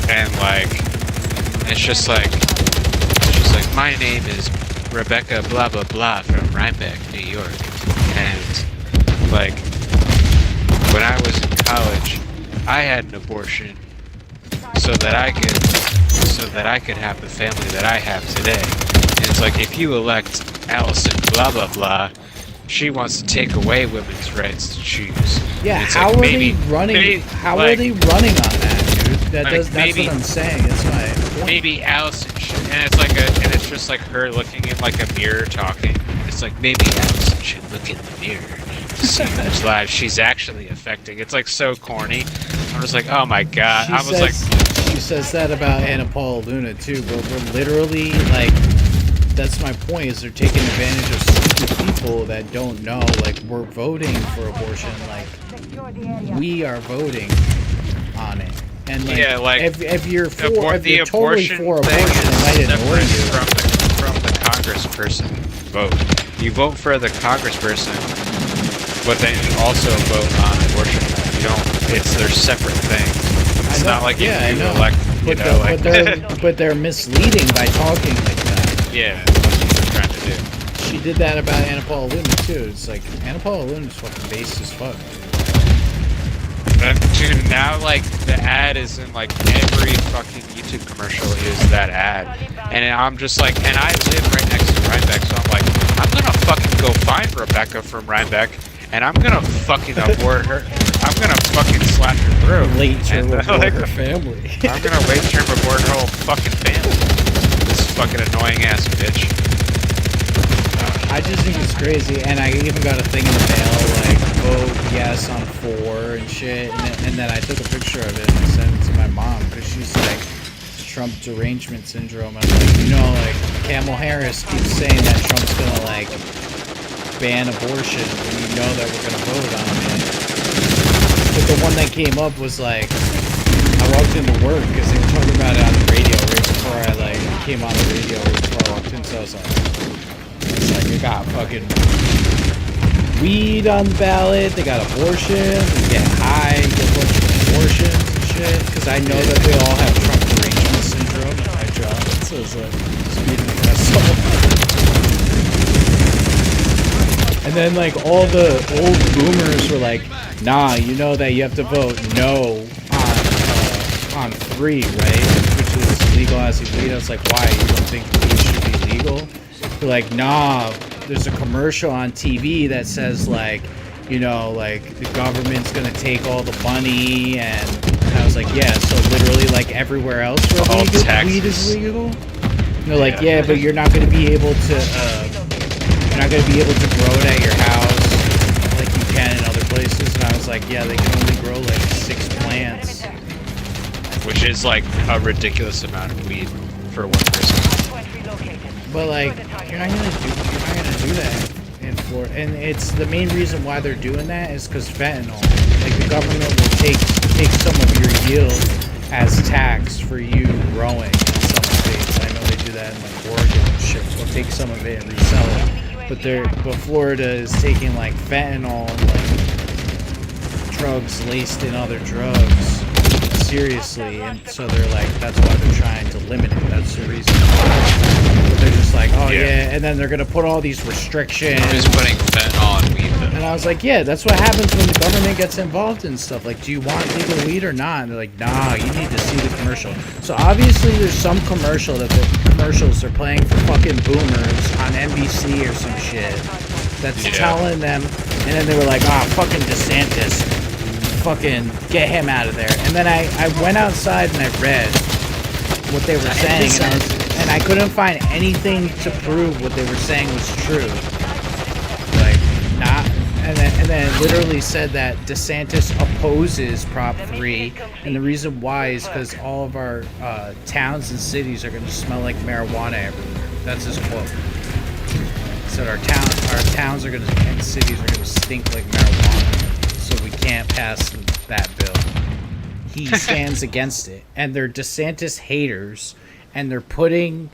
and like it's just like my name is Rebecca blah blah blah from Rhinebeck, New York, and like when I was in college, I had an abortion so that I could have the family that I have today. And it's like, if you elect Allison blah blah blah, she wants to take away women's rights to choose. Yeah, it's how like, are maybe, they running? maybe, How like, are they running on that, dude? That's maybe, what I'm saying. That's my point. Maybe Allison should, and it's just like her looking in like a mirror talking. It's like, maybe Allison should look in the mirror to see whose lives she's actually affecting. It's like so corny. I'm just like, oh my god. She says that about Anna Paul Luna too, but we're literally like, that's my point, is they're taking advantage of stupid people that don't know, like, we're voting for abortion, like, we are voting on it. And like, yeah, like if you're for, if the you're totally abortion for abortion, it might annoy you. From the congressperson vote. You vote for the congressperson, but then you also vote on abortion. You don't. They're separate things. It's not like if you elect. But they're misleading by talking like that. Yeah, that's what they're trying to do. She did that about Anna Paul Luna too. It's like Anna Paul Luna's fucking based as fuck. Dude, now like the ad is in like every fucking YouTube commercial is that ad, and I'm just like, and I live right next to Rhinebeck, so I'm like, I'm gonna fucking go find Rebecca from Rhinebeck, and I'm gonna fucking abort her. I'm gonna fucking slash her throat. Late term abort her family. I'm gonna late term abort her whole fucking family. This fucking annoying ass bitch. I just think it's crazy, and I even got a thing in the mail like vote yes on 4 and shit, and then I took a picture of it and sent it to my mom because she's like Trump derangement syndrome. And I'm like, you know, like Kamala Harris keeps saying that Trump's gonna like ban abortion, and you know that we're gonna vote on it. But the one that came up was like, I walked into work because they were talking about it on the radio right before I like came on the radio right before I walked in, so I was like, it's like they got fucking weed on the ballot, they got abortion, you get high, you get a bunch of abortions and shit, because I know that they all have Trump derangement syndrome at my job, so it's like, speeding the asshole. And then like all the old boomers were like, nah, you know that you have to vote no on 3, right? Which is legalizing weed. I was like, why? You don't think weed should be legal? They're like, nah, there's a commercial on TV that says like, you know, like the government's gonna take all the money, and I was like, yeah, so literally like everywhere else where weed is legal? And they're like, yeah, but you're not gonna be able to you're not gonna be able to grow it at your house like you can in other places. And I was like, yeah, they can only grow like 6 plants. Which is like a ridiculous amount of weed for one person. But like, you're not gonna do that in Florida. And it's the main reason why they're doing that is because fentanyl. Like the government will take some of your yield as tax for you growing in some states. I know they do that in like Oregon and shit. They'll take some of it and resell it. But Florida is taking like fentanyl and like drugs laced in other drugs seriously, and so they're like, that's why they're trying to limit it. That's the reason why. But they're just like, oh yeah, and then they're gonna put all these restrictions. Just putting fentanyl on weed. And I was like, yeah, that's what happens when the government gets involved in stuff. Like, do you want legal weed or not? And they're like, nah, you need to see the commercial. So obviously there's some commercial that the commercials are playing for fucking boomers on NBC or some shit that's telling them, and then they were like, fucking DeSantis, fucking get him out of there. And then I went outside and I read what they were saying, and I couldn't find anything to prove what they were saying was true. Like, not. And then it literally said that DeSantis opposes Prop 3, and the reason why is because all of our towns and cities are going to smell like marijuana everywhere. That's his quote. He said our towns are going to, and cities are going to stink like marijuana, so we can't pass that bill. He stands against it, and they're DeSantis haters, and they're putting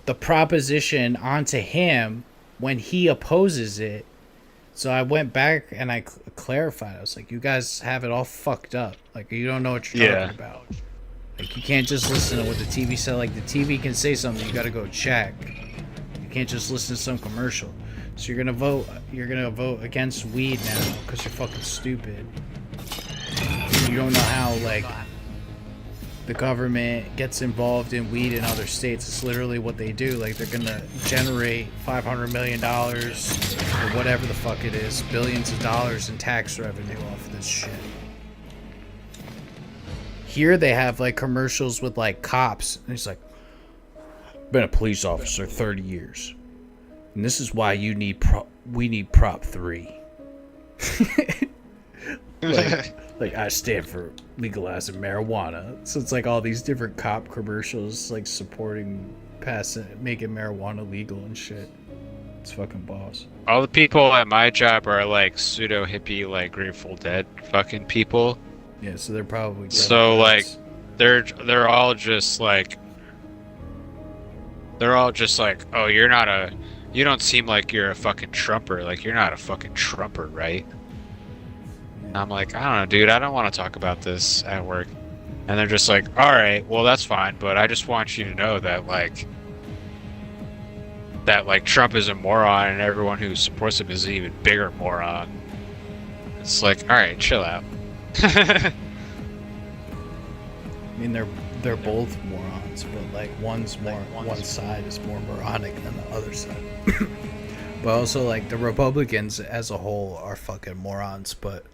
the proposition onto him when he opposes it. So I went back and I clarified. I was like, you guys have it all fucked up. Like, you don't know what you're talking about. Like, you can't just listen to what the TV said. Like, the TV can say something, you gotta go check. You can't just listen to some commercial. So you're gonna vote against weed now because you're fucking stupid. You don't know how, like, the government gets involved in weed in other states. It's literally what they do. Like, they're gonna generate $500 million or whatever the fuck it is, billions of dollars in tax revenue off of this shit. Here they have like commercials with like cops, and he's like, been a police officer 30 years, and this is why we need Prop 3. Like I stand for legalizing marijuana. So it's like all these different cop commercials like supporting making marijuana legal and shit. It's fucking boss. All the people at my job are like pseudo hippie, like Grateful Dead fucking people. Yeah, so they're probably so like they're all just like oh, you don't seem like you're a fucking Trumper. Like, you're not a fucking Trumper, right? And I'm like, I don't know, dude, I don't want to talk about this at work. And they're just like, all right, well, that's fine, but I just want you to know that Trump is a moron, and everyone who supports him is an even bigger moron. It's like, all right, chill out. I mean, they're both morons, but like one side is more moronic than the other side. But also, like, the Republicans as a whole are fucking morons, but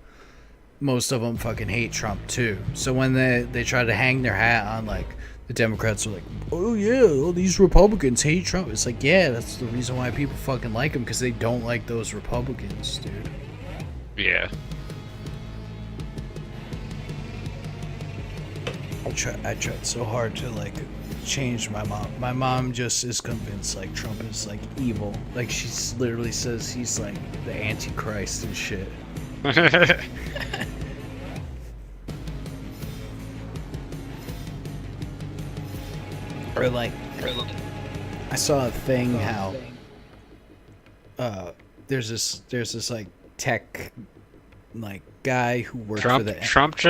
most of them fucking hate Trump too. So when they try to hang their hat on like the Democrats are like, oh yeah, all these Republicans hate Trump. It's like, yeah, that's the reason why people fucking like him, because they don't like those Republicans, dude. Yeah. I tried so hard to like change my mom. My mom just is convinced like Trump is like evil. Like she literally says he's like the Antichrist and shit. Or like, I saw a thing how there's this like tech like guy who worked for the Trump's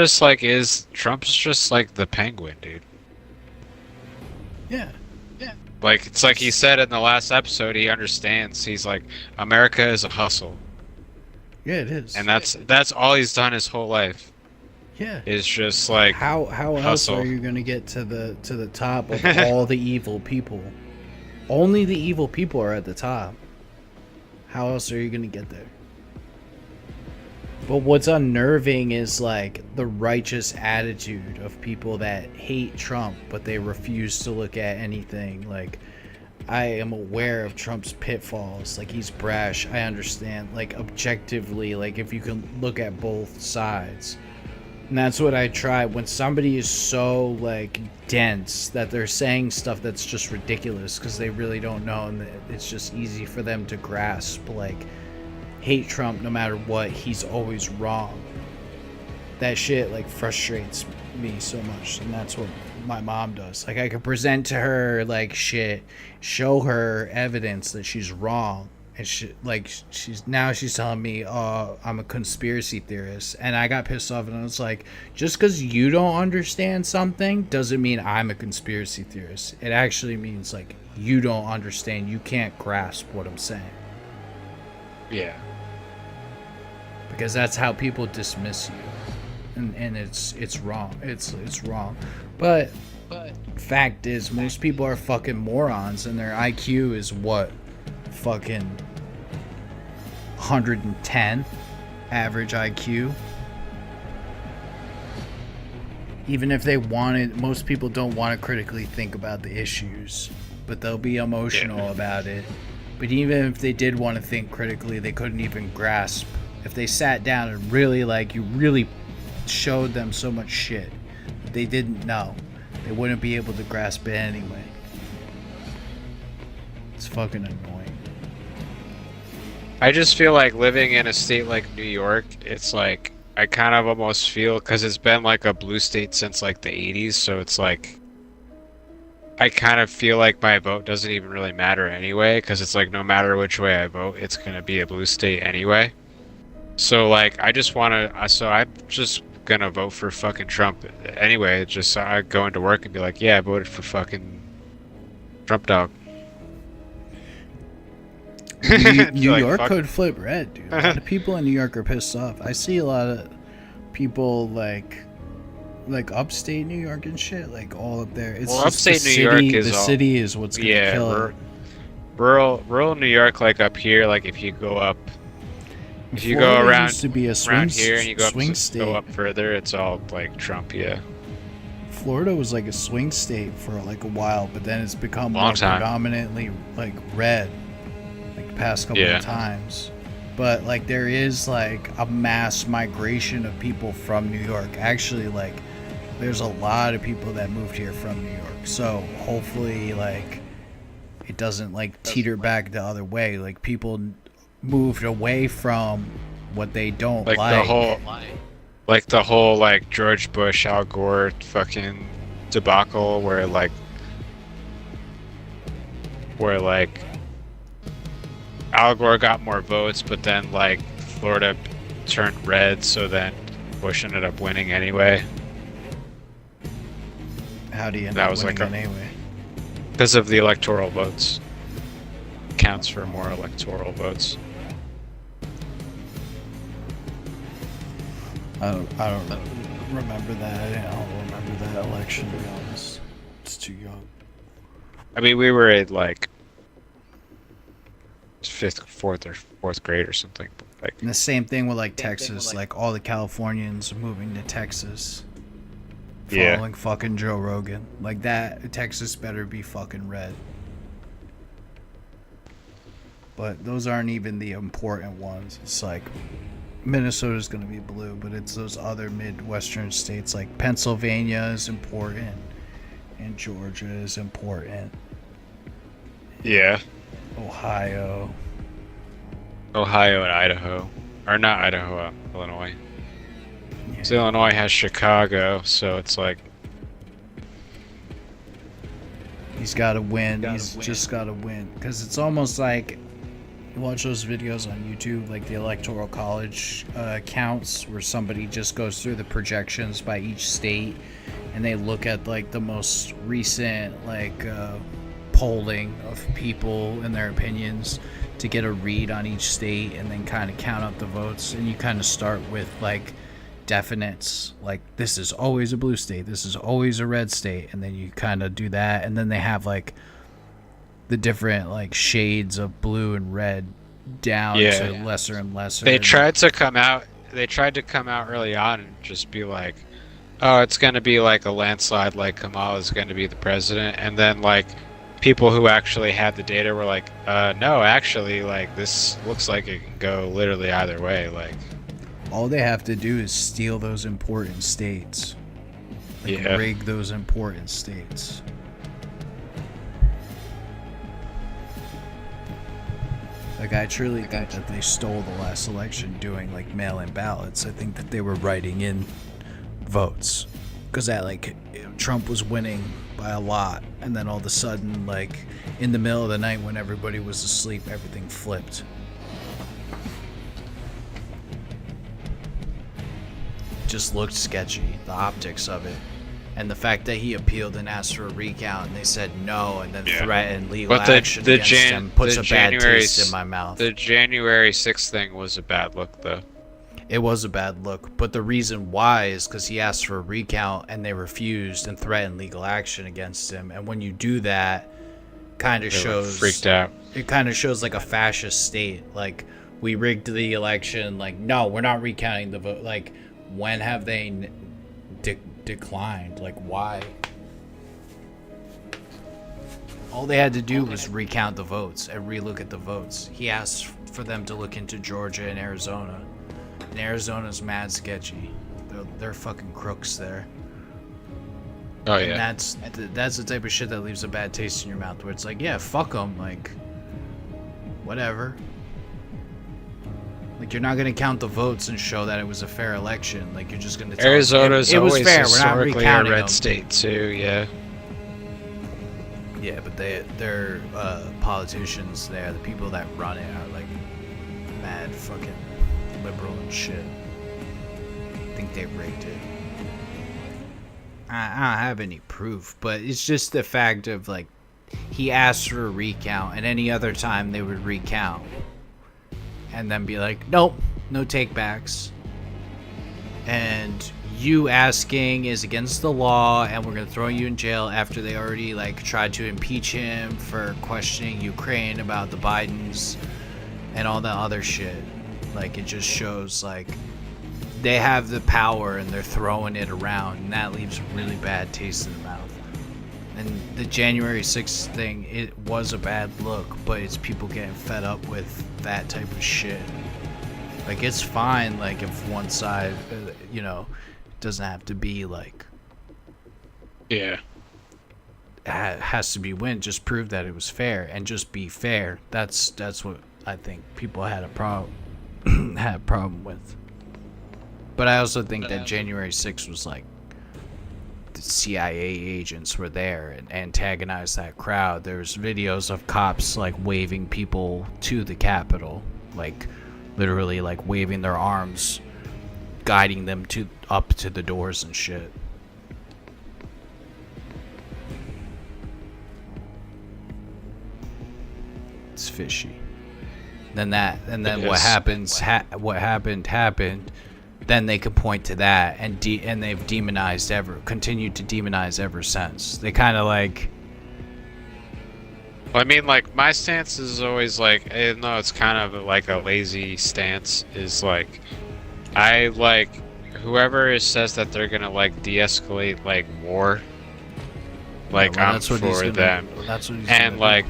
just like the Penguin, dude. Yeah. Like it's like he said in the last episode, he understands. He's like, America is a hustle. Yeah, it is. And that's all he's done his whole life. Yeah. Is just like how else hustle. are you gonna get to the top of all the evil people? Only the evil people are at the top. How else are you gonna get there? But what's unnerving is like the righteous attitude of people that hate Trump, but they refuse to look at anything. Like, I am aware of Trump's pitfalls. Like, he's brash. I understand. Like, objectively, like if you can look at both sides. And that's what I try. When somebody is so like dense that they're saying stuff that's just ridiculous because they really don't know, and it's just easy for them to grasp. Like, hate Trump no matter what, he's always wrong. That shit like frustrates me so much, and that's what my mom does. Like, I could present to her like shit, show her evidence that she's wrong, and she's telling me, oh, I'm a conspiracy theorist, and I got pissed off, and I was like, just because you don't understand something doesn't mean I'm a conspiracy theorist. It actually means like you don't understand, you can't grasp what I'm saying. Yeah. Because that's how people dismiss you, and it's wrong. It's wrong. But fact is, most people are fucking morons, and their IQ is what, fucking 110 average IQ. Even if they wanted, most people don't want to critically think about the issues, but they'll be emotional about it. But even if they did want to think critically, they couldn't even grasp. If they sat down and really, like, you really showed them so much shit that they didn't know, they wouldn't be able to grasp it anyway. It's fucking annoying. I just feel like living in a state like New York, it's like, I kind of almost feel, because it's been like a blue state since like the 80s, so it's like, I kind of feel like my vote doesn't even really matter anyway, because it's like no matter which way I vote, it's going to be a blue state anyway. So like, I just want to, so I'm just going to vote for fucking Trump anyway. Just I go into work and be like, yeah, I voted for fucking Trump dog. New like, York fuck. could flip red, dude. A lot of people in New York are pissed off. I see a lot of people like upstate New York and shit, like all up there. It's well, just upstate New York is the city is what's gonna kill it. Rural New York, like up here, like if you go up, if you Florida go around, used to be a around here and you go swing up, state. go up further, it's all like Trump, yeah. Florida was like a swing state for like a while, but then it's become Long more time. predominantly like red, like the past couple Yeah. of times. But like there is like a mass migration of people from New York. Actually, like there's a lot of people that moved here from New York. So hopefully, like it doesn't like teeter back the other way. Like people moved away from what they don't like. The whole like George Bush, Al Gore fucking debacle where like Al Gore got more votes, but then like Florida turned red, so then Bush ended up winning anyway. How do you end That up was winning like anyway? Because of the electoral votes. Counts for more electoral votes. I don't remember that. I don't remember that election, to be honest. It's too young. I mean, we were in like fourth grade or something. Like, And the same thing with like Texas, like all the Californians moving to Texas. Yeah. following fucking Joe Rogan. Like that, Texas better be fucking red. But those aren't even the important ones. It's like Minnesota's gonna be blue, but it's those other Midwestern states like Pennsylvania is important, and Georgia is important. Yeah. Ohio. Ohio and Idaho. Or not Idaho, Illinois. So Illinois has Chicago, so it's like... He's gotta win. Just gotta win. Because it's almost like... You watch those videos on YouTube, like the Electoral College counts, where somebody just goes through the projections by each state, and they look at like the most recent like polling of people and their opinions to get a read on each state, and then kind of count up the votes. And you kind of start with like definites, like this is always a blue state, this is always a red state, and then you kind of do that, and then they have like the different like shades of blue and red down to lesser and lesser. They tried to come out early on and just be like, oh, it's gonna be like a landslide, like Kamala's gonna be the president, and then like people who actually had the data were like, no, actually, like this looks like it can go literally either way. Like all they have to do is steal those important states, like rig those important states. Like, I truly think that they stole the last election doing, like, mail-in ballots. I think that they were writing in votes. Because that, like, Trump was winning by a lot. And then all of a sudden, like, in the middle of the night when everybody was asleep, everything flipped. Just looked sketchy, the optics of it. And the fact that he appealed and asked for a recount, and they said no, and then threatened legal action against him puts a bad taste in my mouth. The January 6th thing was a bad look, though. It was a bad look, but the reason why is because he asked for a recount, and they refused and threatened legal action against him. And when you do that, kind of shows... freaked out. It kind of shows like a fascist state. Like, we rigged the election. Like, no, we're not recounting the vote. Like, when have they... declined? Like, why? All they had to do was recount the votes and relook at the votes. He asked for them to look into Georgia and Arizona, and Arizona's mad sketchy. They're fucking crooks there. Oh yeah. And that's the type of shit that leaves a bad taste in your mouth, where it's like, yeah, fuck them, like whatever. Like, you're not gonna count the votes and show that it was a fair election. Like, you're just gonna tell Arizona's it was always fair. We're not historically recounting a red them. state too. Yeah. Yeah, but their politicians there, the people that run it, are like mad fucking liberal and shit. I think they rigged it. I don't have any proof, but it's just the fact of like, he asked for a recount, and any other time they would recount. And then be like, nope, no takebacks. And you asking is against the law, and we're going to throw you in jail after they already, like, tried to impeach him for questioning Ukraine about the Bidens and all that other shit. Like, it just shows, like, they have the power and they're throwing it around, and that leaves a really bad taste in the mouth. And the January 6th thing, it was a bad look, but it's people getting fed up with that type of shit. Like, it's fine, like, if one side, you know, doesn't have to be, like... Yeah. Has to be win. Just prove that it was fair, and just be fair. That's what I think people had a problem with. But I also think that January 6th was, like, the CIA agents were there and antagonized that crowd. There's videos of cops like waving people to the Capitol, like literally like waving their arms, guiding them up to the doors and shit. It's fishy. Then what happened. Then they could point to that, and they've continued to demonize ever since. They kind of like... Well, I mean, like, my stance is always like, even though it's kind of like a lazy stance, is like, I like whoever says that they're gonna like de-escalate like war, like well, I'm that's what he's for gonna- them. that's what he's and gonna do. like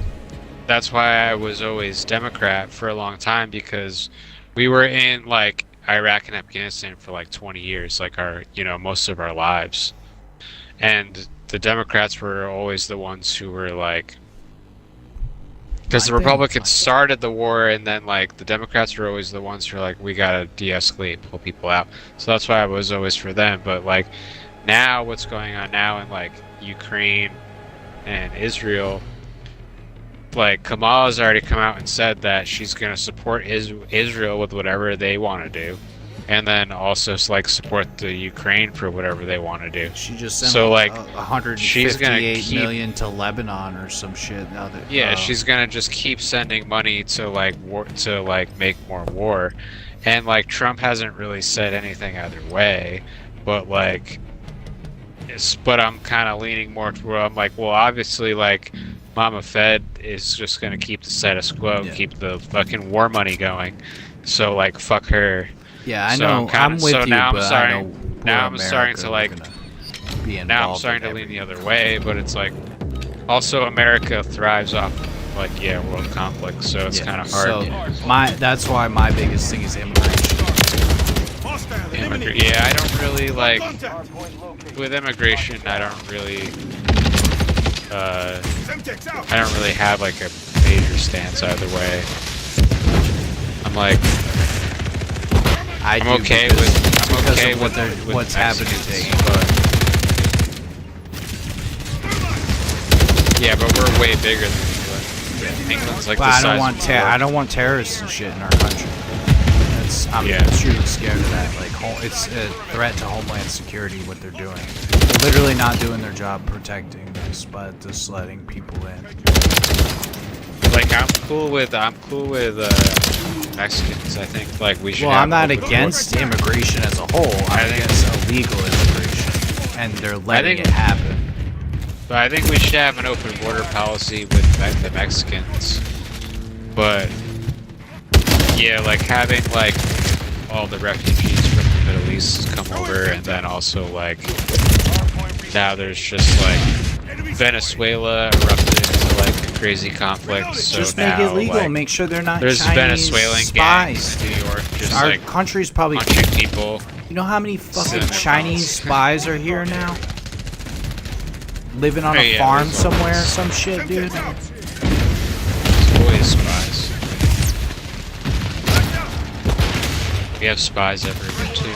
that's why I was always Democrat for a long time, because we were in like Iraq and Afghanistan for like 20 years, like our, most of our lives. And the Democrats were always the ones who were like, because the Republicans started the war, and then like the Democrats were always the ones who were like, we gotta de-escalate, pull people out. So that's why I was always for them. But like now, what's going on now in like Ukraine and Israel, like Kamala's already come out and said that she's gonna support Israel with whatever they want to do, and then also like support the Ukraine for whatever they want to do. She just sent so like 158 million to Lebanon or some shit. Now that yeah, she's gonna just keep sending money to like war, to like make more war, and like Trump hasn't really said anything either way, but like, but I'm kind of leaning more to where I'm like, well, obviously like Mama Fed is just gonna keep the status quo, keep the fucking war money going, so like fuck her. Yeah, I know. I'm with so you, now but I know now I'm poor starting to like. America be Now I'm involved starting in to lean the other way, but it's like, also America thrives off like world conflict, so it's kind of hard. So that's why my biggest thing is immigration. Yeah, I don't really like with immigration. I don't really have like a major stance either way. I'm like, I'm okay with what's happening today. Yeah, but we're way bigger than England. England's like Well, the I don't size want of New York. I don't want terrorists and shit in our country. I'm truly scared of that. Like, it's a threat to homeland security. What they're doing, they're literally not doing their job protecting us, but just letting people in. Like I'm cool with Mexicans. I think like we should. Well, have I'm not open against borders. immigration as a whole. I'm against illegal immigration, and they're letting it happen. But I think we should have an open border policy with the Mexicans. But yeah, like having like all the refugees from the Middle East come over, and then also like now there's just like Venezuela erupted into like a crazy conflict. So Just now, make it legal. like, Make sure they're not there's Chinese Venezuelan spies. gangs in New York, just Our like country's probably punching people. You know how many fucking Sitting in Chinese spies are here now? Living on Oh, a yeah, farm there's somewhere or always- some shit, dude. There's always spies. We have spies everywhere too.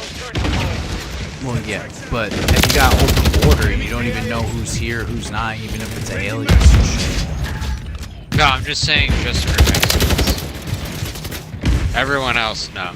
Well, yeah, but if you got open border and you don't even know who's here, who's not, even if it's aliens and shit. No, I'm just saying, just for Mexicans. Everyone else, no.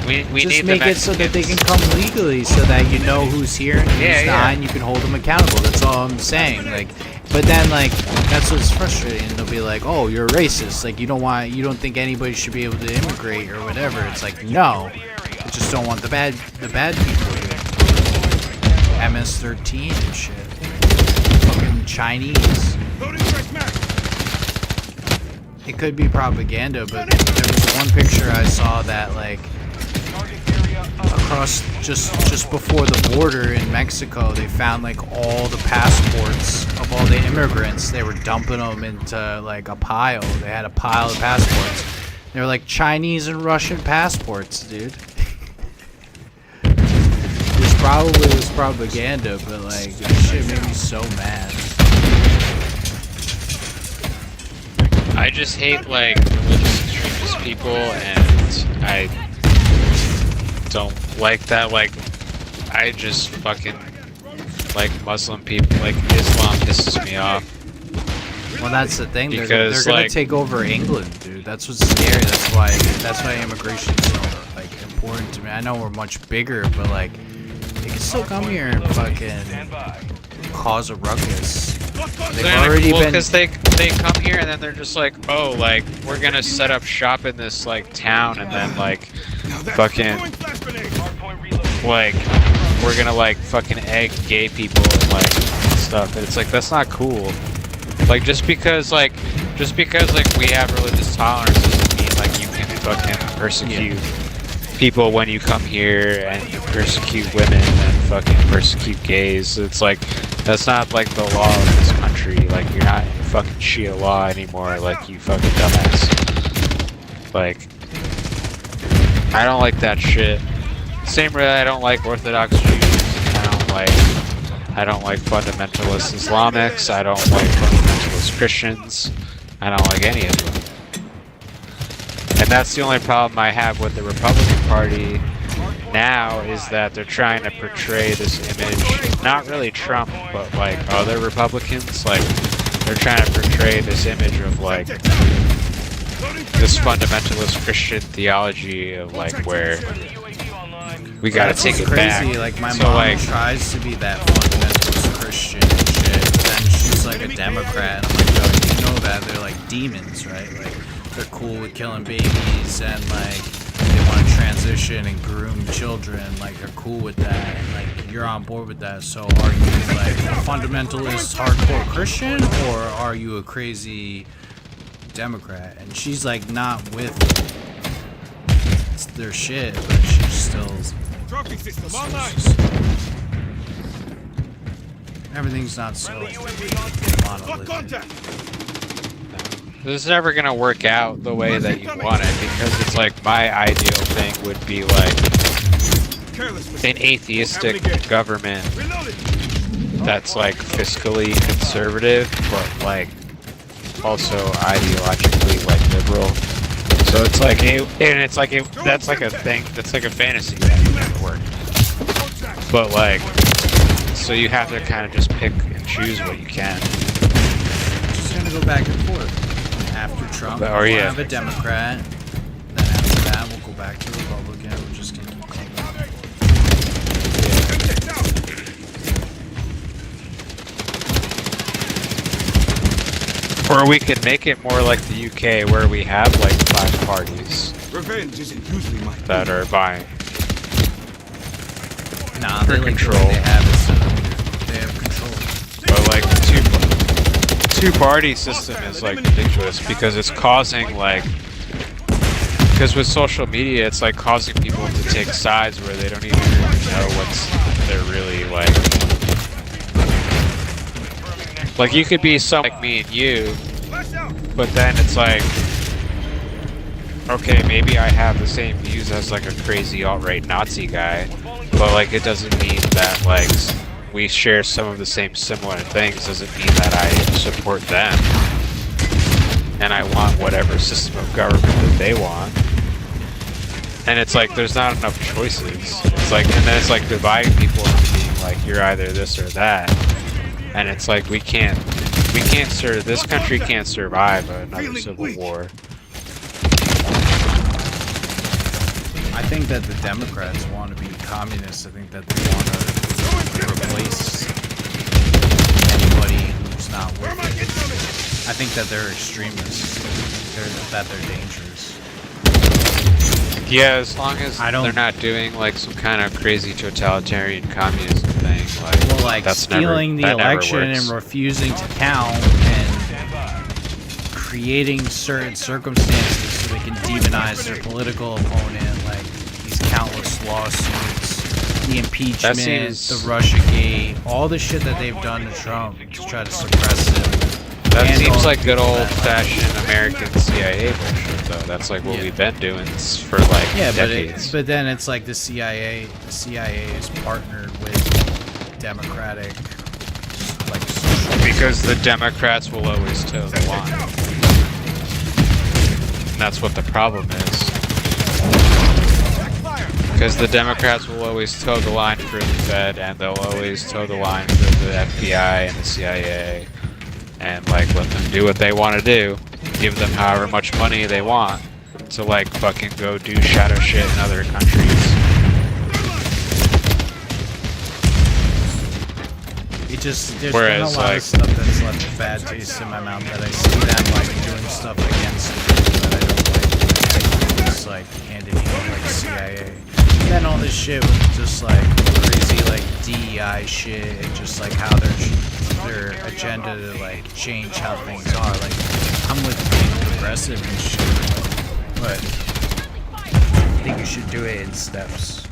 we Just need make the it so that they can Mexicans. come legally, so that you know who's here and who's Yeah, not, yeah. and you can hold them accountable. That's all I'm saying. Like, but then like that's what's frustrating. They'll be like, "Oh, you're racist. Like, you don't think anybody should be able to immigrate or whatever." It's like, no, I just don't want the bad people here. MS-13 and shit. Fucking Chinese. It could be propaganda, but there was one picture I saw that like across just before the border in Mexico, they found like all the passports of all the immigrants. They were dumping them into like a pile. They had a pile of passports. They were like Chinese and Russian passports, dude. This probably was propaganda, but like that shit made me so mad. I just hate like religious extremist people, and I don't like that. Like, I just fucking like Muslim people. Like Islam pisses me off. Well, that's the thing. They're Because, gonna like- take over England, dude. That's what's scary. That's why immigration is so like important to me. I know we're much bigger, but like they can still come here and fucking cause a ruckus. They've already been. Because they come here and then they're just like, oh, like we're gonna set up shop in this like town, and then like fucking like we're gonna like fucking egg gay people and like stuff. And it's like that's not cool. Like just because we have religious tolerance doesn't mean like you can fucking persecute people when you come here, and you persecute women and fucking persecute gays. It's like, that's not like the law of this country. Like, you're not in fucking Shia law anymore, like, you fucking dumbass. Like, I don't like that shit. Same way I don't like Orthodox Jews. I don't like fundamentalist Islamics. I don't like fundamentalist Christians. I don't like any of them. And that's the only problem I have with the Republican Party now, is that they're trying to portray this image, not really Trump, but like other Republicans, like they're trying to portray this image of like this fundamentalist Christian theology of like where we gotta take it back. Like my so mom like tries to be that fundamentalist Christian and shit, then she's like a Democrat. I'm like, yo, you know that they're like demons, right? Like they're cool with killing babies and like they want to transition and groom children. Like they're cool with that, and like you're on board with that. So are you like a fundamentalist hardcore Christian, or are you a crazy Democrat? And she's like not with their shit, but she still. Trophy system online. Everything's not so monolithic. This is never gonna work out the way that you want it, because it's like my ideal thing would be like an atheistic government that's like fiscally conservative, but like also ideologically like liberal. So it's like that's like a thing, that's like a fantasy that would never work. But like, so you have to kind of just pick and choose what you can. Just gonna go back and forth. After Trump, we'll have a Democrat. Then after that, we'll go back to Republican. We're just gonna keep going back and forth. Or we could make it more like the UK, where we have like 5 parties that are buying. Nah, for control. They have control. But like the two-party system is like ridiculous, because it's causing like, because with social media, it's like causing people to take sides where they don't even know what's they're really like. Like you could be someone like me and you, but then it's like, okay, maybe I have the same views as like a crazy alt-right Nazi guy, but like it doesn't mean that like we share some of the same similar things. Doesn't mean that I support them and I want whatever system of government that they want. And it's like there's not enough choices. It's like, and then it's like dividing people into being like you're either this or that. And it's like we can't serve, this country can't survive another civil war. I think that the Democrats want to be communists. I think that they want to replace anybody who's not with it. I think that they're extremists. They're dangerous. Yeah, as long as they're not doing like some kind of crazy totalitarian communism thing, like, well, like that's stealing the election and refusing to count and creating certain circumstances so they can demonize their political opponent, like these countless lawsuits, the impeachment, the Russiagate, all the shit that they've done to Trump to try to suppress him. That seems like good old-fashioned American CIA bullshit, though. That's like what we've been doing for like decades. But then it's like the CIA is partnered with Democratic, like because the Democrats will always toe the line. And that's what the problem is. Because the Democrats will always toe the line for the Fed, and they'll always toe the line for the FBI and the CIA. And like let them do what they want to do, give them however much money they want to like fucking go do shadow shit in other countries. There's been a lot of stuff that's left a bad taste in my mouth, that I see them like doing stuff against people that I don't like. Just like hand in hand like CIA. And then all this shit with just like crazy like DEI shit and just like how their agenda to like change how things are. Like I'm with being progressive and shit, but think you should do it in steps.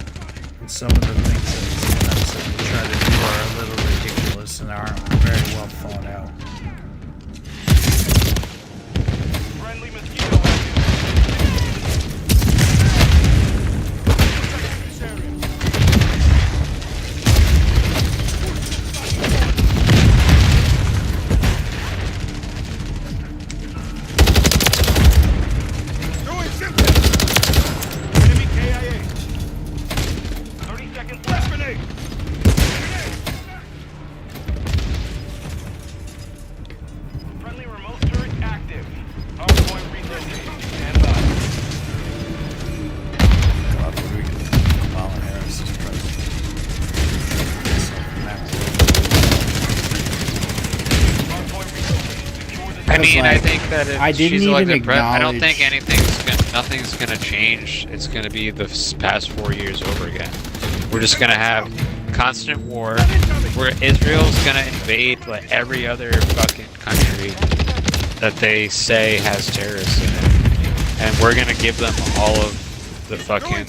And some of the things that we try to do are a little ridiculous and aren't very well thought out. Friendly mosquito Enemy KIA. 30 seconds left. Grenade. Friendly remote turret active. Hardpoint relocated. Stand by. Colin Harris is president. I mean, I think that if I didn't she's even elected I don't think acknowledge- nothing's gonna change. It's gonna be the past 4 years over again. We're just gonna have constant war, where Israel's gonna invade like every other fucking country that they say has terrorists in it, and we're gonna give them all of the fucking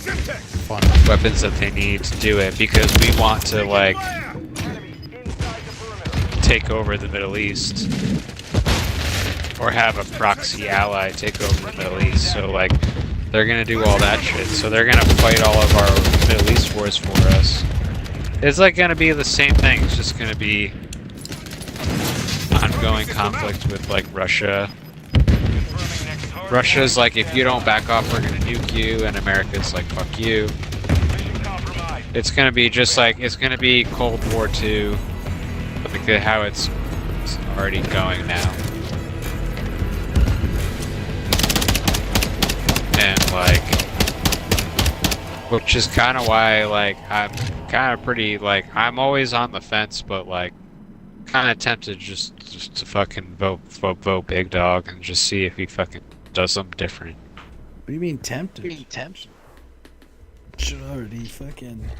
weapons that they need to do it because we want to like take over the Middle East. Or have a proxy ally take over the Middle East. So like, they're gonna do all that shit. So they're gonna fight all of our Middle East wars for us. It's like gonna be the same thing. It's just gonna be ongoing conflict with like Russia. Russia's like, if you don't back off, we're gonna nuke you, and America's like, fuck you. It's gonna be just like, it's gonna be Cold War II, like how it's already going now. And like, which is kind of why like I'm kind of pretty like I'm always on the fence, but like kind of tempted just to fucking vote Big Dog and just see if he fucking does something different. What do you mean tempted? Should already fucking.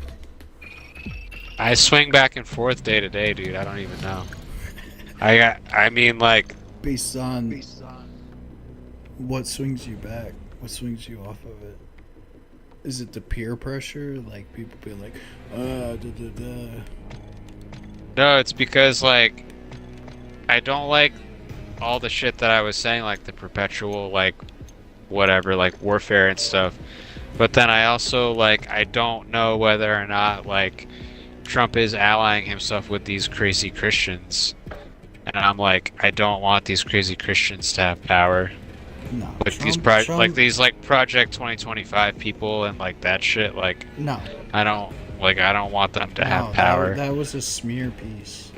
I swing back and forth day to day, dude. I don't even know. I mean like Based on what swings you back? What swings you off of it? Is it the peer pressure? Like people be like, da da da. No, it's because like I don't like all the shit that I was saying, like the perpetual like whatever, like warfare and stuff. But then I also like I don't know whether or not like Trump is allying himself with these crazy Christians. And I'm like, I don't want these crazy Christians to have power. No, Like Trump, these Project 2025 people and like that shit, like No. I don't want them to have No, power. That was a smear piece.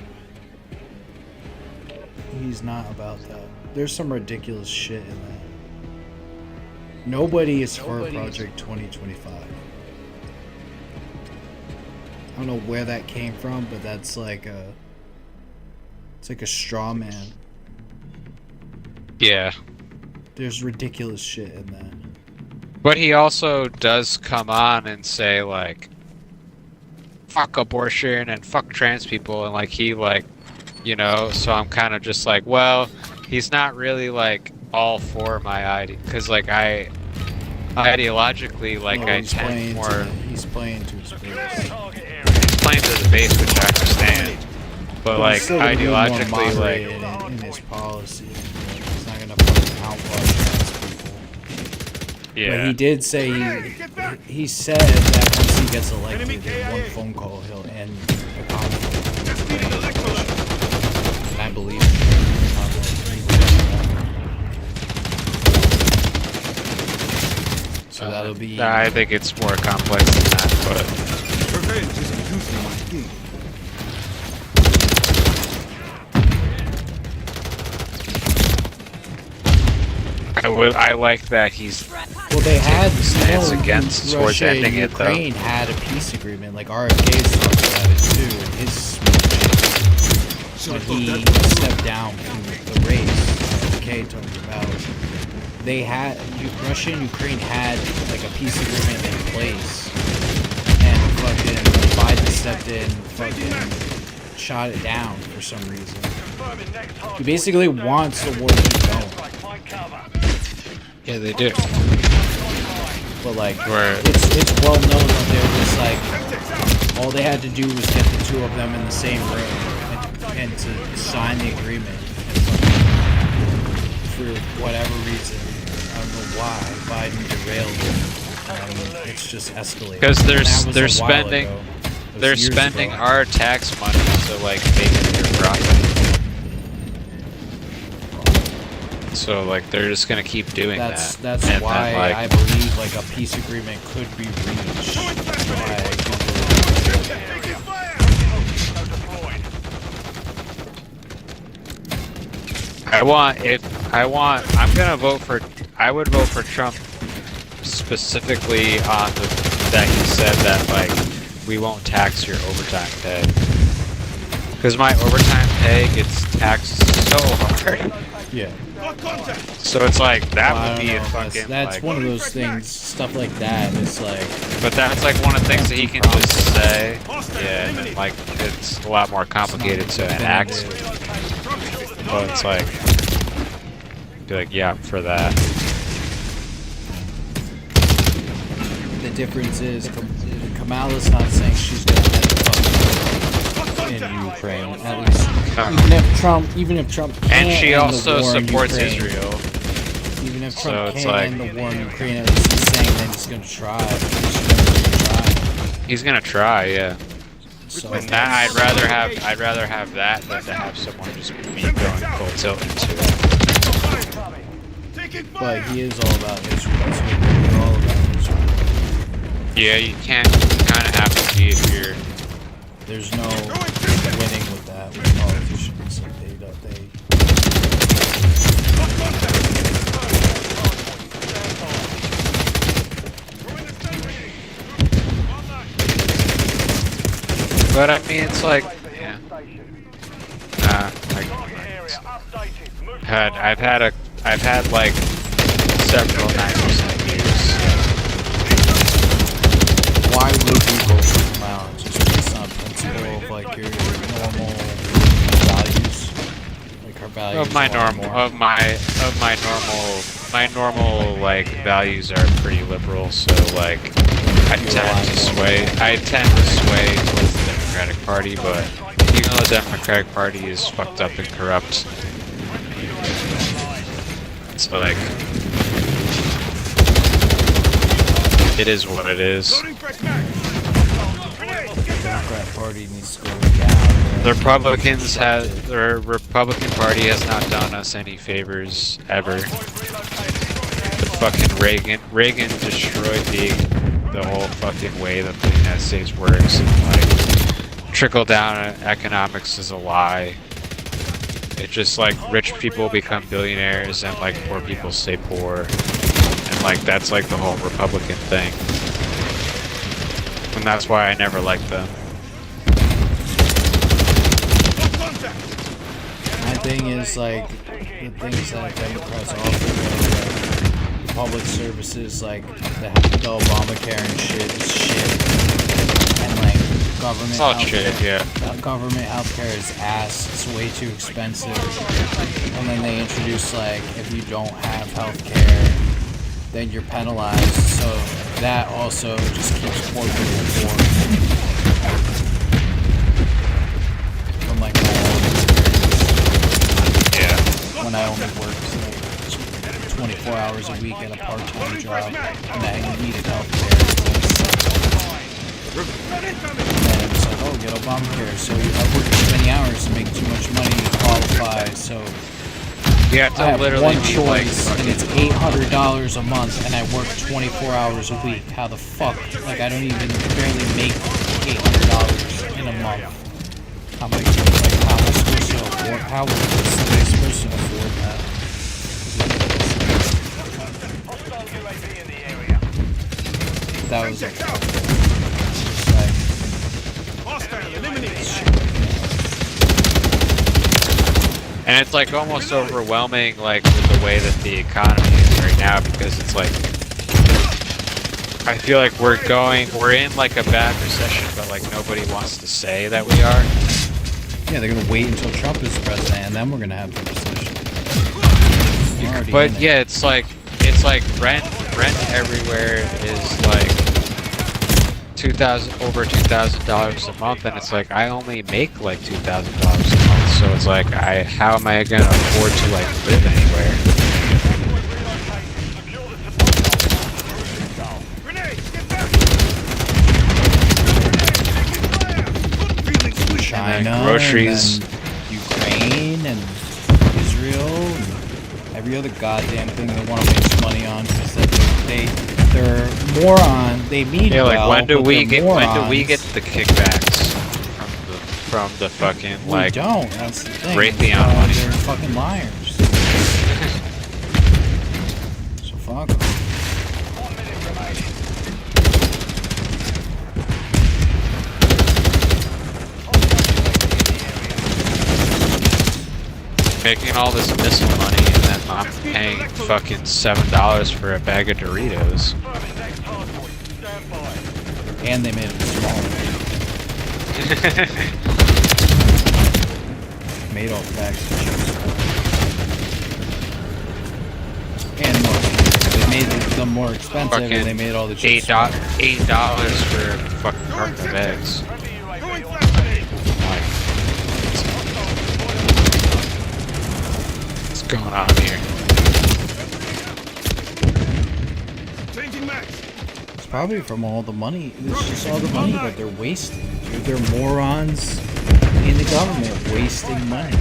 He's not about that. There's some ridiculous shit in that. Nobody is for Project 2025. I don't know where that came from, but that's like it's like a straw man. Yeah. There's ridiculous shit in that. But he also does come on and say like fuck abortion and fuck trans people, and like he like, you know, so I'm kind of just like, well, he's not really like all for my idea, because like I ideologically like I tend more. He's playing to his base. He's playing to the base, which I understand. But like he's still gonna be more ideologically, moderate like in his policy. He's not gonna fucking outlaw trans people. yeah. But he did say he said that once he gets elected, in one phone call he'll end the conflict. And I believe it. So that'll be. I think it's more complex than that, but Revenge is usually my thing. I like that he's. Well, they had stance against towards Russia and ending it though. Ukraine had a peace agreement. Like RFK's talked about it too in his speech. When he stepped down from the race, RFK talked about they had Russia and Ukraine had like a peace agreement in place, and fucking Biden stepped in, fucking shot it down for some reason. He basically wants the war to keep going. Yeah, they do. But like, Right. it's well known that there was like, all they had to do was get the two of them in the same room and to sign the agreement. For whatever reason, I don't know why Biden derailed it. It's just escalated. Because And that was they're a while spending ago. It was they're years spending ago. our tax money to like make their profit. So like they're just gonna keep doing That's that. that's And why then, like, I believe like a peace agreement could be reached. I would vote for Trump specifically on that he said that like we won't tax your overtime pay. Because my overtime pay gets taxed so hard. Yeah. So it's like that Well, I would don't be a know, fucking that's like, one of those things, stuff like that is like. But that's like one of the things that he can just say. Yeah, and then, like it's a lot more complicated to enact. But it's like be like, yeah, I'm for that. The difference is Kamala's not saying she's gonna end the fuck in Ukraine. At least, even if Trump can't And she end also the war in supports Ukraine, Israel. Even if So Trump it's can't like- end the war in Ukraine, at least he's saying that he's gonna try. He's gonna try, yeah. So And that, I'd rather have that than to have someone just be going full tilt into it. But he is all about Israel. So we're all about Israel. Yeah, you kind of have to be if you're. There's no winning with that with politicians. Like they. But I mean, it's like, yeah. I've had like several 9% years. Why would you vote for Kamala? Just based on principle of like your normal values, like her values. Of my normal like values are pretty liberal, so like I tend to sway towards the Democratic Party, but even though the Democratic Party is fucked up and corrupt, it's like it is what it is. The Democrat Party needs to go down. The Republican Party has not done us any favors ever. The fucking Reagan destroyed the whole fucking way that the United States works, and like trickle down economics is a lie. It's just like rich people become billionaires and like poor people stay poor, and like that's like the whole Republican thing, and that's why I never liked them. My thing is like the things that Democrats offer, like, public services like the Obamacare and shit is shit, and like government. It's all shit, yeah. Government healthcare is ass. It's way too expensive. And then they introduce like if you don't have healthcare, then you're penalized. So that also just keeps poor people poor. From like my own experience. Yeah. When I only worked like 24 hours a week at a part-time job, and I needed healthcare. And it's like, oh, get Obamacare. So I work too many hours to make too much money to qualify. So You have to I have literally one be choice, like and it's $800 a month, and I work 24 hours a week. How the fuck? Like I don't even barely make $800 in a month. How am I supposed to afford? How is somebody supposed to afford that? That was like, and it's like almost overwhelming, like with the way that the economy is right now, because it's like I feel like we're in like a bad recession, but like nobody wants to say that we are. yeah, they're gonna wait until Trump is president, and then we're gonna have the recession. We're already But in it. yeah, it's like rent everywhere is like over $2,000 a month, and it's like I only make like $2,000 a month, so it's like how am I gonna afford to like live anywhere? China, and groceries, and Ukraine, and Israel, and every other goddamn thing they want to make money on because they're moron. They mean yeah, like well, when do but we they're get morons. the kickbacks from the fucking We like don't. That's the thing. Raytheon money? They're fucking liars. So fuck 'em. Making all this missile money and then I'm paying fucking $7 for a bag of Doritos. And they made it smaller. Made all the bags of chips. And more. They made them more expensive Fucking and they made all the chips. $8 for a fucking carton of eggs. What's going on here? It's probably from all the money. It's just all the money that they're wasting. Dude, they're morons in the government wasting money.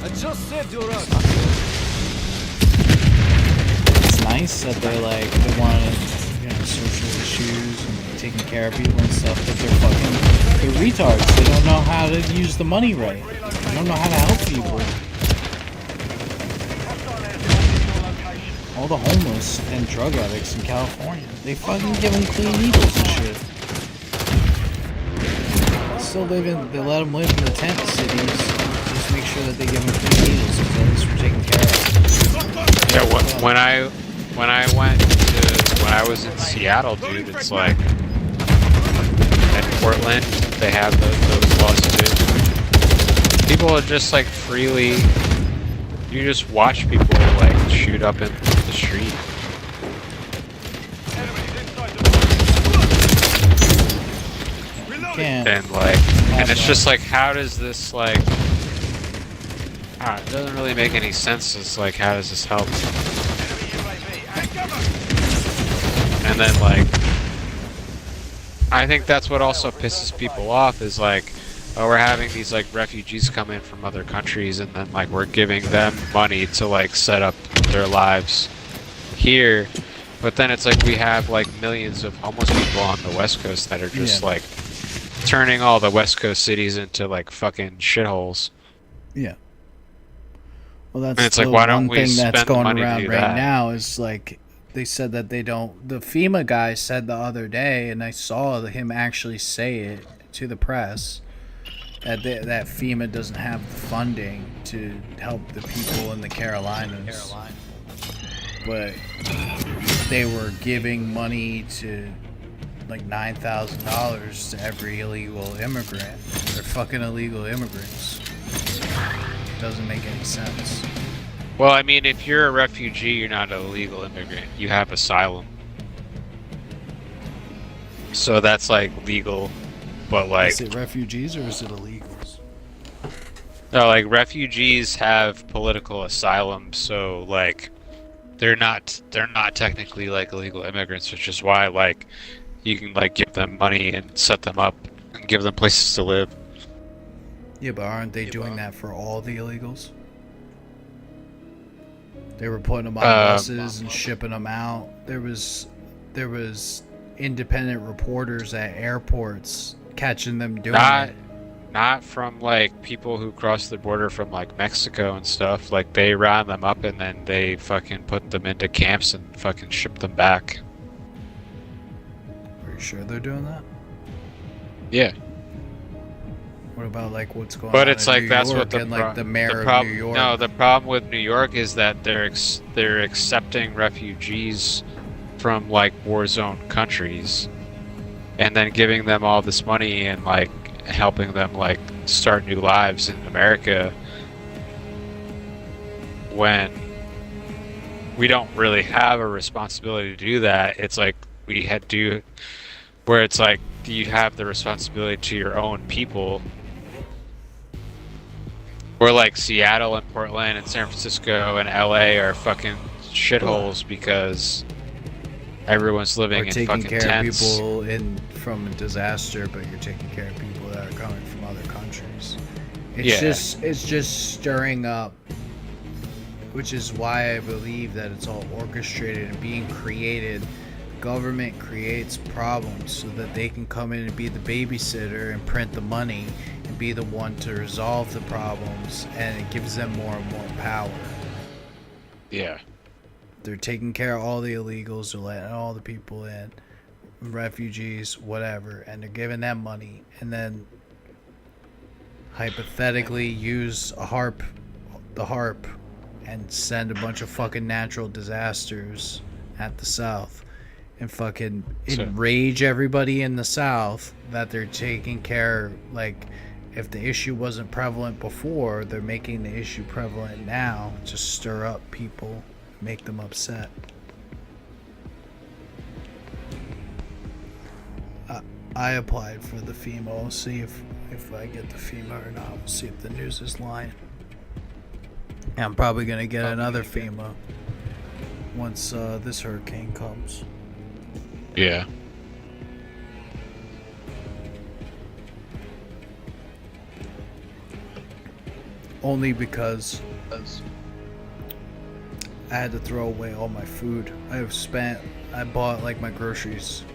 I just saved your ass. It's nice that they want to, social issues and taking care of people and stuff, but they're retards. They don't know how to use the money right. They don't know how to help people. All the homeless and drug addicts in California, they fucking give them clean needles and shit. They let them live in the tent cities. Just make sure that they give them clean needles because at least we're taking care of them. Yeah, when I was in Seattle, dude, it's like in Portland they have those laws too. People are just like freely. You just watch people like shoot up in the street. And it's just like, how does this like? It doesn't really make any sense. It's like, how does this help? And then like, I think that's what also pisses people off is like, oh, we're having these like refugees come in from other countries, and then like we're giving them money to like set up their lives here, but then it's like we have like millions of homeless people on the West Coast that are just like turning all the West Coast cities into like fucking shitholes. Yeah. Well, that's and it's like, why don't we spend that's going money around to do right that? now is like they said that they don't. The FEMA guy said the other day, and I saw him actually say it to the press that that FEMA doesn't have the funding to help the people in the Carolinas. But they were giving money to like $9,000 to every illegal immigrant. They're fucking illegal immigrants. Doesn't make any sense. Well, I mean, if you're a refugee, you're not an illegal immigrant. You have asylum. So that's like legal, but like... Is it refugees or is it illegals? No, like refugees have political asylum, so like they're not technically like illegal immigrants, which is why like you can like give them money and set them up and give them places to live. Yeah, but aren't they doing that for all the illegals? They were putting them on buses and shipping them out. There was independent reporters at airports catching them doing it. Not from like people who cross the border from like Mexico and stuff. Like they round them up and then they fucking put them into camps and fucking ship them back. Are you sure they're doing that? Yeah. What about like what's going on? But it's in like New that's York what and like the mayor of New York. No, the problem with New York is that they're accepting refugees from like war zone countries, and then giving them all this money and like helping them like start new lives in America when we don't really have a responsibility to do that. It's like we had to, where it's like you have the responsibility to your own people. Or like Seattle and Portland and San Francisco and LA are fucking shitholes because everyone's living in taking fucking care tents. of people from a disaster, but you're taking care of people that are coming from other countries. It's just stirring up, which is why I believe that it's all orchestrated and being created. Government creates problems so that they can come in and be the babysitter and print the money and be the one to resolve the problems, and it gives them more and more power. Yeah. They're taking care of all the illegals, they're letting all the people in, refugees, whatever, and they're giving them money, and then hypothetically use the harp, and send a bunch of fucking natural disasters at the South and fucking enrage everybody in the South that they're taking care. Like, if the issue wasn't prevalent before, they're making the issue prevalent now to stir up people, make them upset. I applied for the FEMA. We'll see if I get the FEMA or not. We'll see if the news is lying. And I'm probably gonna get another FEMA once this hurricane comes. Yeah. Only because I had to throw away all my food. I bought like my groceries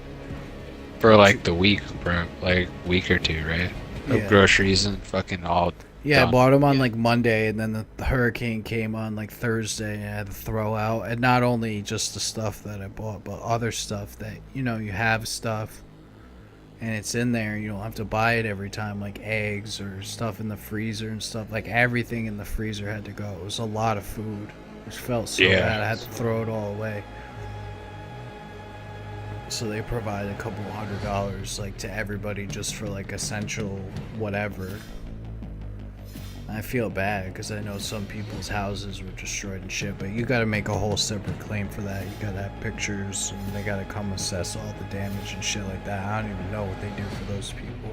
For like the week, bro. Like week or two, right? Of Yeah. groceries and fucking all. Yeah, done. I bought them on like Monday, and then the hurricane came on like Thursday, and I had to throw out. And not only just the stuff that I bought, but other stuff that, you have stuff, and it's in there. You don't have to buy it every time, like eggs or stuff in the freezer and stuff. Like everything in the freezer had to go. It was a lot of food, which felt so bad. I had to throw it all away. So they provide a couple $100 like to everybody just for like essential whatever. I feel bad because I know some people's houses were destroyed and shit, but you got to make a whole separate claim for that. You got to have pictures, and they got to come assess all the damage and shit like that. I don't even know what they do for those people.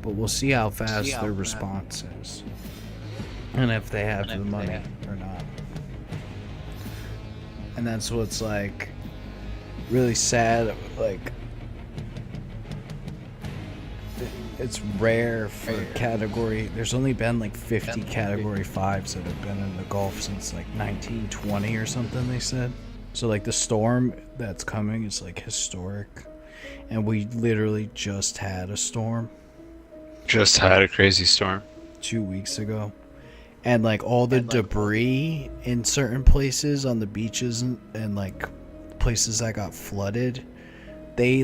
But we'll see how fast their response is, and if they have the money or not. And that's what's like really sad. Like, it's rare for category. There's only been like 50 category 5s that have been in the Gulf since like 1920 or something, they said. So like the storm that's coming is like historic, and we literally just had a storm. Just had a crazy storm 2 weeks ago. And like all the debris in certain places on the beaches and like places that got flooded, they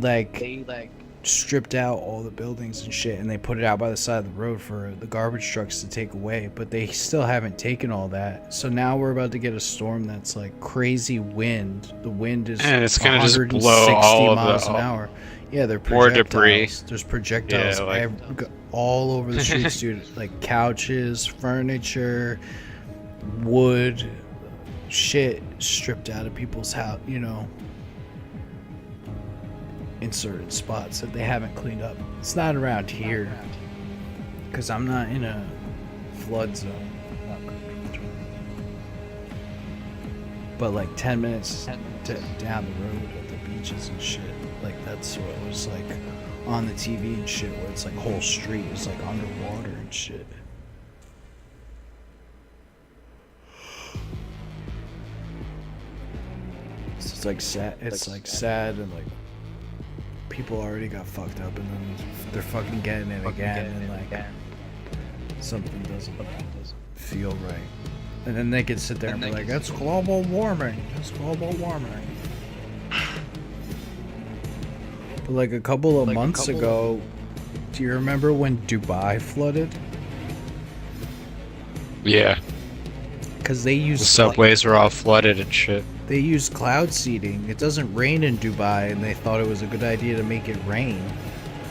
stripped out all the buildings and shit, and they put it out by the side of the road for the garbage trucks to take away, but they still haven't taken all that. So now we're about to get a storm that's like crazy wind. The wind is and it's gonna just blow all miles of an hour. Yeah, they're more projectiles. debris. There's projectiles all over the streets, dude. Like couches, furniture, wood, shit stripped out of people's house, in certain spots that they haven't cleaned up. It's not around here, because I'm not in a flood zone. But like 10 minutes down the road at the beaches and shit, like that's what it was like on the TV and shit, where it's like whole street is like underwater and shit. It's like sad. It's like sad, and like people already got fucked up, and then they're fucking getting it again, and like something doesn't feel right. And then they could sit there and be like, "That's global warming. It's global warming." But like a couple of months ago, do you remember when Dubai flooded? Yeah. Because they used the subways were all flooded and shit. They use cloud seeding. It doesn't rain in Dubai, and they thought it was a good idea to make it rain.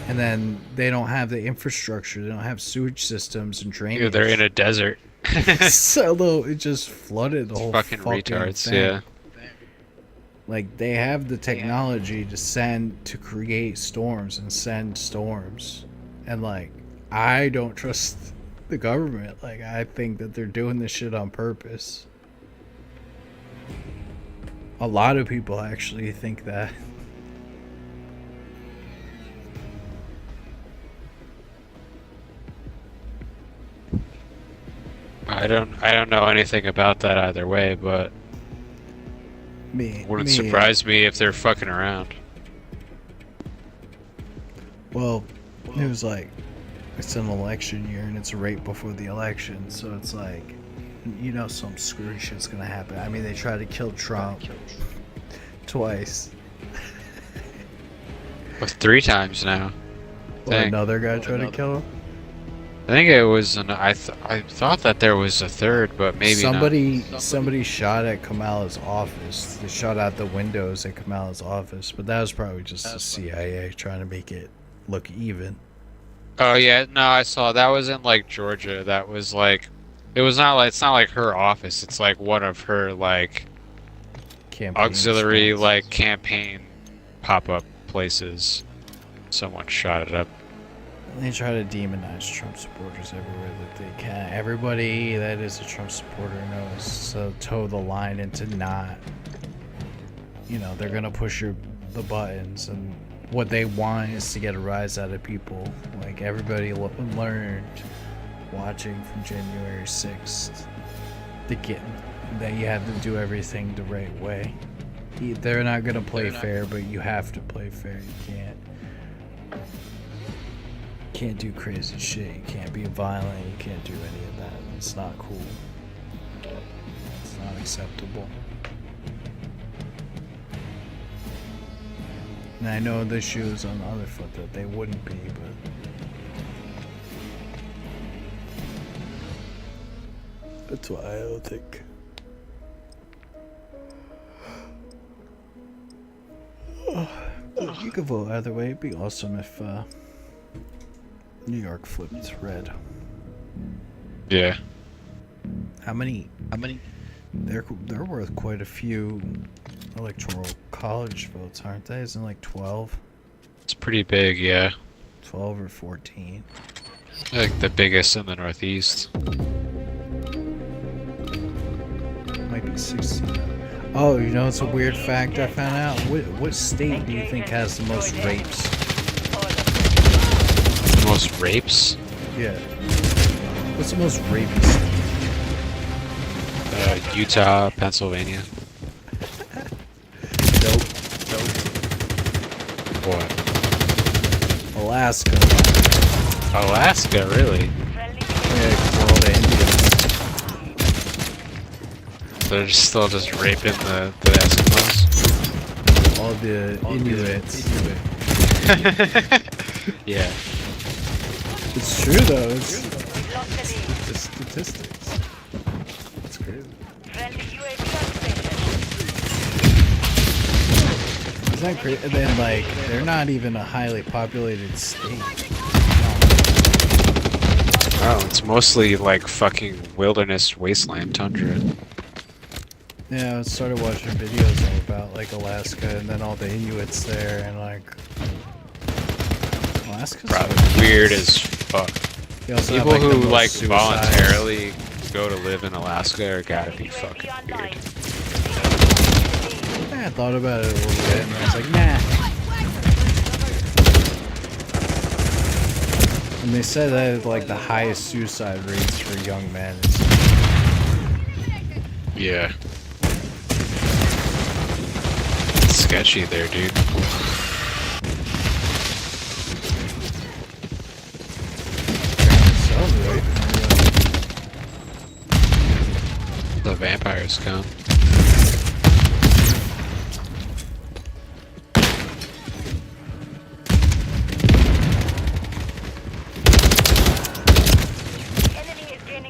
And then they don't have the infrastructure. They don't have sewage systems and drainage. Yeah, they're in a desert. So it just flooded the whole fucking retards, thing. yeah. Like, they have the technology to create storms and send storms. And, like, I don't trust the government. Like, I think that they're doing this shit on purpose. A lot of people actually think that. I don't know anything about that either way, but wouldn't surprise me if they're fucking around. Well, it was like, it's an election year and it's right before the election, so it's like, you know, some screwy shit's gonna happen. I mean, they tried to kill Trump twice. Well, 3 times now. Well, another guy tried to kill him? I think it was I thought that there was a third, but maybe somebody shot at Kamala's office. They shot out the windows at Kamala's office, but that was probably just the CIA trying to make it look even. Oh yeah, no, I saw that was in like Georgia. That was like, it's not like her office. It's like one of her like auxiliary like campaign pop-up places. Someone shot it up. They try to demonize Trump supporters everywhere that they can. Everybody that is a Trump supporter knows to toe the line and to not, you know, they're gonna push the buttons, and what they want is to get a rise out of people. Like, everybody learned watching from January 6th that you have to do everything the right way. They're not gonna play fair, but you have to play fair. You can't do crazy shit. You can't be violent. You can't do any of that. It's not cool. It's not acceptable. And I know the shoes on the other foot that they wouldn't be, but that's why I don't think. You could vote either way. It'd be awesome if New York flipped red. Yeah. How many? They're worth quite a few electoral college votes, aren't they? Isn't it like 12? It's pretty big, yeah. 12 or 14. Like the biggest in the Northeast. Might be 16. Oh, you know, it's a weird fact I found out. What state do you think has the most rapes? Most rapes? Yeah. What's the most rapey state? Utah, Pennsylvania. Nope. What? Alaska. Alaska, really? Yeah, for all the Indians. They're still just raping the Eskimos? All the Inuits. Yeah. It's true though. It's the statistics. It's crazy. Isn't that crazy? And then, like, they're not even a highly populated state. Oh, it's mostly like fucking wilderness wasteland tundra. Yeah, I started watching videos all about like Alaska and then all the Inuits there, and like Alaska's probably weird as fuck. People have, who the like suicides. voluntarily go to live in Alaska are gotta be fucking weird. I thought about it a little bit and I was like, nah. And they said that like the highest suicide rates for young men. Yeah. It's sketchy there, dude. The vampires come.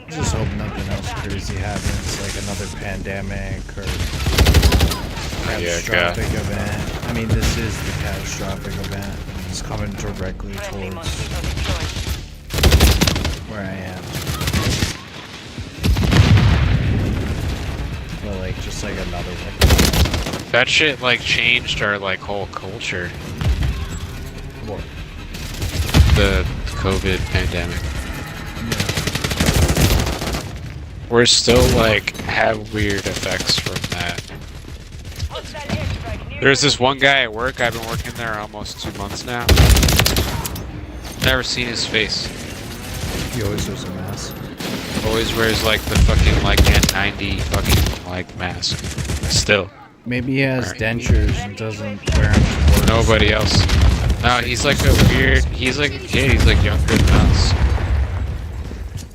Just hope nothing else crazy happens, like another pandemic or catastrophic event. I mean, this is the catastrophic event. It's coming directly towards where I am. But like, just like another one. That shit like changed our like whole culture. What? The COVID pandemic. We're still like have weird effects from that. There's this one guy at work, I've been working there almost 2 months now. Never seen his face. He always wears a mask. Always wears like the fucking like N90 fucking like mask. Still. Maybe he has dentures and doesn't wear them to work. Nobody else. No, he's like a weird, he's like a kid, he's like younger than us.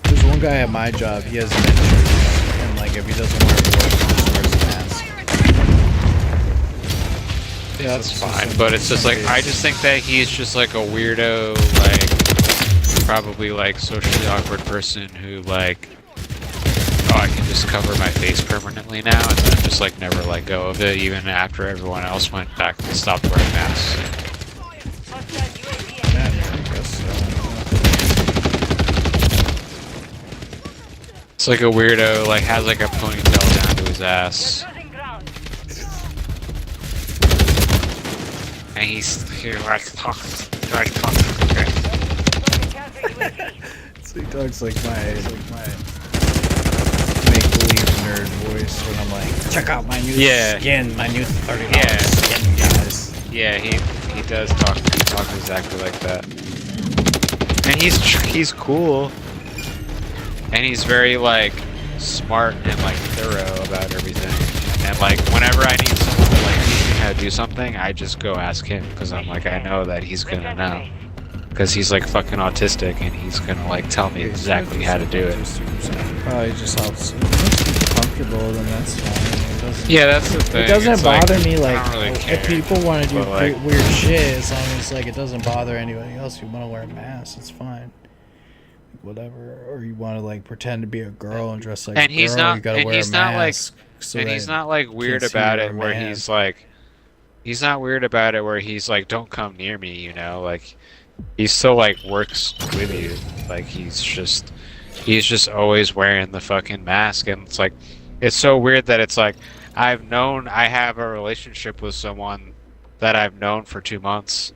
There's one guy at my job, he has dentures, and like if he doesn't wear it to work, he just wears a mask. Yeah, that's fine, but it's just like, I just think that he's just like a weirdo, like, probably like socially awkward person who like, oh, I can just cover my face permanently now, and then just like never let go of it, even after everyone else went back and stopped wearing masks. It's like a weirdo, like has like a ponytail down to his ass. And he's here like talks. Okay. So he talks like my make-believe nerd voice when I'm like, check out my new skin, my new $30 skin, guys. Yeah, he does talk. He talks exactly like that. And he's cool. And he's very like smart and like thorough about everything. And like whenever I need someone to like teach me how to do something, I just go ask him because I'm like, I know that he's gonna know. Because he's like fucking autistic and he's gonna like tell me exactly how to do it. Probably just helps. If it makes you comfortable, then that's fine. It doesn't, yeah, that's the thing. It doesn't it's bother like, me like I don't really care, if people want to do like, weird shit, as long as like it doesn't bother anybody else who want to wear a mask, it's fine. Whatever, or you want to like pretend to be a girl and dress like a girl, you gotta wear a mask. And he's not like weird about it where he's like, he's not weird about it where he's like, don't come near me, you know, like he still like works with you, like he's just always wearing the fucking mask, and it's like, it's so weird that it's like, I have a relationship with someone that I've known for 2 months,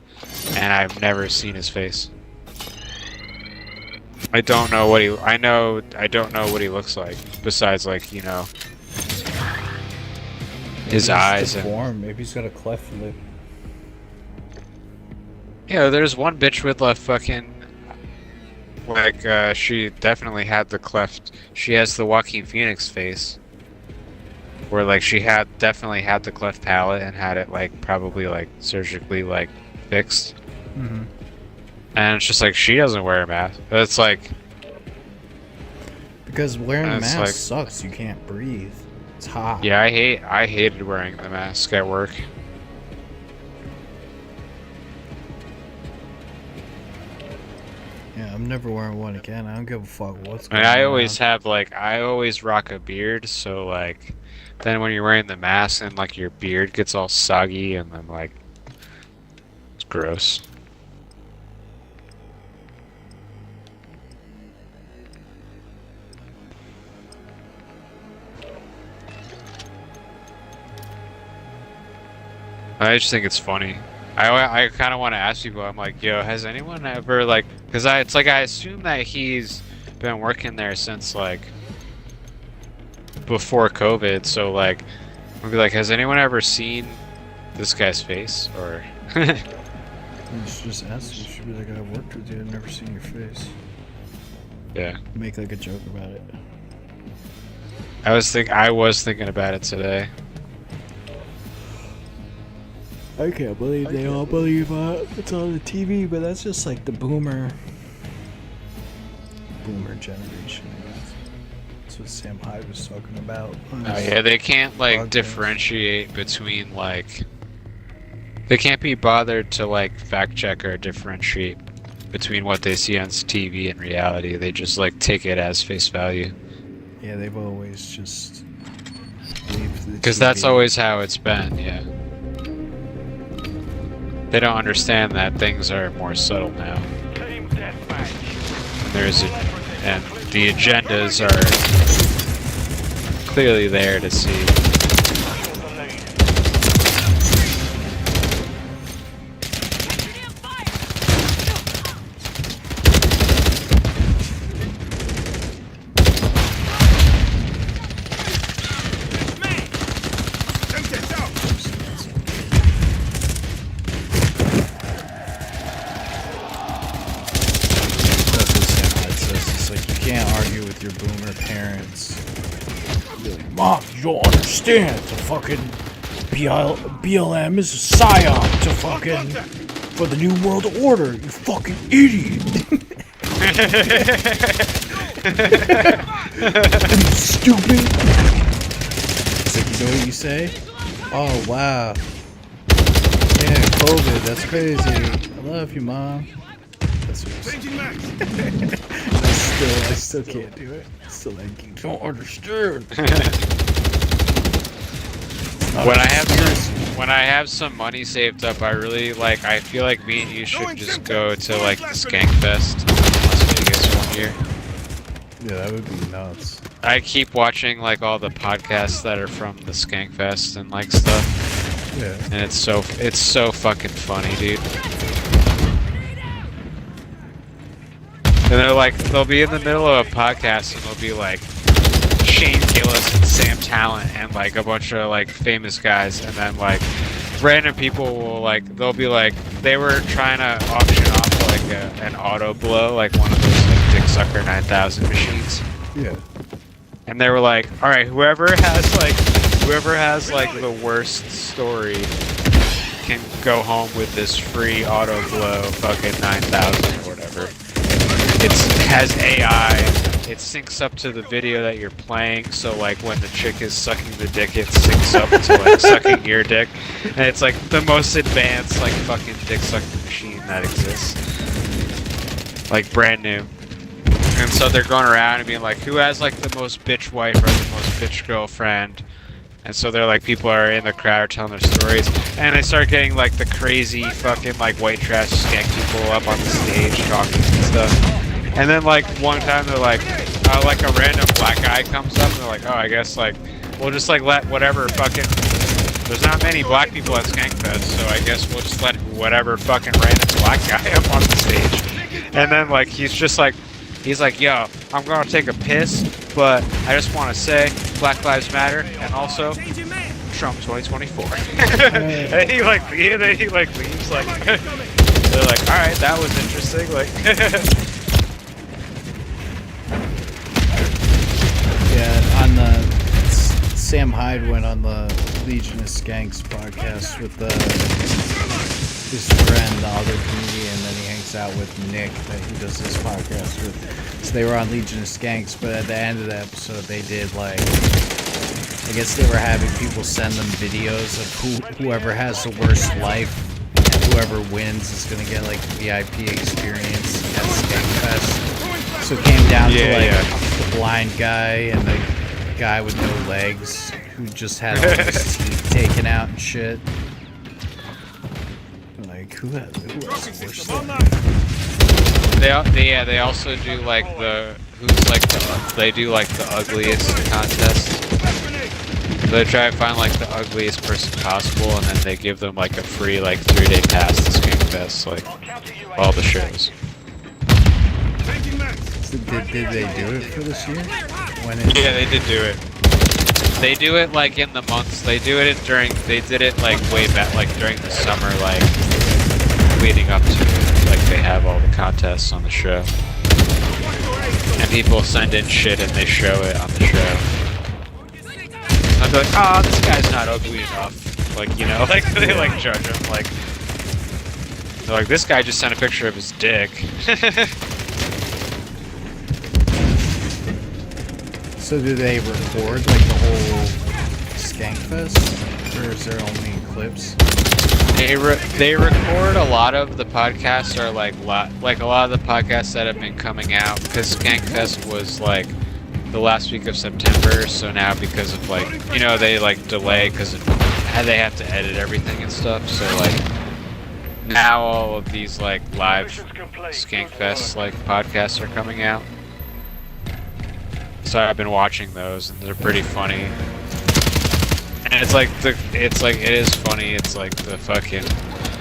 and I've never seen his face. I don't know what I don't know what he looks like, besides like, you know, his eyes and... Maybe he's got a cleft lip. Yeah, there's one bitch with a fucking... Like, she definitely had the cleft. She has the Joaquin Phoenix face. Where, like, she definitely had the cleft palate and had it, like, probably, like, surgically, like, fixed. Mm-hmm. And it's just like, she doesn't wear a mask. It's like... Because wearing a mask sucks, you can't breathe. It's hot. Yeah, I hated wearing the mask at work. Yeah, I'm never wearing one again. I don't give a fuck what's I going mean, on. I always rock a beard, so like, then when you're wearing the mask and like your beard gets all soggy and then like, it's gross. I just think it's funny. I kind of want to ask people, I'm like, yo, has anyone ever, like, because it's like, I assume that he's been working there since, like, before COVID, so, like, I'll be like, has anyone ever seen this guy's face, or... You should just ask, you should be like, I've worked with you, I've never seen your face. Yeah. Make, like, a joke about it. I was thinking about it today. I can't believe they all believe it's on the TV, but that's just like the boomer generation. That's what Sam Hyde was talking about. Oh yeah, they can't like differentiate between like, they can't be bothered to like fact check or differentiate between what they see on TV and reality. They just like take it as face value. Yeah, they've always just Because that's always how it's been, yeah. They don't understand that things are more subtle now. And the agendas are clearly there to see. Mom, you don't understand. The fucking BLM is a psyop to fucking for the New World Order. You fucking idiot. Stupid. It's like, you know what you say? Oh wow. Yeah, COVID. That's crazy. I love you, Mom. That's what I still can't do it. Still like, you don't understand. When I have some money saved up, I feel like me and you should just go to like the Skank Fest in Las Vegas one year. Yeah, that would be nuts. I keep watching like all the podcasts that are from the Skank Fest and like stuff. Yeah. And it's so fucking funny, dude. And they'll be in the middle of a podcast and they'll be like Shane Gillis and Sam Talent and like a bunch of like famous guys, and then like random people will they'll be like, they were trying to auction off like an auto blow, like one of those like Dick Sucker 9000 machines. Yeah. And they were like, all right, whoever has the worst story can go home with this free auto blow fucking 9000 or whatever. It has AI, it syncs up to the video that you're playing, so like when the chick is sucking the dick, it syncs up to like sucking your dick, and it's like the most advanced like fucking dick sucking machine that exists. Like brand new. And so they're going around and being like, who has like the most bitch wife or the most bitch girlfriend? And so they're like, people are in the crowd are telling their stories, and they start getting like the crazy fucking like white trash skank people up on the stage talking and stuff. And then like one time they're like a random black guy comes up and they're like, oh, I guess like we'll just like let whatever fucking, there's not many black people at Skankfest, so I guess we'll just let whatever fucking random black guy up on the stage. And then like he's like, yo, I'm gonna take a piss, but I just want to say Black Lives Matter, and also Trump 2024. And then he leaves like, they're like, all right, that was interesting. Like, yeah, on the Sam Hyde went on the Legion of Skanks podcast with his friend, the other comedian, and then he hangs out with Nick that he does this podcast with. So they were on Legion of Skanks, but at the end of the episode they did like, I guess they were having people send them videos of whoever has the worst life, and whoever wins is gonna get like VIP experience at Skankfest. So it came down to the blind guy and the guy with no legs who just had all his teeth taken out and shit. Like, who has the worst life? They also do like the they do like the ugliest contest. They try to find like the ugliest person possible, and then they give them like a free like 3-day pass to Skankfest, like all the shows. So did they do it for this year? Yeah, they did do it. They do it like in the months. They did it like way back, like during the summer, like leading up to it. Like they have all the contests on the show, and people send in shit and they show it on the show. I'd be like, oh, this guy's not ugly enough. Like, you know, like they like judge him. Like they're like, this guy just sent a picture of his dick. So do they record like the whole Skankfest, or is there only clips? They record a lot of the podcasts, are like a lot of the podcasts that have been coming out, because Skankfest was like the last week of September. So now because of like, you know, they like delay because they have to edit everything and stuff. So like now all of these like live Skankfest like podcasts are coming out. So I've been watching those and they're pretty funny. And it is funny. It's like the fucking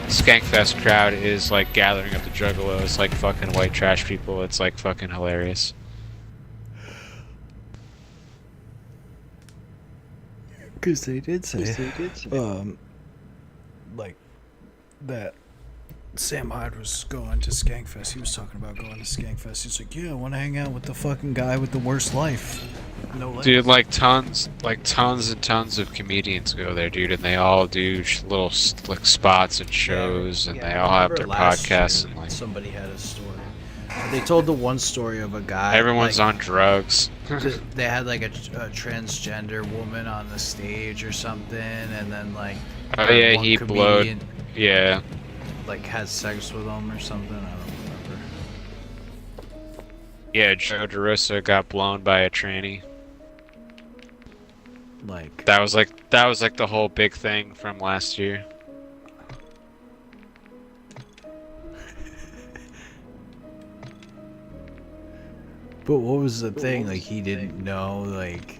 Skankfest crowd is like gathering up the juggalos like fucking white trash people. It's like fucking hilarious. Because they did say, like, that Sam Hyde was going to Skankfest. He was talking about going to Skankfest. He's like, yeah, I want to hang out with the fucking guy with the worst life. No legs. Dude, like tons and tons of comedians go there, dude, and they all do little like spots and shows, and they all have their podcasts and like. Somebody had a story. They told the one story of a guy. Everyone's like, on drugs. They had like a transgender woman on the stage or something, and then like. Oh yeah, he blowed. Yeah. Like had sex with him or something. I don't remember. Yeah, Joe DeRosa got blown by a tranny. Like that was like the whole big thing from last year. But what was the thing? Like he didn't know, like,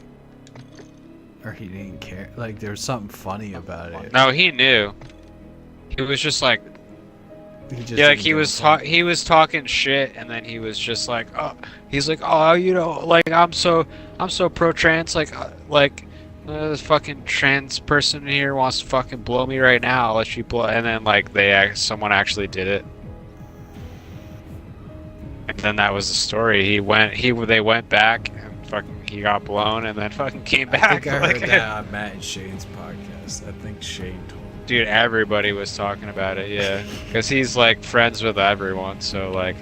or he didn't care. Like there was something funny about it. No, he knew. He was just like. Yeah, like he was talking shit, and then he was just like, oh, he's like, oh, you know, like I'm so pro-trans, like this fucking trans person here wants to fucking blow me right now. I'll let you blow, and then like someone actually did it, and then that was the story. They went back and fucking he got blown, and then fucking came back. I think I heard that on Matt and Shane's podcast. I think Shane told. Dude, everybody was talking about it, yeah. Because he's, like, friends with everyone, so, like...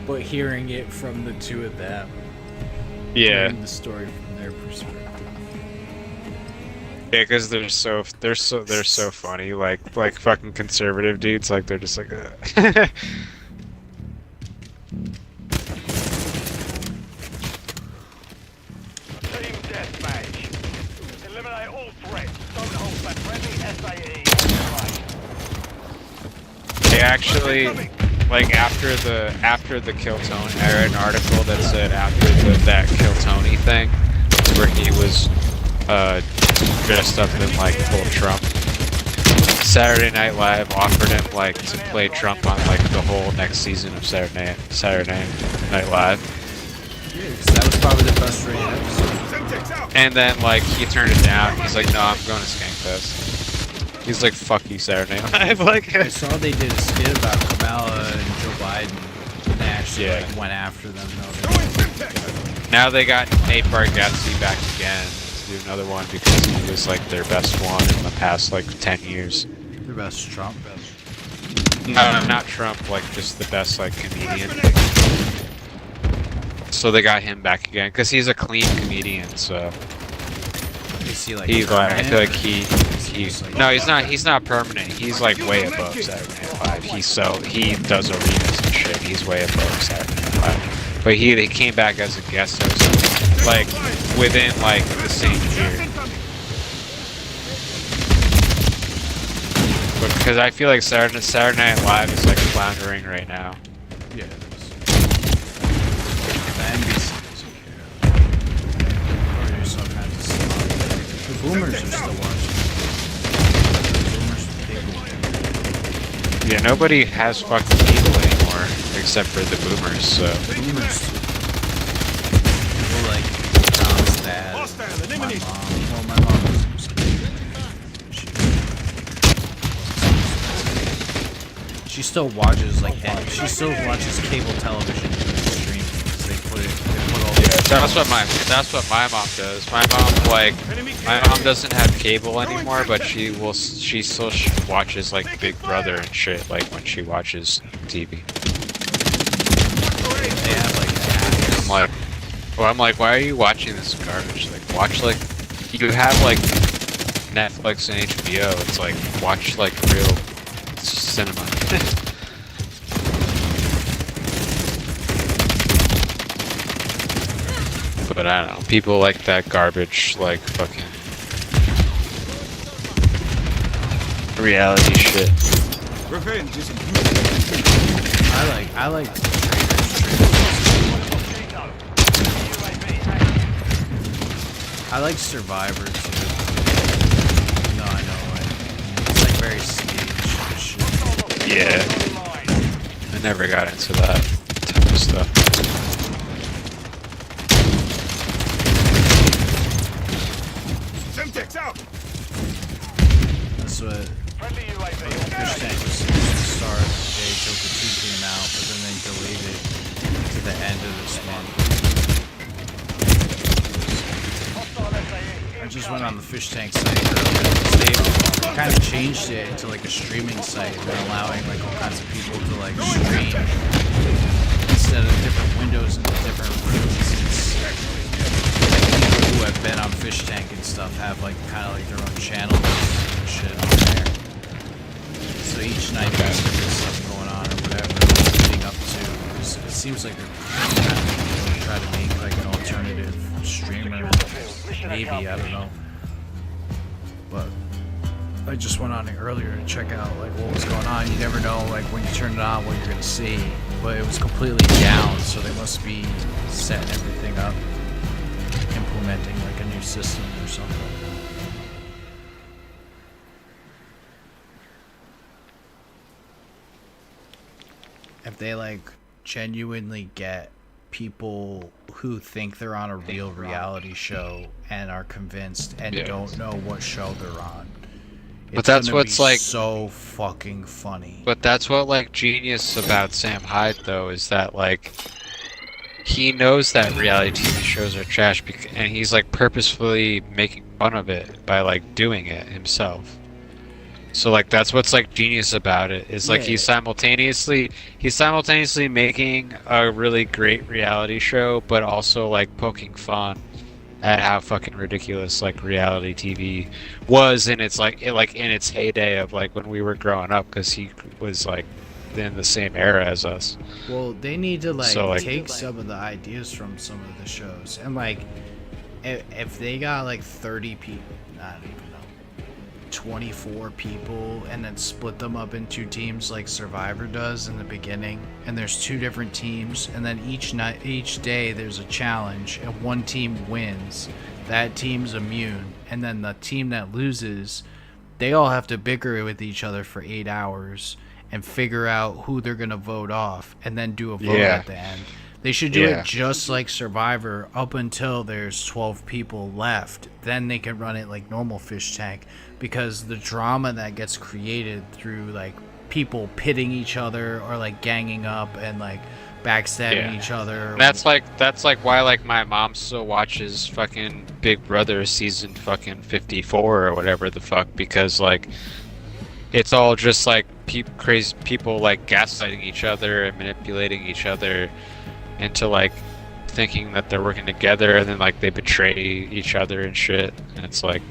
But hearing it from the two of them... Yeah. Hearing the story from their perspective. Yeah, because they're so funny, like fucking conservative dudes, like, they're just like... Team deathmatch. Eliminate all threats. Don't hold back. Friendly SAE. They actually, like after the Kill Tony, I read an article that said after that Kill Tony thing, where he was dressed up in like full Trump. Saturday Night Live offered him like to play Trump on like the whole next season of Saturday Night Live. Yeah, 'cause that was probably the best rated episode. And then, like, he turned it down. He's like, no, I'm going to Skankfest. He's like, fuck you, Saturday Night Live. Like, I saw they did a skit about Kamala and Joe Biden. They actually like, went after them. Now they got Nate Bargatze back again to do another one because he was, like, their best one in the past, like, 10 years. Their best Trump? No, not Trump, like, just the best, like, comedian. So they got him back again because he's a clean comedian. So is he like? I feel like he's no, he's not permanent. He's like way above Saturday Night Live. He does arenas and shit. He's way above Saturday Night Live. But he came back as a guest host, like within like the same year. But because I feel like Saturday Night Live is like floundering right now. Yeah. NBC doesn't care. Or there's some kind of stuff. The boomers are still watching. The boomers Yeah, nobody has fucking cable anymore except for the boomers, so. Boomers. People like Tom's dad, my mom. Well, my mom was she still watches like she still watches cable television. That's what my mom does. My mom doesn't have cable anymore, but she still watches like Big Brother and shit, like when she watches TV. I'm like, why are you watching this garbage? Like, watch like, you have like Netflix and HBO. It's like, watch like real cinema. But I don't know. People like that garbage, like fucking reality shit. Revenge isn't I like I like Survivor too. No, I know. It's like very staged shit. Yeah. I never got into that type of stuff. Semtex out. That's what Fish Tank was supposed to start the day Joker 2 came out, but then they delayed it to the end of this month. I just went on the Fish Tank site earlier. They kind of changed it into like a streaming site and allowing like all kinds of people to like stream instead of different windows into different rooms. It's like people who have been on Fish Tank and stuff have like kind of like their own channels and shit on there. So each night there's different stuff going on or whatever leading up to. It seems like they're kind of trying to make like an alternative streamer. Maybe, I don't know. But I just went on it earlier to check out like what was going on. You never know like when you turn it on what you're gonna see. But it was completely down, so they must be setting everything up, implementing like a new system or something. If they like genuinely get people who think they're on a real reality show and are convinced and don't know what show they're on, But that's what's like so fucking funny. But that's what like genius about Sam Hyde though is that like he knows that reality TV shows are trash and he's like purposefully making fun of it by like doing it himself. So like that's what's like genius about it is like he's simultaneously making a really great reality show but also like poking fun at how fucking ridiculous like reality TV was in its like in its heyday of like when we were growing up because he was like in the same era as us. Well, they need to like, So, like take some of the ideas from some of the shows and like if they got like 30 people, I don't even know, 24 people and then split them up into teams like Survivor does in the beginning, and there's 2 different teams and then each day there's a challenge and one team wins, that team's immune, and then the team that loses, they all have to bicker with each other for 8 hours and figure out who they're gonna vote off and then do a vote at the end. They should do it just like Survivor up until there's 12 people left. Then they can run it like normal Fish Tank, because the drama that gets created through like people pitting each other or like ganging up and like backstabbing each other. That's like why like my mom still watches fucking Big Brother season fucking 54 or whatever the fuck, because like it's all just like crazy people like gaslighting each other and manipulating each other into like thinking that they're working together, and then like they betray each other and shit, and it's like,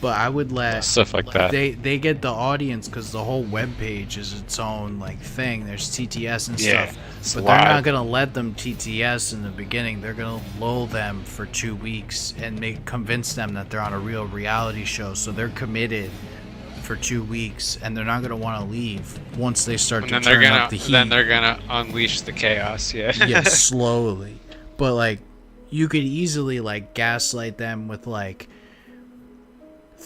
but I would let stuff like that. They get the audience because the whole web page is its own like thing. There's TTS and stuff, but they're not gonna let them TTS in the beginning. They're gonna lull them for 2 weeks and convince them that they're on a real reality show. So they're committed for 2 weeks, and they're not gonna want to leave once they start to turn up the heat. Then they're gonna unleash the chaos. Yeah, slowly. But like, you could easily like gaslight them with like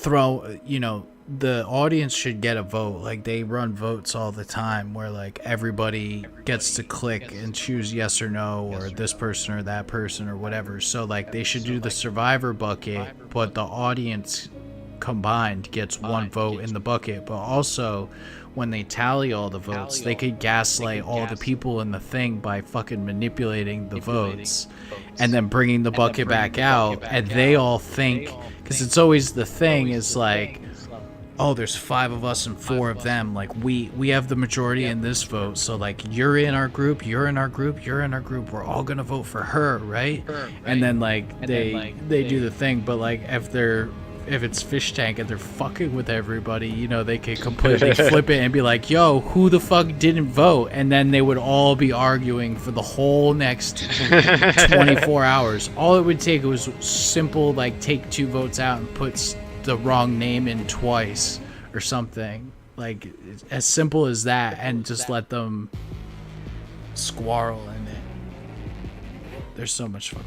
the audience should get a vote. Like they run votes all the time where like everybody gets to click and choose yes or no, or this person or that person or whatever. So like they should do the Survivor bucket, but the audience combined gets 1 vote in the bucket. But also when they tally all the votes, they could gaslight all the people in the thing by fucking manipulating the votes and then bringing the bucket back out, and they all think, because it's always the thing is like, oh, there's 5 of us and 4 of them, like we have the majority in this vote, so like you're in our group, you're in our group, you're in our group, we're all gonna vote for her, right? And then like they do the thing. But like if they're if it's fish tank and they're fucking with everybody, you know, they could completely flip it and be like, yo, who the fuck didn't vote? And then they would all be arguing for the whole next 24 hours. All it would take was simple, like, take 2 votes out and put the wrong name in twice or something. Like, as simple as that, and just let them squirrel in it. There's so much fucking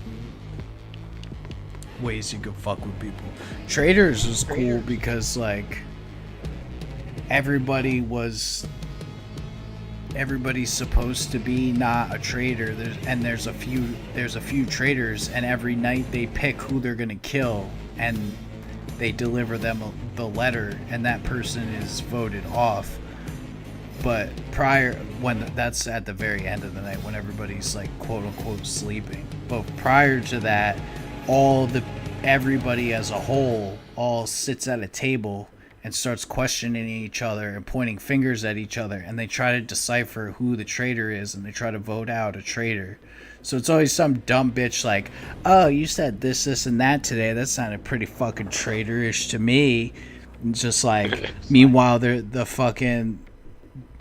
ways you could fuck with people. Traitors was cool because, like, everybody's supposed to be not a traitor. There's a few traitors, and every night they pick who they're gonna kill, and they deliver them the letter, and that person is voted off. But that's at the very end of the night when everybody's, like, quote unquote sleeping. But prior to that, everybody as a whole all sits at a table and starts questioning each other and pointing fingers at each other, and they try to decipher who the traitor is, and they try to vote out a traitor. So it's always some dumb bitch like, oh, you said this, and that today. That sounded pretty fucking traitorish to me. And just like, meanwhile, they're the fucking,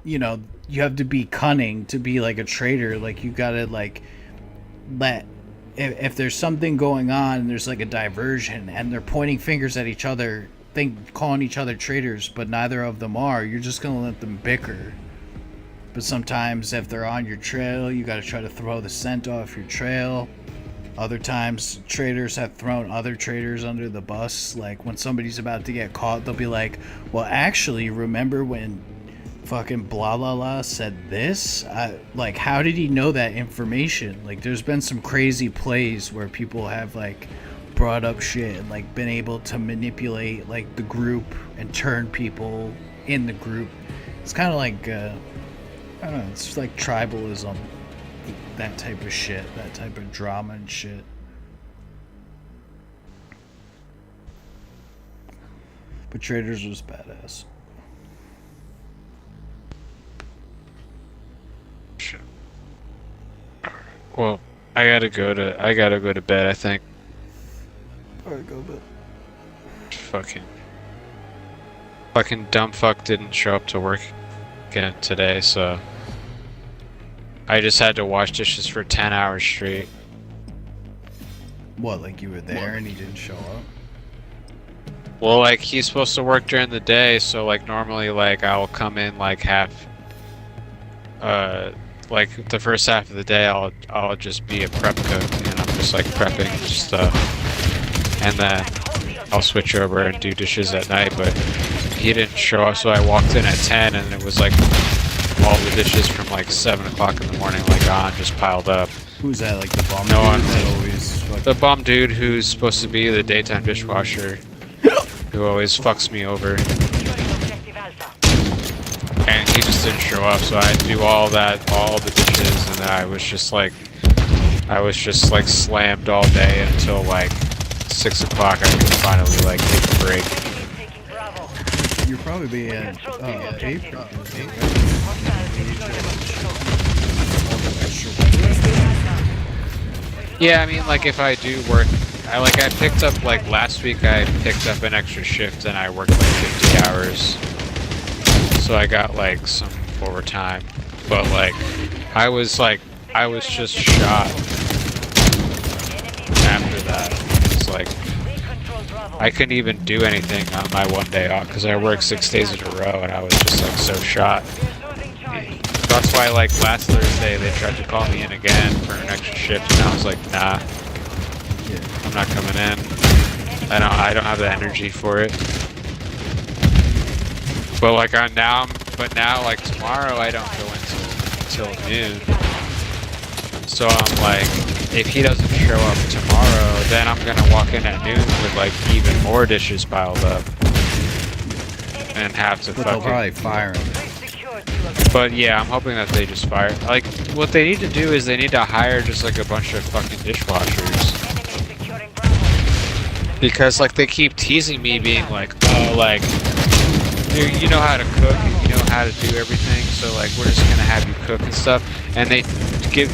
you know, you have to be cunning to be like a traitor. Like, you gotta, like, if there's something going on and there's like a diversion and they're pointing fingers at each other, calling each other traitors, but neither of them are, you're just gonna let them bicker. But sometimes if they're on your trail, you gotta try to throw the scent off your trail. Other times, traitors have thrown other traitors under the bus. Like, when somebody's about to get caught, they'll be like, well, actually, remember when fucking blah blah blah said this? Like, how did he know that information? Like, there's been some crazy plays where people have, like, brought up shit and, like, been able to manipulate, like, the group and turn people in the group. It's kind of like, I don't know, it's like tribalism, that type of shit, that type of drama and shit. But Traitors was badass. Well, I gotta go to bed, I think. Alright, go to bed. Fucking dumb fuck didn't show up to work again today, so I just had to wash dishes for 10 hours straight. What, like you were there and he didn't show up? Well, like, he's supposed to work during the day, so, like, normally, like, I'll come in, like, like, the first half of the day, I'll just be a prep cook, and I'm just, like, prepping stuff, and then I'll switch over and do dishes at night, but he didn't show up, so I walked in at 10, and it was, like, all the dishes from, like, 7 o'clock in the morning, like, just piled up. Who's that, like, the bum No dude one. that always fucking... The bum dude who's supposed to be the daytime dishwasher, who always fucks me over. And he just didn't show up, so I had to do all the dishes, and then I was just like slammed all day until like 6 o'clock. I could finally like take a break. You're probably being April. Yeah, I mean, like, if I do work, I picked up, like, last week I picked up an extra shift and I worked like 50 hours. So I got like some overtime, but like I was just shot after that. It's like I couldn't even do anything on my one day off because I worked 6 days in a row and I was just like so shot. That's why like last Thursday they tried to call me in again for an extra shift and I was like, nah, I'm not coming in. I don't have the energy for it. But like now like tomorrow I don't go until noon. So I'm like, if he doesn't show up tomorrow, then I'm gonna walk in at noon with like even more dishes piled up and have to But they'll probably fire him. But yeah, I'm hoping that they just fire. Like, what they need to do is they need to hire just like a bunch of fucking dishwashers. Because like they keep teasing me being like, oh, like, you know how to cook and you know how to do everything, so like we're just gonna have you cook and stuff. And they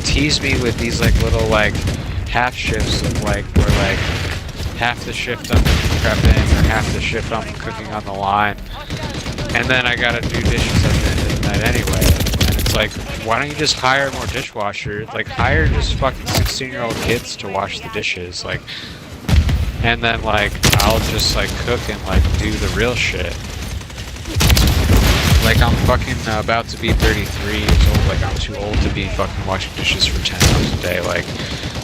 tease me with these like little like half shifts of like where like half the shift I'm prepping or half the shift I'm cooking on the line, and then I gotta do dishes at the end of the night anyway. And it's like, why don't you just hire more dishwashers? Like, hire just fucking 16-year-old kids to wash the dishes, like, and then like I'll just like cook and like do the real shit. Like, I'm fucking about to be 33 years old. Like, I'm too old to be fucking washing dishes for 10 hours a day.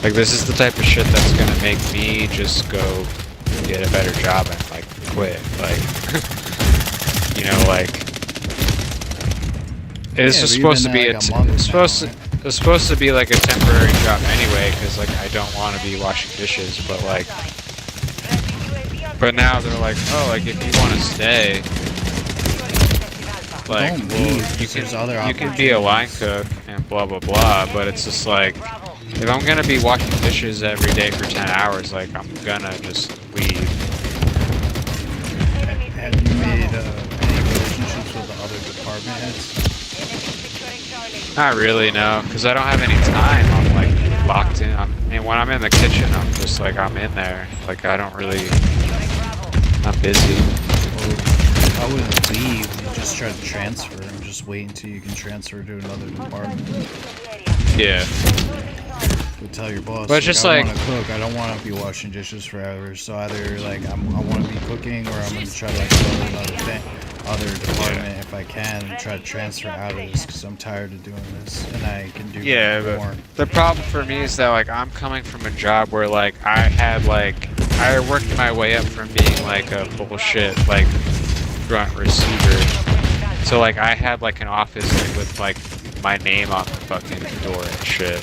Like this is the type of shit that's gonna make me just go get a better job and like quit. Like, you know, like it's just supposed to be it's supposed to be like a temporary job anyway, because like I don't want to be washing dishes, but like, but now they're like, oh, like if you want to stay, like, well, you can be a line cook and blah blah blah, but it's just like, if I'm gonna be washing dishes every day for 10 hours, like, I'm gonna just leave. Have you made any relationships with the other department heads? Not really, no, because I don't have any time. I'm like locked in. And when I'm in the kitchen, I'm just like, I'm in there. Like, I don't really, I'm busy. I wouldn't leave, you just try to transfer and just wait until you can transfer to another department. Yeah. But tell your boss, but like, just I like, want to cook, I don't want to be washing dishes forever, so either like I want to be cooking, or I'm going to try to like go to another other department if I can and try to transfer out of this, because I'm tired of doing this and I can do more. But the problem for me is that like I'm coming from a job where like I worked my way up from being like a bullshit like grunt receiver. So like I had like an office like, with like my name on the fucking door and shit.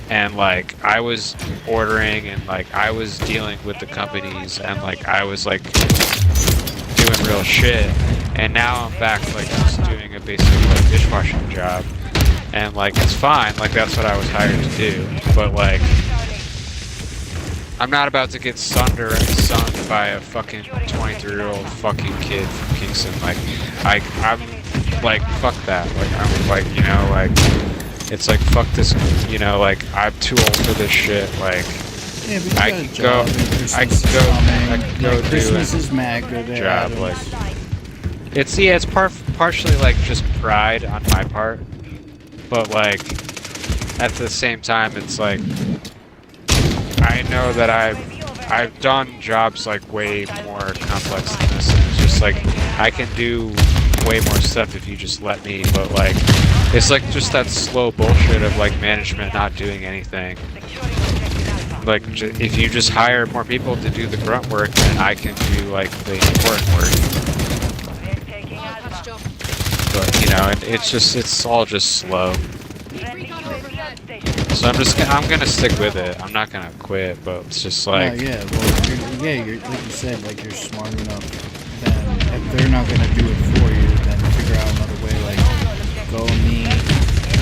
And like I was ordering and like I was dealing with the companies and like I was like doing real shit. And now I'm back like just doing a basic like dishwashing job. And like it's fine, like that's what I was hired to do. But like I'm not about to get sunned by a fucking 23-year-old fucking kid from Kingston. Like, I'm like, fuck that. Like, I'm like, you know, like, it's like, fuck this, you know, like, I'm too old for this shit. Like, yeah, I can go do Christmas is mad good job. Like, it's partially like just pride on my part, but like, at the same time, it's like, I know that I've done jobs like way more complex than this, and it's just like I can do way more stuff if you just let me, but like it's like just that slow bullshit of like management not doing anything. Like if you just hire more people to do the grunt work, then I can do like the important work. But you know, it's all just slow. So I'm gonna stick with it. I'm not gonna quit, but it's just like yeah, well, you're like you said, like you're smart enough. Then if they're not gonna do it for you, then figure out another way. Like go meet a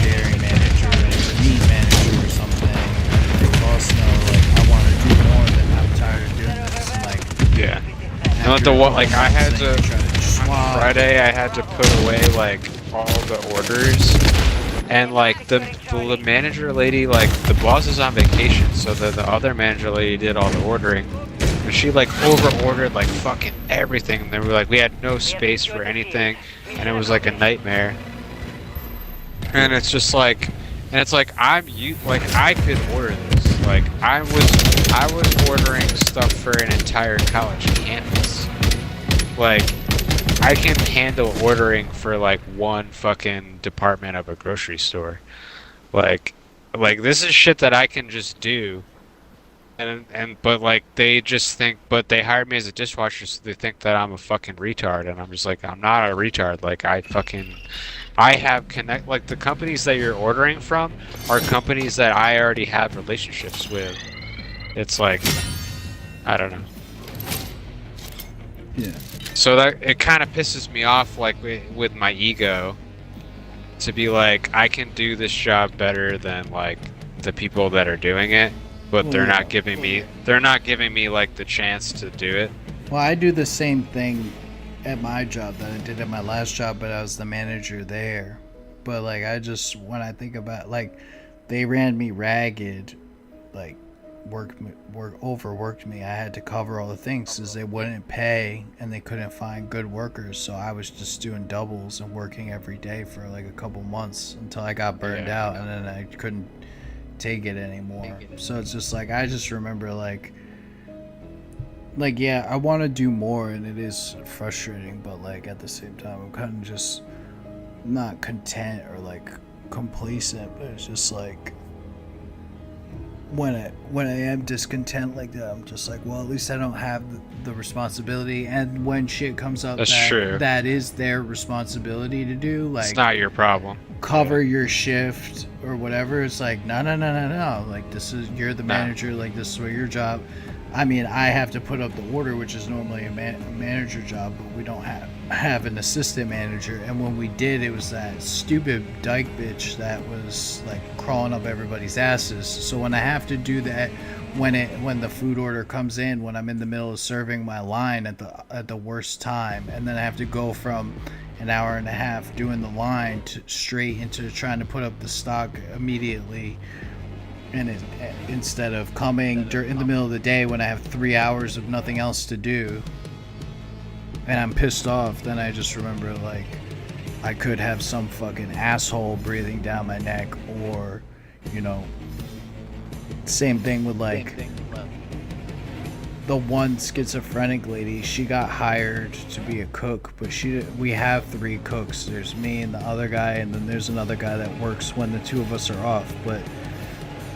dairy manager, or a meat manager, or something. And your boss know, like I want to do more than I'm tired of doing this. And, like yeah. And like I had to on Friday, I had to put away like all the orders. And like the manager lady, like the boss is on vacation, so the other manager lady did all the ordering, and she like over ordered like fucking everything. And they were like, we had no space for anything, and it was like a nightmare. And it's just like, and it's like I could order this. Like I was ordering stuff for an entire college campus. Like I can handle ordering for like one fucking department of a grocery store. Like this is shit that I can just do. But like they just think, but they hired me as a dishwasher, so they think that I'm a fucking retard, and I'm just like, I'm not a retard. Like I have like the companies that you're ordering from are companies that I already have relationships with. It's like, I don't know. Yeah. So that it kind of pisses me off, like with my ego, to be like, I can do this job better than like the people that are doing it, but they're not giving me like the chance to do it. Well, I do the same thing at my job that I did at my last job, but I was the manager there. But like when I think about, like, they ran me ragged, like overworked me. I had to cover all the things because they wouldn't pay and they couldn't find good workers. So I was just doing doubles and working every day for like a couple months until I got burned out, and then I couldn't take it anymore. So it's just like, I just remember like yeah, I want to do more, and it is frustrating, but like at the same time, I'm kind of just not content or like complacent, but it's just like when I am discontent like that, I'm just like, well, at least I don't have the responsibility, and when shit comes up that is their responsibility to do, like, it's not your problem. Cover your shift or whatever. It's like, no, like, this is, you're the manager, like, this is what your job. I mean, I have to put up the order, which is normally a manager job, but we don't have an assistant manager. And when we did, it was that stupid dyke bitch that was like crawling up everybody's asses. So when I have to do that, when the food order comes in, when I'm in the middle of serving my line at the worst time, and then I have to go from an hour and a half doing the line to straight into trying to put up the stock immediately. And instead of coming in the middle of the day when I have 3 hours of nothing else to do and I'm pissed off, then I just remember, like, I could have some fucking asshole breathing down my neck, or, you know, same thing with like the one schizophrenic lady. She got hired to be a cook, but we have 3 cooks. There's me and the other guy, and then there's another guy that works when the 2 of us are off. But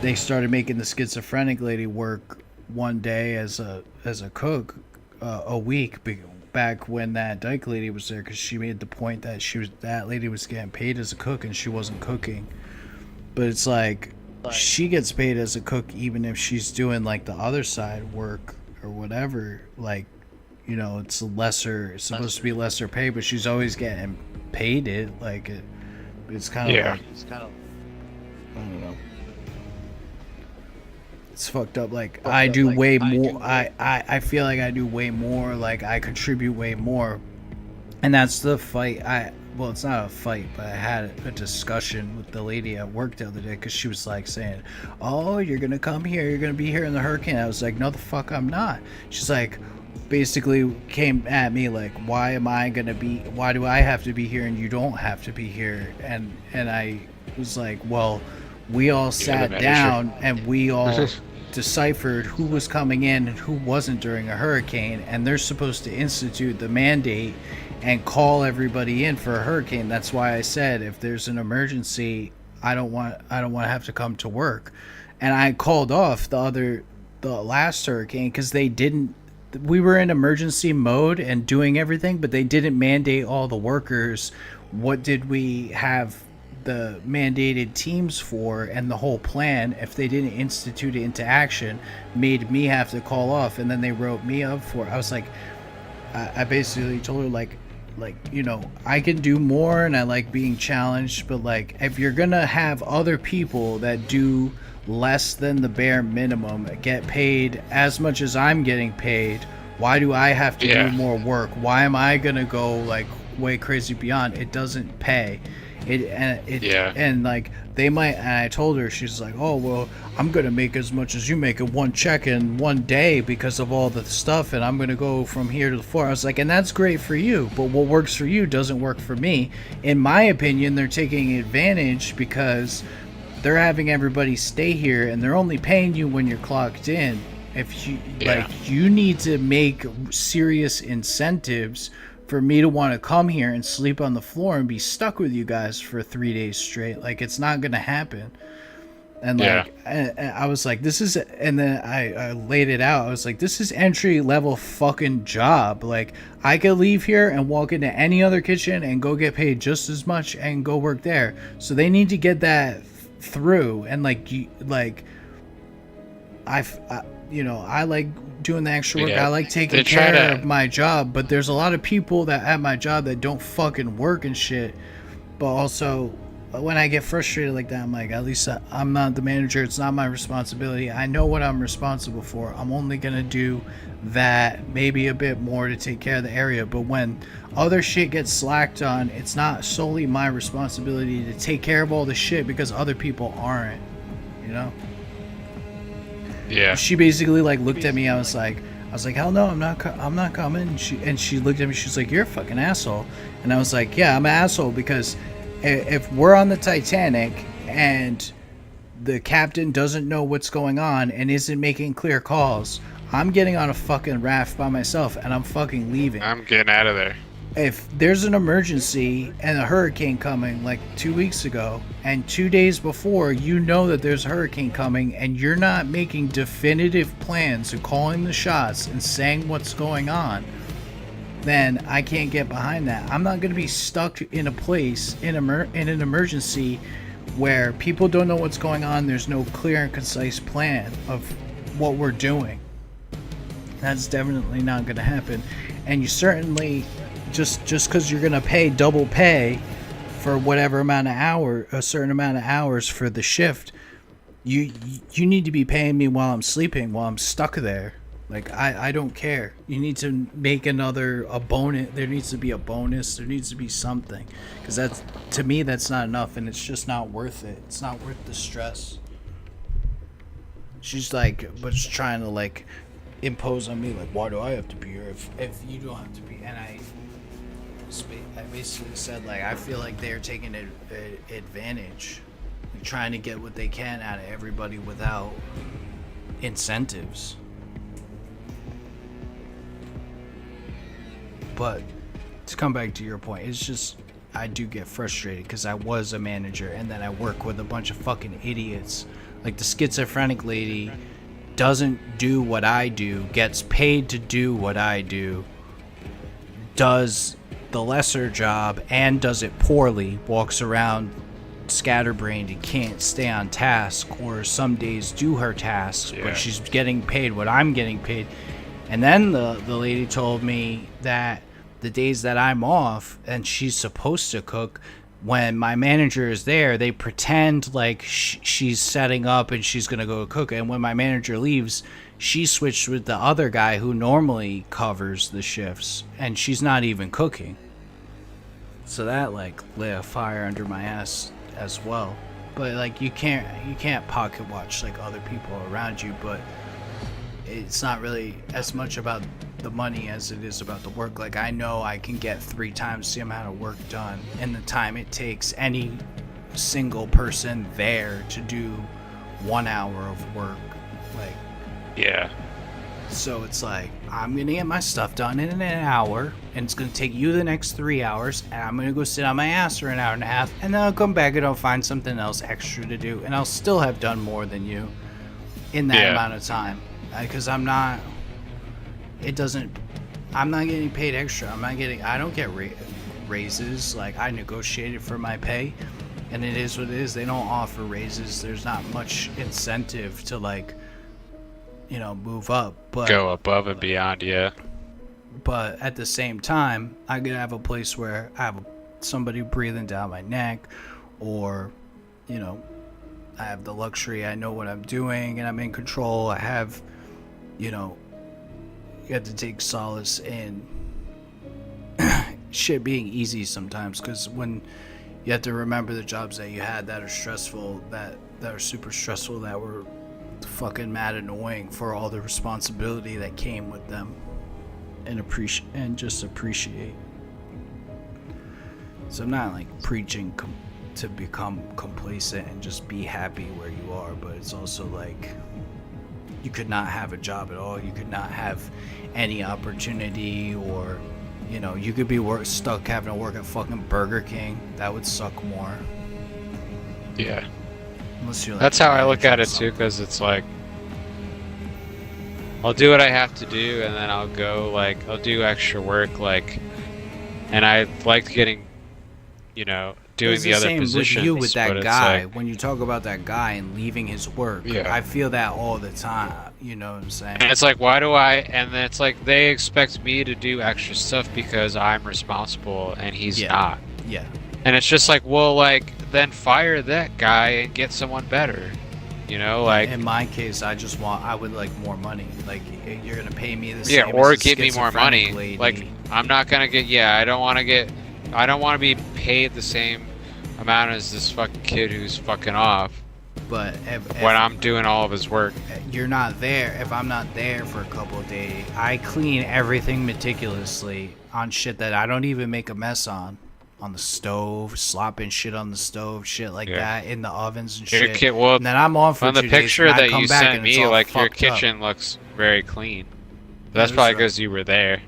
they started making the schizophrenic lady work one day as a cook a week back when that dyke lady was there, because she made the point that that lady was getting paid as a cook and she wasn't cooking. But it's like, she gets paid as a cook even if she's doing like the other side work or whatever. Like, you know, it's supposed to be lesser pay, but she's always getting paid it. Like, it's kind of I don't know. It's fucked up. Like, I do way more. I feel like I do way more. Like, I contribute way more. And that's the fight. Well, it's not a fight, but I had a discussion with the lady at work the other day, because she was like saying, oh, you're going to come here. You're going to be here in the hurricane. I was like, no, the fuck I'm not. She's like, basically came at me like, why do I have to be here and you don't have to be here? And I was like, well, we all sat down and we all deciphered who was coming in and who wasn't during a hurricane, and they're supposed to institute the mandate and call everybody in for a hurricane. That's why I said, if there's an emergency, I don't want to have to come to work. And I called off the last hurricane because we were in emergency mode and doing everything, but they didn't mandate all the workers. What did we have the mandated teams for, and the whole plan, if they didn't institute it into action, made me have to call off, and then they wrote me up for it. I was like, I basically told her like, you know, I can do more and I like being challenged, but like, if you're gonna have other people that do less than the bare minimum get paid as much as I'm getting paid, why do I have to do more work? Why am I gonna go like way crazy beyond? It doesn't pay. And like, they might, and I told her, she's like, oh, well, I'm gonna make as much as you make in one check in one day because of all the stuff, and I'm gonna go from here to the floor. I was like, and that's great for you, but what works for you doesn't work for me. In my opinion, they're taking advantage because they're having everybody stay here, and they're only paying you when you're clocked in. If you like, you need to make serious incentives for me to want to come here and sleep on the floor and be stuck with you guys for 3 days straight. Like, it's not gonna happen. And like, and I was like, this is, and then I laid it out. I was like, this is entry level fucking job. Like, I could leave here and walk into any other kitchen and go get paid just as much and go work there. So they need to get that through. And like, you know, I like doing the extra work. I like taking care of my job, but there's a lot of people that at my job that don't fucking work and shit. But also, when I get frustrated like that, I'm like, at least I'm not the manager. It's not my responsibility. I know what I'm responsible for. I'm only gonna do that, maybe a bit more to take care of the area. But when other shit gets slacked on, it's not solely my responsibility to take care of all the shit because other people aren't, you know? Yeah. She basically like looked at me. I was like, hell no, I'm not coming. And she looked at me. She's like, you're a fucking asshole. And I was like, yeah, I'm an asshole because if we're on the Titanic and the captain doesn't know what's going on and isn't making clear calls, I'm getting on a fucking raft by myself and I'm fucking leaving. I'm getting out of there. If there's an emergency and a hurricane coming like 2 weeks ago and 2 days before you know that there's a hurricane coming and you're not making definitive plans and calling the shots and saying what's going on, then I can't get behind that. I'm not going to be stuck in a place in an emergency where people don't know what's going on. There's no clear and concise plan of what we're doing. That's definitely not going to happen. And you certainly, just because you're going to pay double pay for whatever amount of hour, a certain amount of hours for the shift, you need to be paying me while I'm sleeping, while I'm stuck there. Like, I don't care. You need to make a bonus. There needs to be a bonus. There needs to be something. Because that's, to me, that's not enough, and it's just not worth it. It's not worth the stress. She's like, but she's trying to, like, impose on me, like, why do I have to be here if you don't have to be? And I basically said, like, I feel like they're taking advantage. Like, trying to get what they can out of everybody without incentives. But to come back to your point, it's just I do get frustrated because I was a manager and then I work with a bunch of fucking idiots. Like the schizophrenic lady doesn't do what I do, gets paid to do what I do, does the lesser job and does it poorly, walks around scatterbrained and can't stay on task, or some days do her tasks, but she's getting paid what I'm getting paid. And then the lady told me that the days that I'm off and she's supposed to cook, when my manager is there, they pretend like she's setting up and she's going to go cook. And when my manager leaves, she switched with the other guy who normally covers the shifts, and she's not even cooking. So that like lit a fire under my ass as well. But like you can't pocket watch like other people around you, but it's not really as much about the money as it is about the work. Like I know I can get 3 times the amount of work done in the time it takes any single person there to do 1 hour of work. Like, yeah. So it's like, I'm gonna get my stuff done in an hour, and it's gonna take you the next 3 hours, and I'm gonna go sit on my ass for an hour and a half, and then I'll come back and I'll find something else extra to do, and I'll still have done more than you in that amount of time. Because I'm not getting paid extra. I don't get raises. Like, I negotiated for my pay, and it is what it is. They don't offer raises. There's not much incentive to, like, you know, move up. But go above and beyond, yeah. But at the same time, I could have a place where I have somebody breathing down my neck, or, you know, I have the luxury. I know what I'm doing, and I'm in control. I have, you know, you have to take solace in shit being easy sometimes, because when you have to remember the jobs that you had that are stressful, that are super stressful, that were fucking mad annoying for all the responsibility that came with them, and just appreciate. So I'm not like preaching to become complacent and just be happy where you are, but it's also like you could not have a job at all. You could not have any opportunity, or, you know, you could be stuck having to work at fucking Burger King. That would suck more. Yeah. Unless you're like, that's how I look at it too, because it's like, I'll do what I have to do, and then I'll go, like, I'll do extra work, like, and I liked getting, you know, doing the other positions. With you with that guy, like, when you talk about that guy and leaving his work, I feel that all the time. You know what I'm saying? And it's like, why do I? And then it's like they expect me to do extra stuff because I'm responsible and he's not. Yeah. And it's just like, well, like, then fire that guy and get someone better. You know, like, in my case, I would like more money. Like, you're gonna pay me the same. Yeah, or as give me more money. Lady. Like, I'm not gonna get. Yeah, I don't want to be paid the same amount as this fucking kid who's fucking off. But when I'm doing all of his work, you're not there. If I'm not there for a couple of days, I clean everything meticulously on shit that I don't even make a mess on the stove, slopping shit on the stove, shit like that, in the ovens and your shit. well, and then I'm on for on the 2 days, picture and I that come you back sent and it's me, all like your fucked kitchen up. looks very clean. That's That probably is because you were there.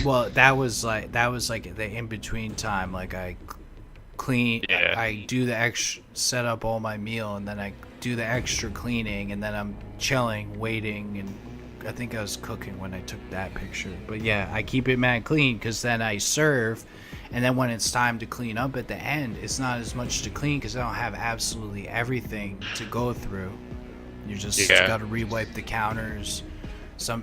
Well, that was like the in between time. Like I clean, I do the extra, set up all my meal, and then I do the extra cleaning, and then I'm chilling, waiting, and I think I was cooking when I took that picture. But yeah, I keep it mad clean because then I serve, and then when it's time to clean up at the end, it's not as much to clean because I don't have absolutely everything to go through. You just got to re-wipe the counters.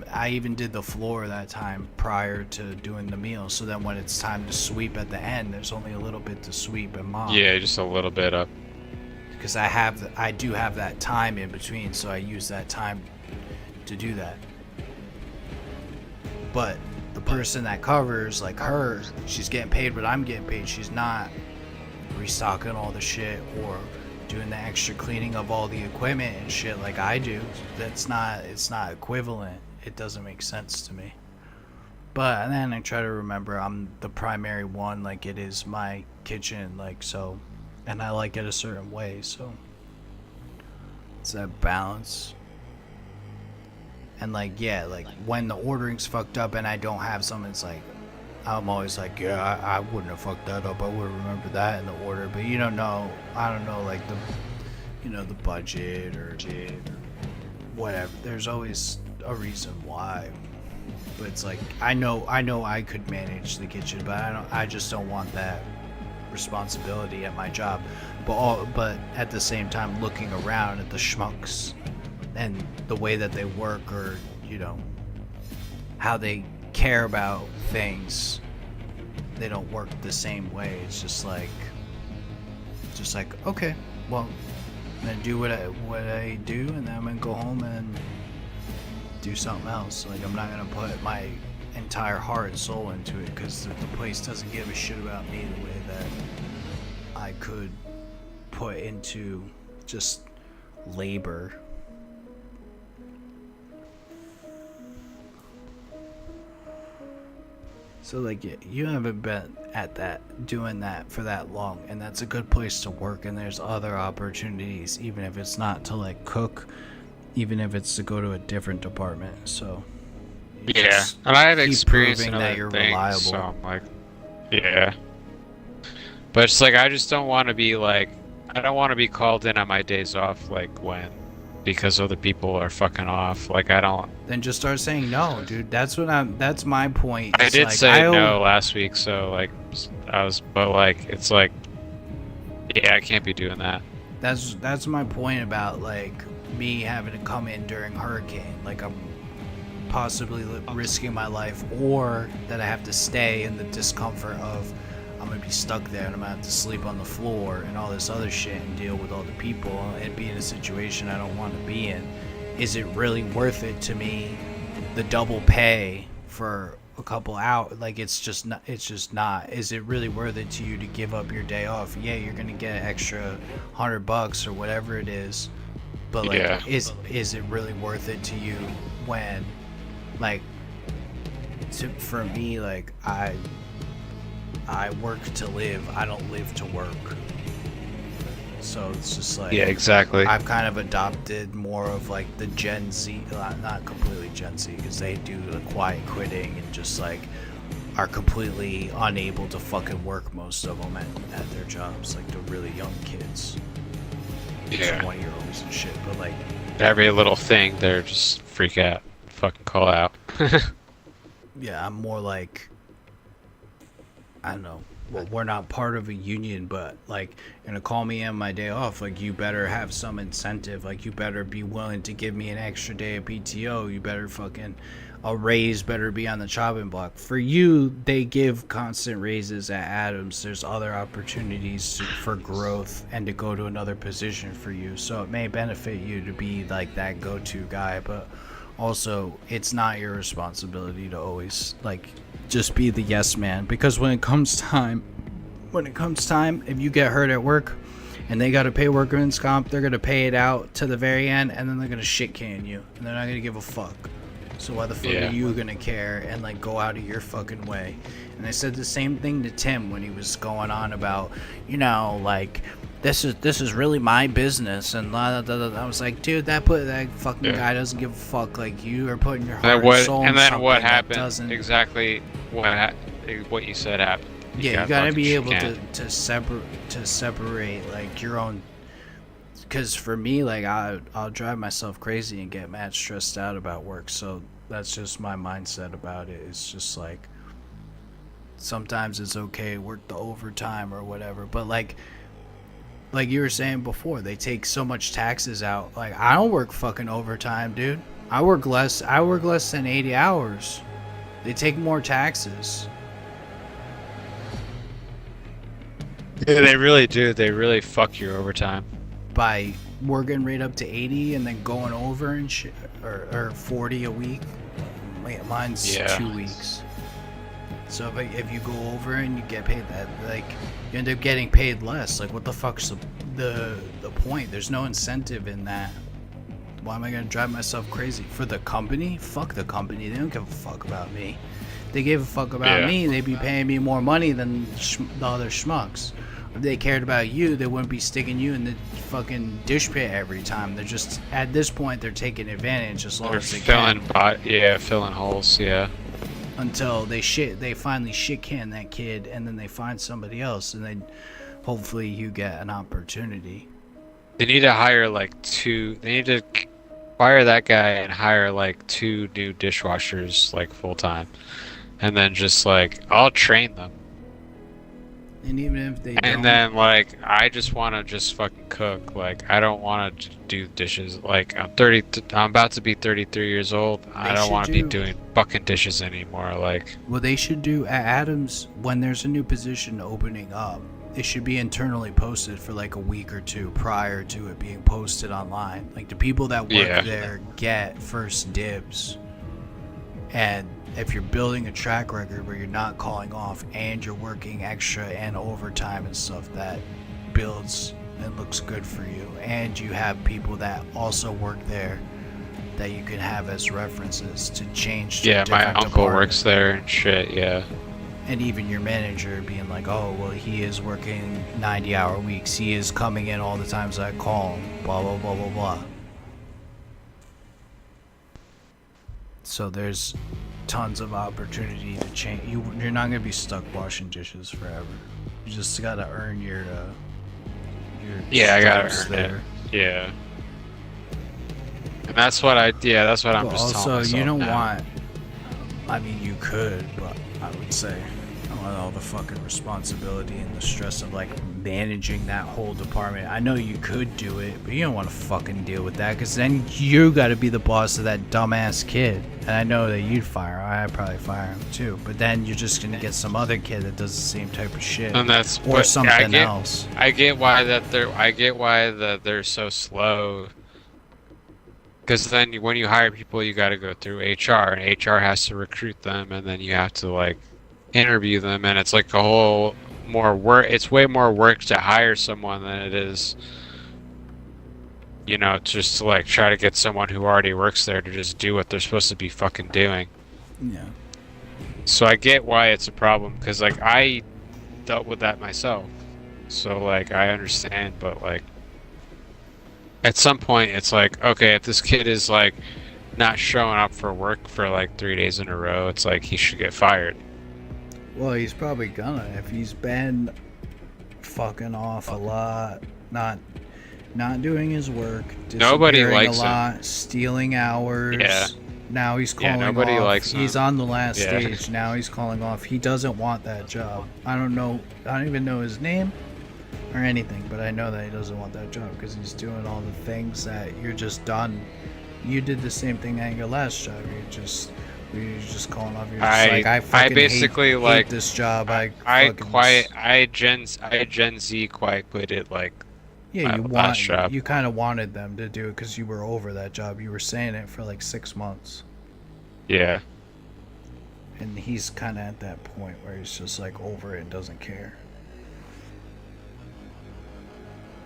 I even did the floor that time prior to doing the meal, so then when it's time to sweep at the end, there's only a little bit to sweep and mop. Yeah, just a little bit up. Because I do have that time in between, so I use that time to do that. But the person that covers, like her, she's getting paid what I'm getting paid. She's not restocking all the shit or doing the extra cleaning of all the equipment and shit like I do. It's not equivalent. It doesn't make sense to me. But then I try to remember I'm the primary one, like it is my kitchen, like so, and I like it a certain way, so it's that balance. And like like when the ordering's fucked up and I don't have something, it's like I'm always like, yeah, I wouldn't have fucked that up. I would have remembered that in the order. But you don't know. I don't know, like the budget or whatever. There's always a reason why. But it's like I know I could manage the kitchen, but I just don't want that responsibility at my job. But at the same time, looking around at the schmucks and the way that they work, or how they care about things, they don't work the same way. It's just like okay, well, I'm gonna do what I do, and then I'm gonna go home and do something else. Like I'm not gonna put my entire heart and soul into it because the place doesn't give a shit about me the way that I could put into just labor. So like you haven't been doing that for that long, and that's a good place to work, and there's other opportunities, even if it's not to like cook, even if it's to go to a different department. So yeah, and I have keep experience in proving that other you're things, reliable. so I'm like, yeah. But it's like I just don't want to be like, I don't want to be called in on my days off because other people are fucking off. Like I don't. Then just start saying no, dude. That's my point. I It's did like, say no last week, so like but like it's like, yeah, I can't be doing that. That's my point about like me having to come in during hurricane. Like I'm possibly risking my life, or that I have to stay in the discomfort of I'm gonna be stuck there and I'm gonna have to sleep on the floor and all this other shit and deal with all the people and be in a situation I don't want to be in. Is it really worth it to me, the double pay for a couple hours? Like it's just not. Is it really worth it to you to give up your day off? Yeah, you're gonna get an extra $100 or whatever it is, but like is it really worth it to you when like for me, like I work to live, I don't live to work. So it's just like, yeah, exactly. I've kind of adopted more of like the Gen Z, not completely Gen Z, because they do the quiet quitting and just like are completely unable to fucking work, most of them at their jobs, like the really young kids. Yeah. 20-year-olds and shit, but like every little thing, they're just freak out, fucking call out. Yeah, I'm more like, I don't know. Well, we're not part of a union, but like, you're gonna call me in my day off. Like, you better have some incentive. Like, you better be willing to give me an extra day of PTO. You better fucking, a raise better be on the chopping block. For you, they give constant raises at Adams. There's other opportunities for growth and to go to another position for you. So it may benefit you to be like that go-to guy, but also it's not your responsibility to always like just be the yes man, because when it comes time, if you get hurt at work and they got to pay workman's comp, they're going to pay it out to the very end, and then they're going to shit can you, and they're not going to give a fuck. So why the fuck are you going to care and like go out of your fucking way? And I said the same thing to Tim when he was going on about, you know, like, this is really my business, and blah, blah, blah, blah. I was like, dude, that fucking guy doesn't give a fuck. Like, you are putting your heart and soul in something what that happened? doesn't... Exactly what you said happened. You gotta be able to separate like your own. Because for me, like I'll drive myself crazy and get mad stressed out about work. So that's just my mindset about it. It's just like sometimes it's okay, work the overtime or whatever, but like you were saying before, they take so much taxes out. Like, I don't work fucking overtime, dude. I work less than 80 hours. They take more taxes. Yeah, they really do. They really fuck your overtime. By working right up to 80 and then going over and shit, or 40 a week. Mine's 2 weeks. So if you go over and you get paid that, like, you end up getting paid less. Like, what the fuck's the point? There's no incentive in that. Why am I gonna drive myself crazy? For the company? Fuck the company. They don't give a fuck about me. If they gave a fuck about me, they'd be paying me more money than the other schmucks. If they cared about you, they wouldn't be sticking you in the fucking dish pit every time. They're just, at this point, they're taking advantage as long as they can. Filling holes, Until they finally shit can that kid, and then they find somebody else, and then hopefully you get an opportunity. They need to hire like two. They need to fire that guy and hire like 2 new dishwashers, like full time, and then just like I'll train them. And even if they and then like I just want to just fucking cook. Like I don't want to do dishes. Like I'm about to be 33 years old. I don't want to be doing fucking dishes anymore. Like, well, they should do at Adams when there's a new position opening up. It should be internally posted for like a week or 2 prior to it being posted online. Like, the people that work there get first dibs. And if you're building a track record where you're not calling off and you're working extra and overtime and stuff, that builds and looks good for you. And you have people that also work there that you can have as references to change to a different my uncle department. works there and shit, And even your manager being like, oh, well, he is working 90-hour weeks. He is coming in all the times I call him, blah, blah, blah, blah, blah. So there's tons of opportunity to change. You're not going to be stuck washing dishes forever. You just got to earn your I got to stripes earn it. Yeah. And that's what I'm just telling myself Also, you don't now. want... I mean, you could, but I would say I want all the fucking responsibility and the stress of like managing that whole department. I know you could do it, but you don't want to fucking deal with that, because then you got to be the boss of that dumbass kid. And I know that you'd fire him. I'd probably fire him too. But then you're just gonna get some other kid that does the same type of shit, And that's or something else. I get why they're so slow. Because then when you hire people, you got to go through HR, and HR has to recruit them, and then you have to like interview them, and it's like a whole more work. It's way more work to hire someone than it is, just to like try to get someone who already works there to just do what they're supposed to be fucking doing. Yeah. So I get why it's a problem, because like I dealt with that myself, so like I understand, but like. At some point, it's like, okay, if this kid is like not showing up for work for like 3 days in a row, it's like he should get fired. Well, he's probably gonna if he's been fucking off a lot, not doing his work, Nobody disappearing likes a lot, stealing hours. Yeah. Now he's calling nobody off. likes him. He's on the last Yeah. stage. Now he's calling off. He doesn't want that job. I don't even know his name or anything, but I know that he doesn't want that job because he's doing all the things that you're just done. You did the same thing at your last job. You're just calling off. You're just like, I fucking hate this job. I Gen Z quiet quitted like yeah. last job. You kind of wanted them to do it because you were over that job. You were saying it for like 6 months. Yeah. And he's kind of at that point where he's just like over it and doesn't care.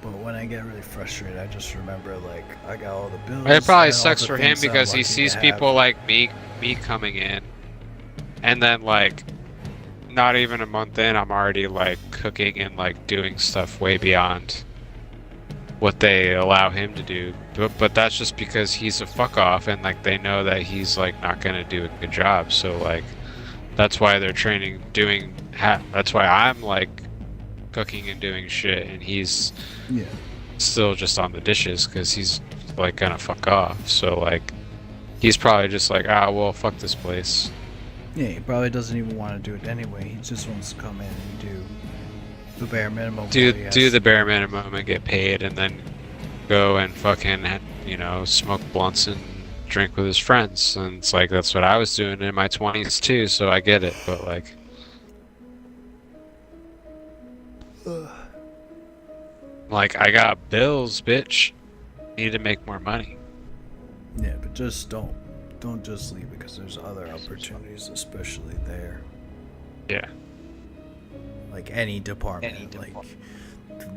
But when I get really frustrated, I just remember like I got all the bills. It probably and all sucks the for him things I'm because he lucky sees to people have. like me coming in, and then like not even a month in, I'm already like cooking and like doing stuff way beyond what they allow him to do. But that's just because he's a fuck off, and like they know that he's like not gonna do a good job. So like that's why they're training that's why I'm like cooking and doing shit, and he's still just on the dishes because he's like gonna fuck off. So like he's probably just like, ah, well, fuck this place. Yeah, he probably doesn't even want to do it anyway. He just wants to come in and do the bare minimum. Do the bare minimum and get paid, and then go and fucking, you know, smoke blunts and drink with his friends. And it's like that's what I was doing in my 20s too, so I get it. But like, I got bills, bitch. Need to make more money. Yeah, but just don't just leave because there's other opportunities, especially there. Yeah. Like any department, like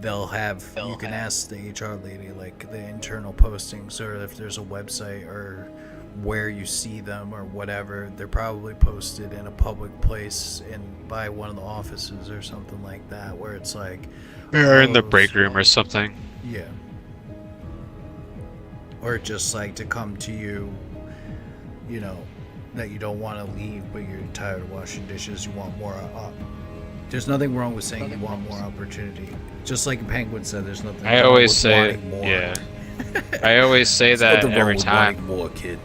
they'll have. You can ask the HR lady, like the internal postings, or if there's a website or where you see them or whatever. They're probably posted in a public place by one of the offices or something like that, where it's like. Or in the break room or something. Yeah. Or just like to come to you, you know, that you don't want to leave, but you're tired of washing dishes. You want more. There's nothing wrong with saying you want more opportunity. Just like Penguin said, there's nothing. I wrong always with say, wanting more. yeah. I always say that every time. Wanting more, kid.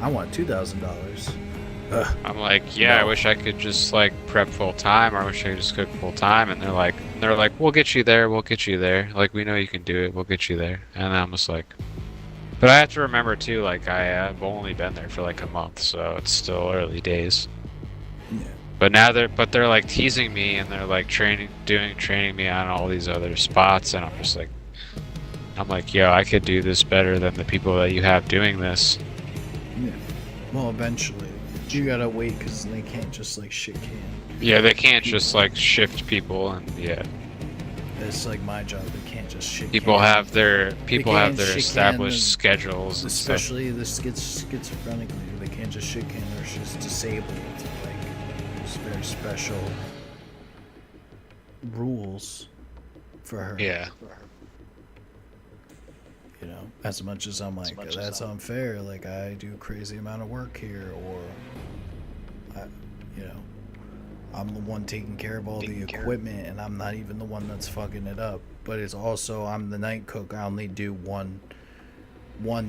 I want $2,000. I'm like, yeah, I wish I could just like prep full time, or I wish I could just cook full time. And they're like, we'll get you there, we'll get you there. Like, we know you can do it, we'll get you there. And I'm just like, but I have to remember too, like I've only been there for like a month, so it's still early days. Yeah. But now they're like teasing me, and they're like training me on all these other spots, and I'm just like, yo, I could do this better than the people that you have doing this. Yeah. Well, eventually. You gotta wait because they can't just like shit can. Yeah, they can't just like shift people, and yeah. It's like my job. They can't just shit. People can. have their established the, schedules, and especially the schizophrenic lady. They can't just shit can her. She's disabled. Like it's very special rules for her. Yeah. You know, as much as I'm like, that's unfair. Like I do a crazy amount of work here, or I'm the one taking care of all the equipment, and I'm not even the one that's fucking it up. But it's also I'm the night cook. I only do one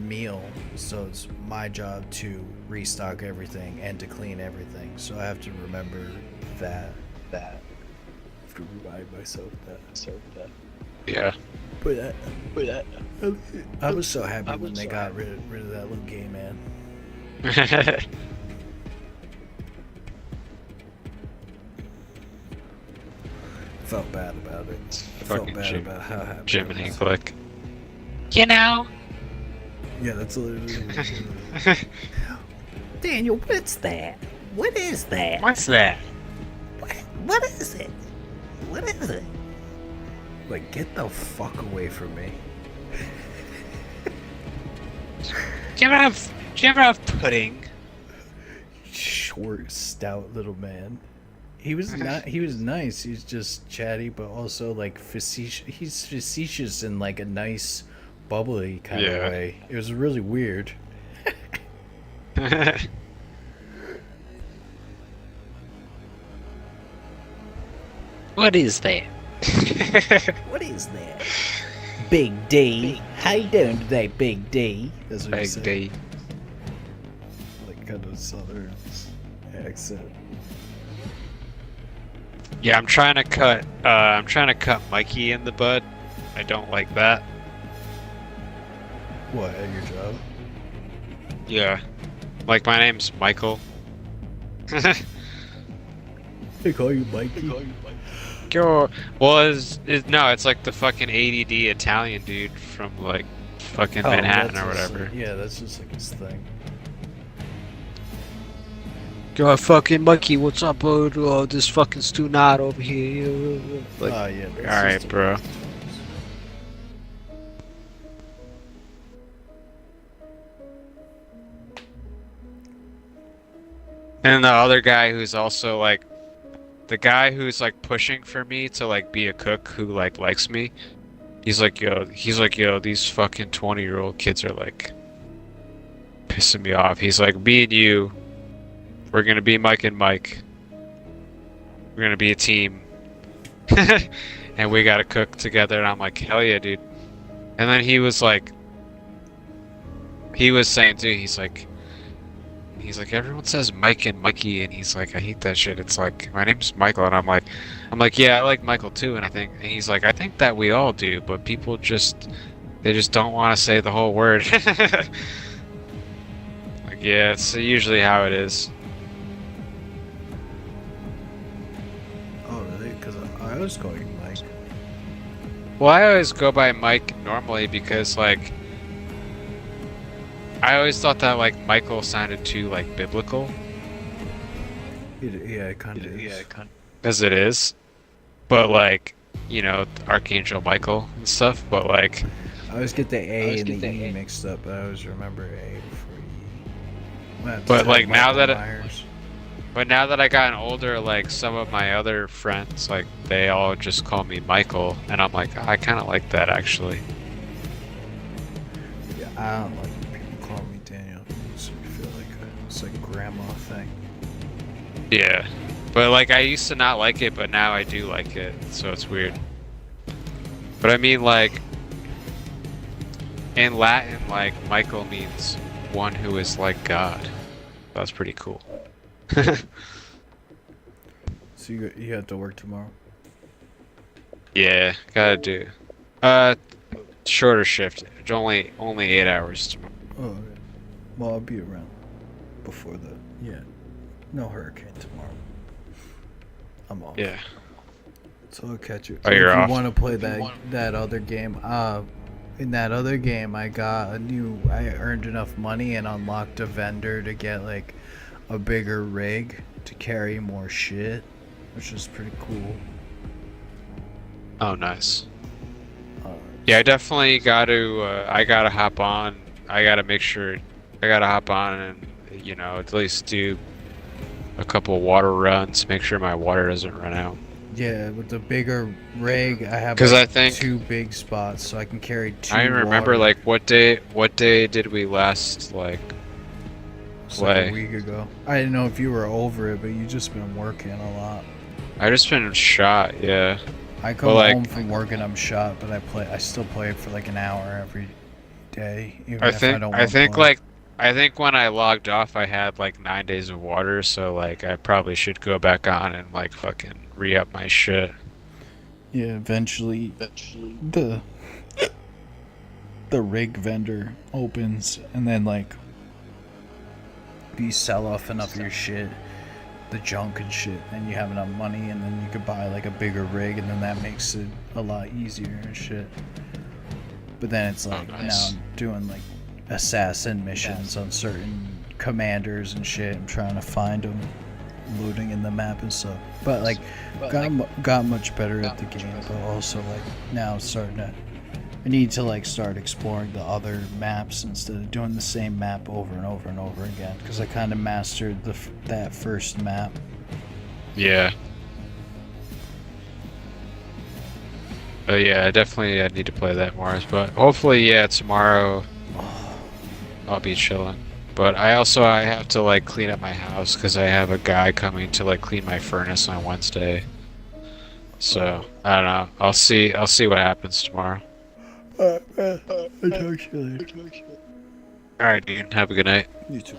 meal, so it's my job to restock everything and to clean everything. So I have to remember that. I have to remind myself that. Yeah. But I was so happy when they got rid of that little gay man. Felt bad about it. Felt bad about how happy. Jiminy Click. You know. Yeah, that's literally. Daniel, what's that? What is that? What's that? What is it? What is it? Like, get the fuck away from me. Do you ever have pudding? Short, stout little man. He was not. He was nice. He's just chatty, but also like facetious. He's facetious in like a nice, bubbly kind of way. It was really weird. What is that? What is that? Big D. How you doing today, Big D? That's what Big D. Like kind of southern accent. Yeah, I'm trying to cut Mikey in the bud. I don't like that. What, at your job? Yeah. Like, my name's Michael. They call you Mikey? Well, no, it's like the fucking ADD Italian dude from, like, fucking Manhattan or whatever. Yeah, that's just like his thing. Yo, fucking Mikey, what's up, bro? This fucking Stu Knot over here. Like, yeah. alright, bro. And the other guy who's also like, the guy who's like pushing for me to like be a cook who like likes me. He's like, yo, these fucking 20-year-old kids are like pissing me off. He's like, me and you, we're gonna be Mike and Mike. We're gonna be a team. And we gotta cook together. And I'm like, hell yeah, dude. And then he was like, he was saying too, he's like, everyone says Mike and Mikey, and he's like, I hate that shit. It's like, my name's Michael, and I'm like, yeah, I like Michael too, and he's like, I think that we all do, but people they just don't want to say the whole word. Like, yeah, it's usually how it is. Oh, really? Because I was going Mike. Well, I always go by Mike normally because, like, I always thought that, like, Michael sounded too, like, biblical. Yeah, it kind of is. Yeah, As it is. But, like, you know, Archangel Michael and stuff, but, like... I always get the A and the E mixed up, but I always remember A before E. Well, but, like, now that... Myers. But now that I gotten older, like, some of my other friends, like, they all just call me Michael, and I'm like, I kind of like that, actually. Yeah, I don't like when people call me Daniel. So I feel like it's like a grandma thing. Yeah. But, like, I used to not like it, but now I do like it, so it's weird. But I mean, like, in Latin, like, Michael means one who is like God. That's pretty cool. So you have to work tomorrow? Yeah, gotta do. Shorter shift. It's only 8 hours tomorrow. Oh, okay. Well, I'll be around before the... Yeah. No hurricane tomorrow. I'm off. Yeah. So I'll catch you. Oh, you're off? If you want to play that other game, in that other game, I earned enough money and unlocked a vendor to get, like, a bigger rig to carry more shit, which is pretty cool. Oh, nice. Yeah, I definitely I gotta hop on. I gotta make sure, I gotta hop on and, you know, at least do a couple water runs, make sure my water doesn't run out. Yeah, with the bigger rig, I have I like think 2 big spots, so I can carry 2 I remember, water. like, what day did we last, like, play? Like a week ago. I didn't know if you were over it, but you just been working a lot. I just been shot, yeah. I come home from work and I'm shot, but I still play it for like an hour every day. Even if I don't I think when I logged off, I had like 9 days of water, so like I probably should go back on and like fucking re-up my shit. Yeah, eventually the rig vendor opens, and then like you sell off enough of your shit, the junk and shit, and you have enough money, and then you could buy like a bigger rig, and then that makes it a lot easier and shit. But then it's like, now I'm doing like assassin missions on certain commanders and shit. I'm trying to find them, looting in the map and stuff. But like, got much better at the game, but also like now I'm starting to, I need to like start exploring the other maps instead of doing the same map over and over and over again, because I kind of mastered that first map. Yeah. But yeah, I need to play that more. But hopefully, yeah, tomorrow I'll be chilling. But I have to like clean up my house because I have a guy coming to like clean my furnace on Wednesday. So I don't know. I'll see what happens tomorrow. I'll talk to you later. Alright, dude. Have a good night. You too.